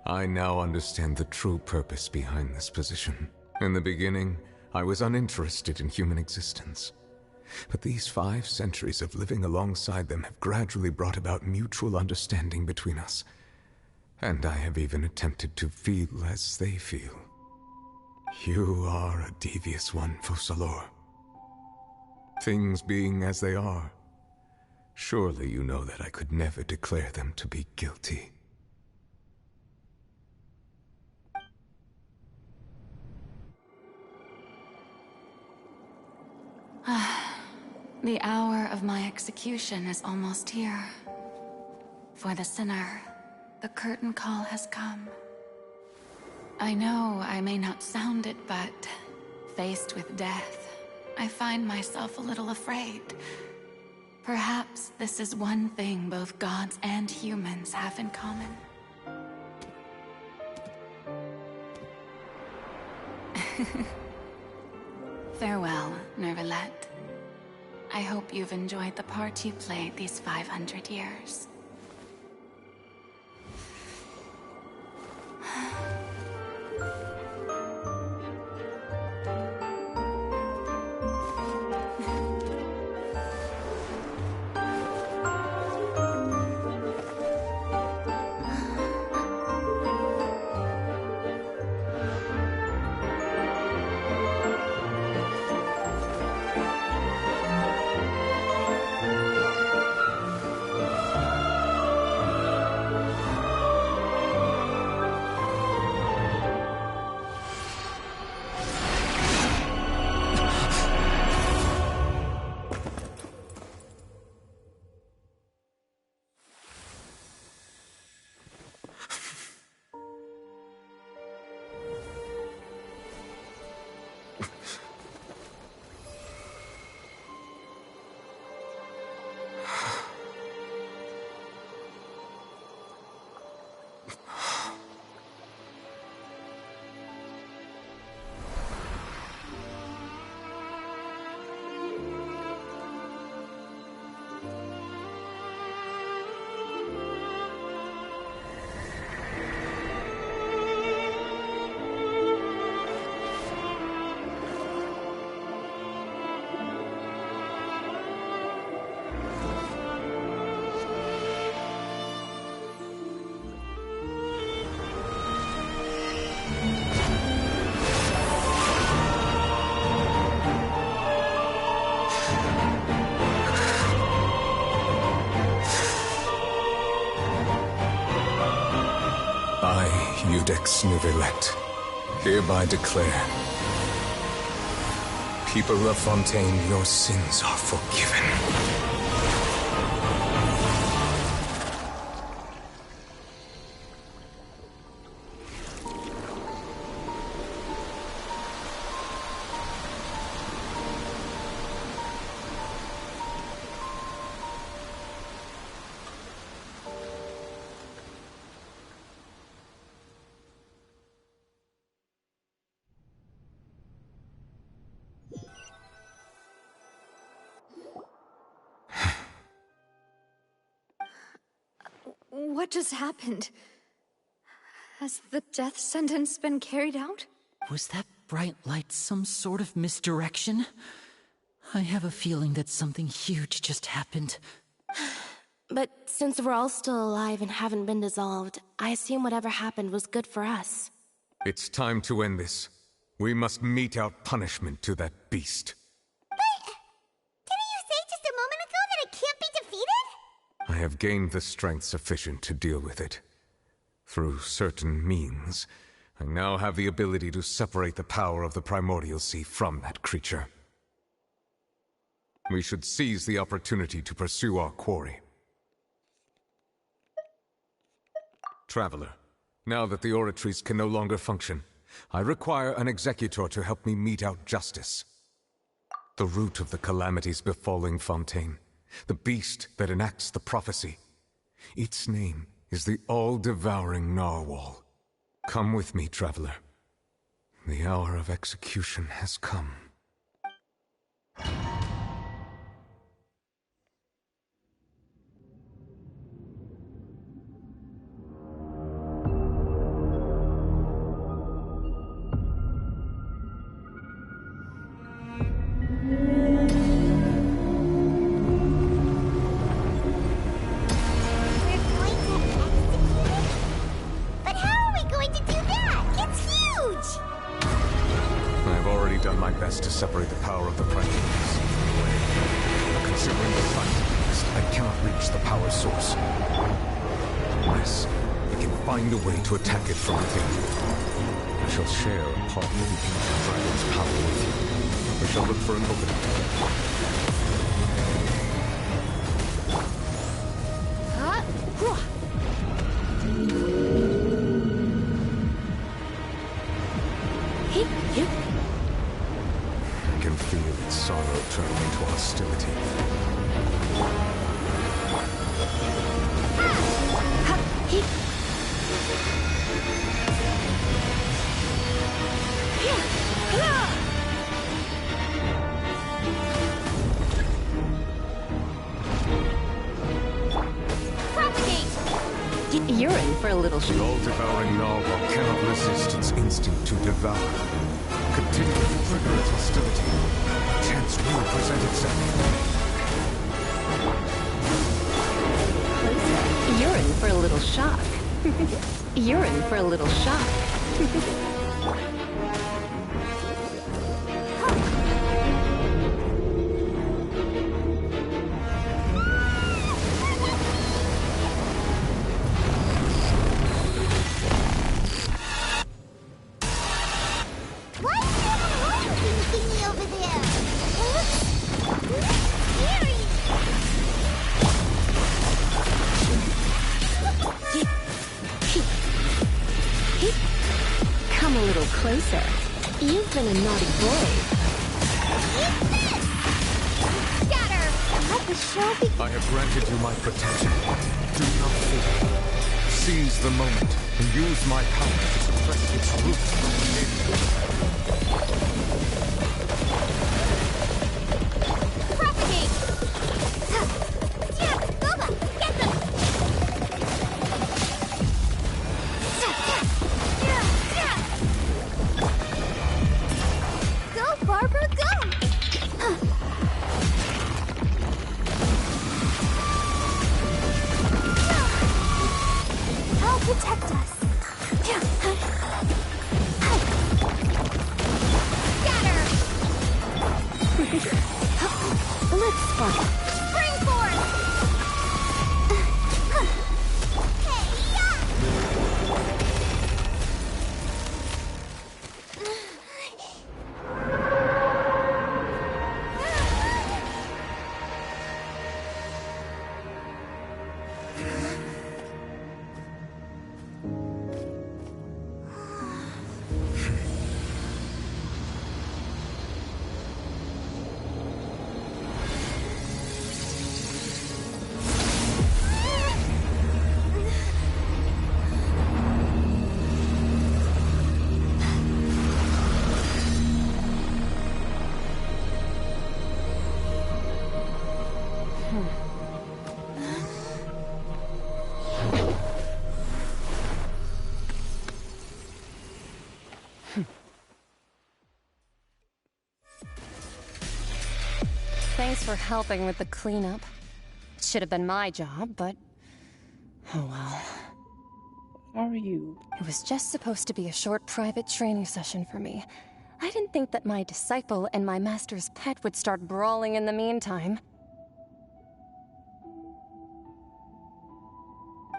I now understand the true purpose behind this position. In the beginning, I was uninterested in human existence. But these 5 centuries of living alongside them have gradually brought about mutual understanding between us. And I have even attempted to feel as they feel. You are a devious one, Focalors. Things being as they are, surely you know that I could never declare them to be guilty. The hour of my execution is almost here. For the sinner, the curtain call has come. I know I may not sound it, but faced with death, I find myself a little afraid. Perhaps this is one thing both gods and humans have in common. Farewell, Neuvillette. I hope you've enjoyed the part you played these 500 years. Iudex Neuvillette, hereby declare, people of Fontaine, your sins are forgiven. What just happened? Has the death sentence been carried out? Was that bright light some sort of misdirection? I have a feeling that something huge just happened. But since we're all still alive and haven't been dissolved, I assume whatever happened was good for us. It's time to end this. We must mete out punishment to that beast. Didn't you say just a moment ago that it can't be defeated? I have gained the strength sufficient to deal with it. Through certain means, I now have the ability to separate the power of the Primordial Sea from that creature. We should seize the opportunity to pursue our quarry. Traveler, now that the Oratrice can no longer function, I require an executor to help me mete out justice. The root of the calamities befalling Fontaine, the beast that enacts the prophecy. Its name is the all-devouring Narwhal. Come with me, traveler. The hour of execution has come. To separate the power of the Primordials. Considering the context, I cannot reach the power source. Unless I can find a way to attack it from within. I shall share a part of the ancient dragon's power with you. We shall look for an opening. I can feel its sorrow turning into hostility. You're in for a little The all-devouring narwhal cannot resist its instinct to devour. Continue to trigger its hostility. Chance will present itself. You're in for a little shock. You're in for a little shock. Come a little closer. You've been a naughty boy. I have granted you my protection. Do not fear. Seize the moment and use my power to suppress its roots from within. Protect us. Let's spark. Spring force. Thanks for helping with the cleanup. Should have been my job, but... oh well. How are you? It was just supposed to be a short private training session for me. I didn't think that my disciple and my master's pet would start brawling in the meantime.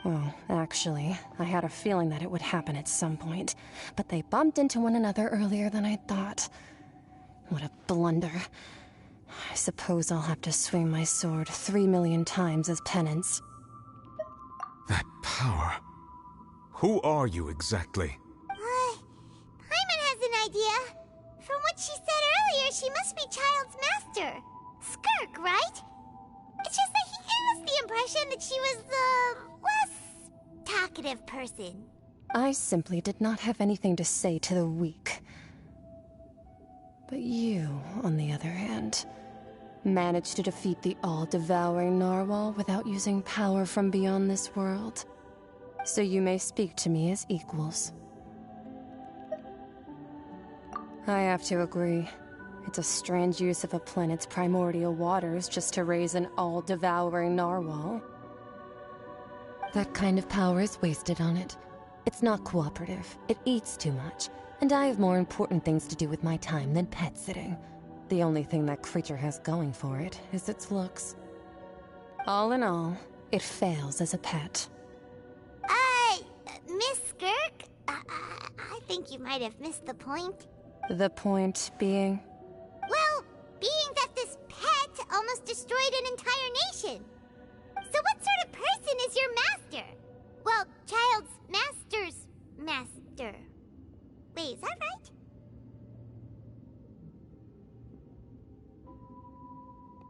Well, actually, I had a feeling that it would happen at some point, but they bumped into one another earlier than I thought. What a blunder. I suppose I'll have to swing my sword 3 million times as penance. That power. Who are you exactly? Paimon has an idea. From what she said earlier, she must be Child's master. Skirk, right? It's just that he gave us the impression that she was the less talkative person. I simply did not have anything to say to the weak. But you, on the other hand, managed to defeat the all-devouring narwhal without using power from beyond this world. So you may speak to me as equals. I have to agree. It's a strange use of a planet's primordial waters just to raise an all-devouring narwhal. That kind of power is wasted on it. It's not cooperative. It eats too much. And I have more important things to do with my time than pet sitting. The only thing that creature has going for it is its looks. All in all, it fails as a pet. Miss Skirk? I think you might have missed the point. The point being? Well, being that this pet almost destroyed an entire nation. So what sort of person is your master? Well, Child's master's master. Wait, is that right?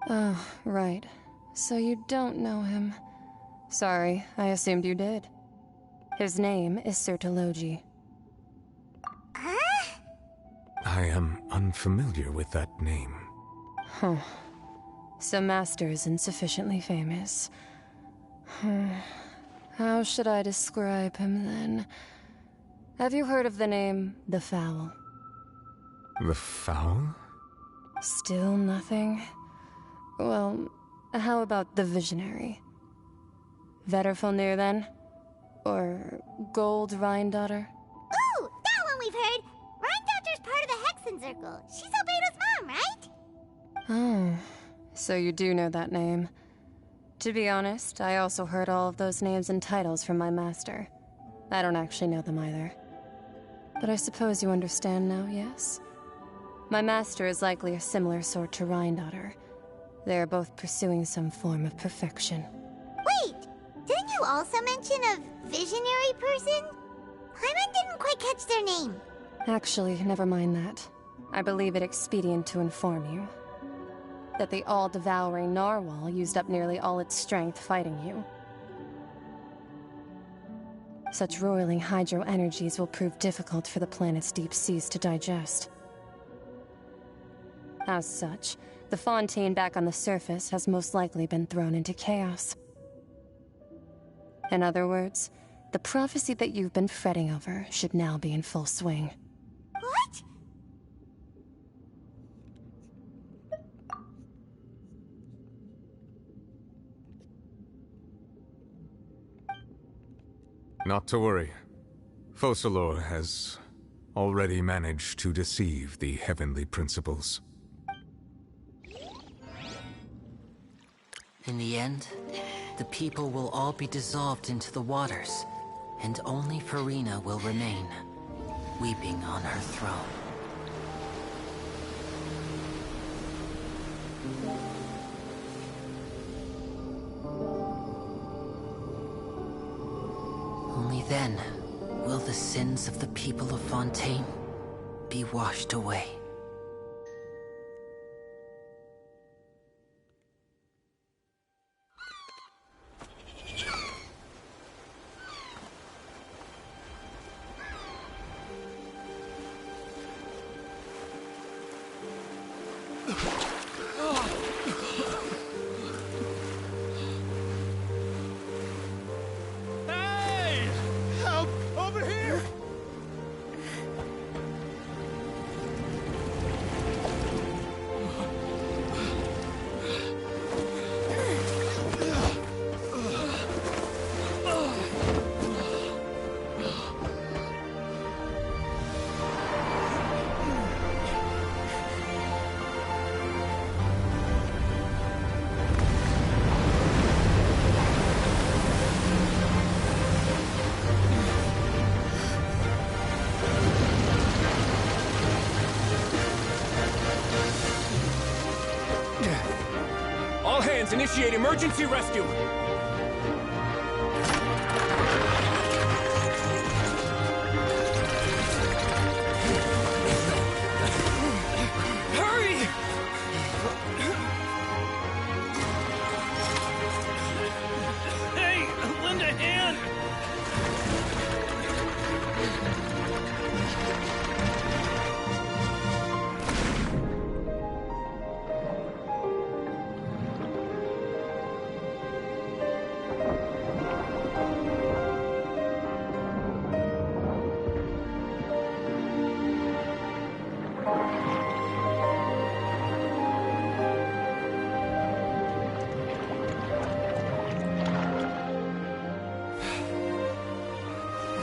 Oh, right. So you don't know him. Sorry, I assumed you did. His name is Sertologi. Huh? I am unfamiliar with that name. Huh. So Master isn't sufficiently famous. How should I describe him then? Have you heard of the name The Fowl? The Fowl? Still nothing? Well, how about the Visionary? Vetterfulnir then? Or Gold Rhine-daughter? Ooh, that one we've heard! Rhine-daughter's part of the Hexen Circle. She's Albedo's mom, right? Oh, so you do know that name. To be honest, I also heard all of those names and titles from my master. I don't actually know them either. But I suppose you understand now, yes? My master is likely a similar sort to Rhine-daughter. They are both pursuing some form of perfection. Wait! Didn't you also mention a visionary person? Paimon didn't quite catch their name. Actually, never mind that. I believe it expedient to inform you that the all-devouring narwhal used up nearly all its strength fighting you. Such roiling hydro energies will prove difficult for the planet's deep seas to digest. As such, the fontaine back on the surface has most likely been thrown into chaos. In other words, the prophecy that you've been fretting over should now be in full swing. What? Not to worry. Focalor has already managed to deceive the heavenly principles. In the end, the people will all be dissolved into the waters, and only Furina will remain, weeping on her throne. Only then will the sins of the people of Fontaine be washed away. Hey! Help! Over here! Guards, initiate emergency rescue! Hurry! Hey, lend a hand!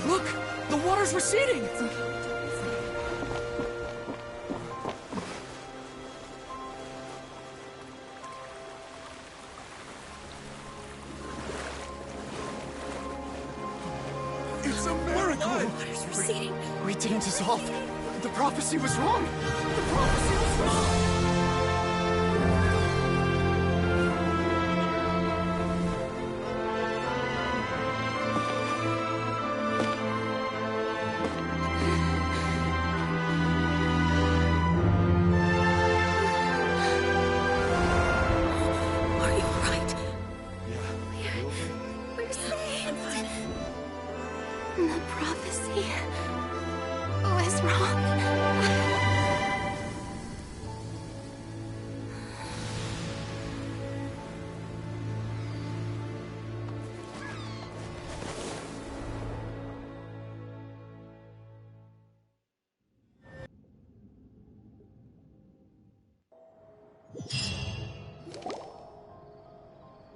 Look! The water's receding! It's a miracle! Water's receding. We didn't dissolve. The prophecy was wrong. The prophecy was wrong. Are you alright? We're saved. The prophecy was wrong.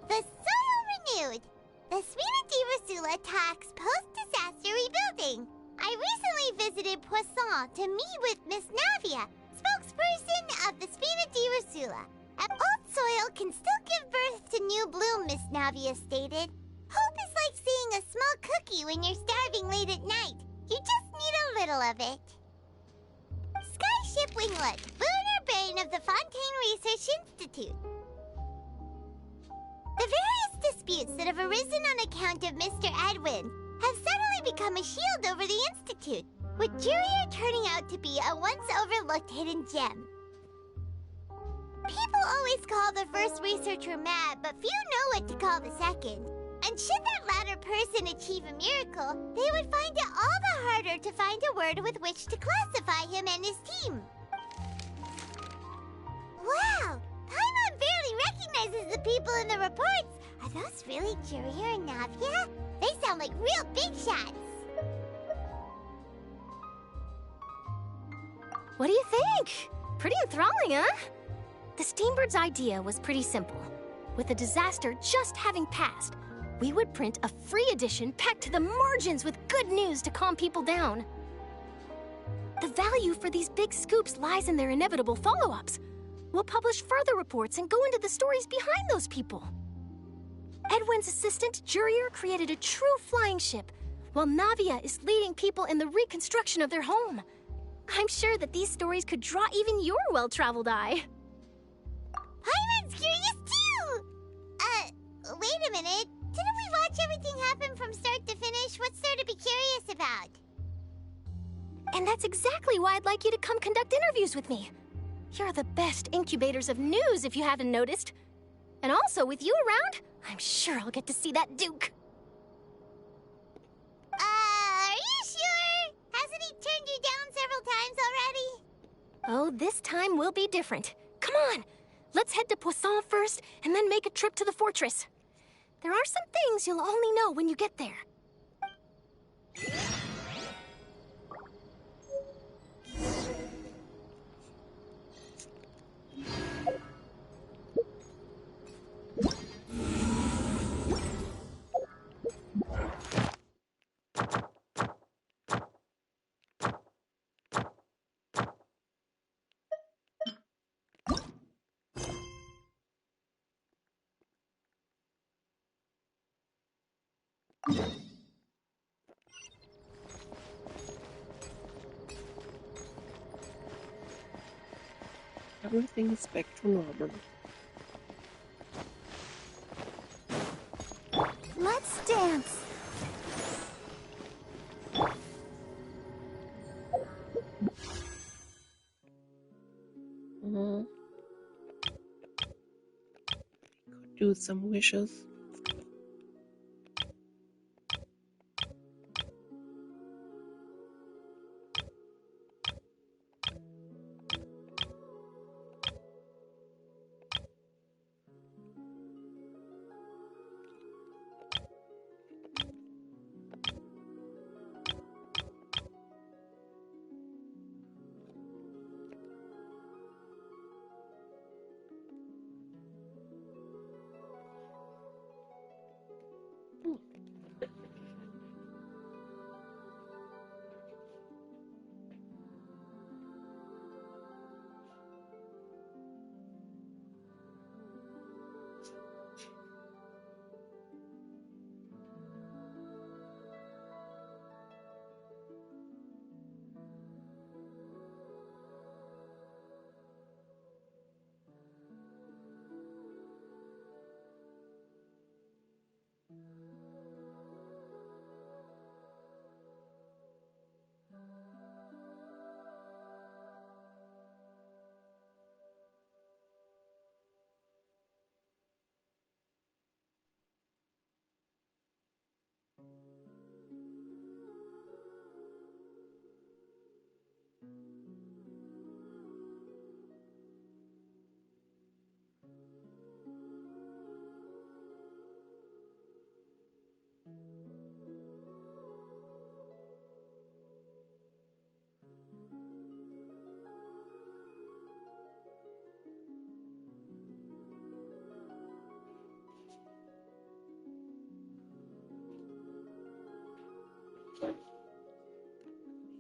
The soil renewed. The Spina di Rasula talks post-disaster rebuilding. I recently visited Poisson to meet with Miss Navia, spokesperson of the Spina di Rasula. Old soil can still give birth to new bloom, Miss Navia stated. Hope is like seeing a small cookie when you're starving late at night. You just need a little of it. Skyship Winglet, lunar brain of the Fontaine Research Institute. The various disputes that have arisen on account of Mr. Edwin have suddenly become a shield over the Institute, with Jurier turning out to be a once overlooked hidden gem. People always call the first researcher mad, but few know what to call the second. And should that latter person achieve a miracle, they would find it all the harder to find a word with which to classify him and his team. Wow! Paimon barely recognizes the people in the reports. Are those really Jurier and Navia? They sound like real big shots. What do you think? Pretty enthralling, huh? The Steambird's idea was pretty simple. With the disaster just having passed, we would print a free edition packed to the margins with good news to calm people down. The value for these big scoops lies in their inevitable follow-ups. We'll publish further reports and go into the stories behind those people. Edwin's assistant, Jurier, created a true flying ship, while Navia is leading people in the reconstruction of their home. I'm sure that these stories could draw even your well-traveled eye. Paimon's curious too! Wait a minute. Didn't we watch everything happen from start to finish? What's there to be curious about? And that's exactly why I'd like you to come conduct interviews with me. You're the best incubators of news, if you haven't noticed. And also, with you around, I'm sure I'll get to see that Duke. Are you sure? Hasn't he turned you down several times already? Oh, this time will be different. Come on, let's head to Poisson first, and then make a trip to the fortress. There are some things you'll only know when you get there. Everything is back to normal. do some wishes.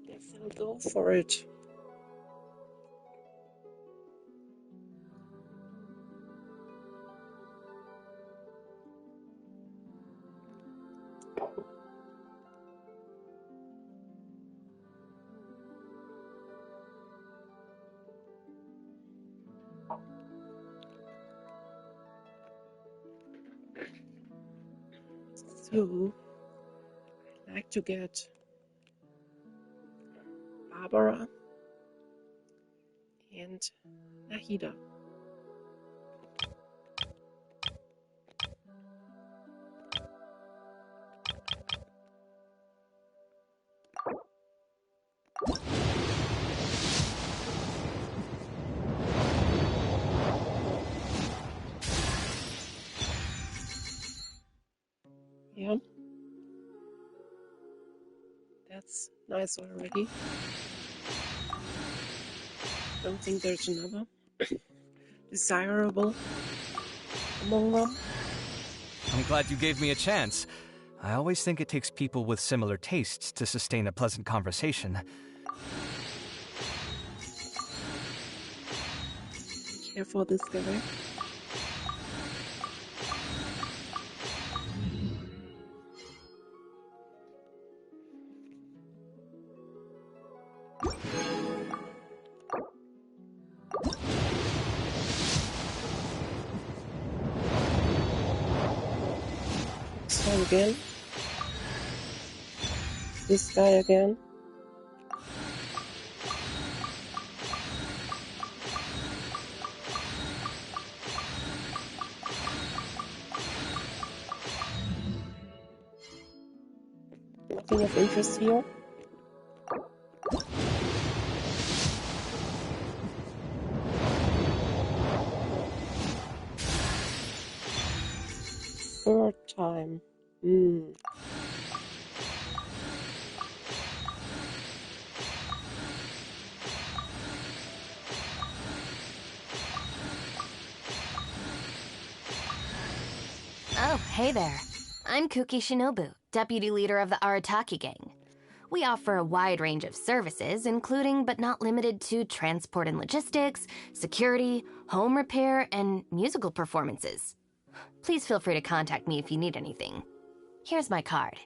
Guess I'll go for it. So, I'd like to get Barbara and Nahida. Yeah, that's nice already. Don't think there's another desirable among them. I'm glad you gave me a chance. I always think it takes people with similar tastes to sustain a pleasant conversation. Care for this guy. So again. This guy again. Nothing of interest here. Third time. Oh, hey there. I'm Kuki Shinobu, deputy leader of the Arataki gang. We offer a wide range of services, including but not limited to transport and logistics, security, home repair, and musical performances. Please feel free to contact me if you need anything. Here's my card.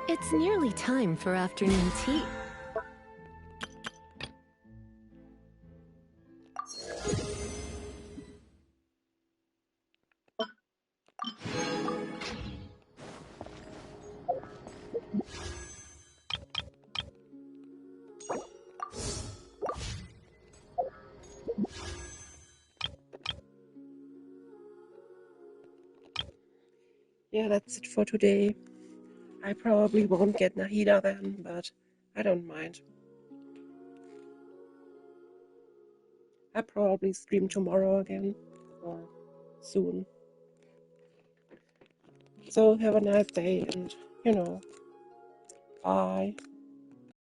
It's nearly time for afternoon tea. Yeah, that's it for today. I probably won't get Nahida then, but I don't mind. I'll probably stream tomorrow again, or soon. So have a nice day and, bye.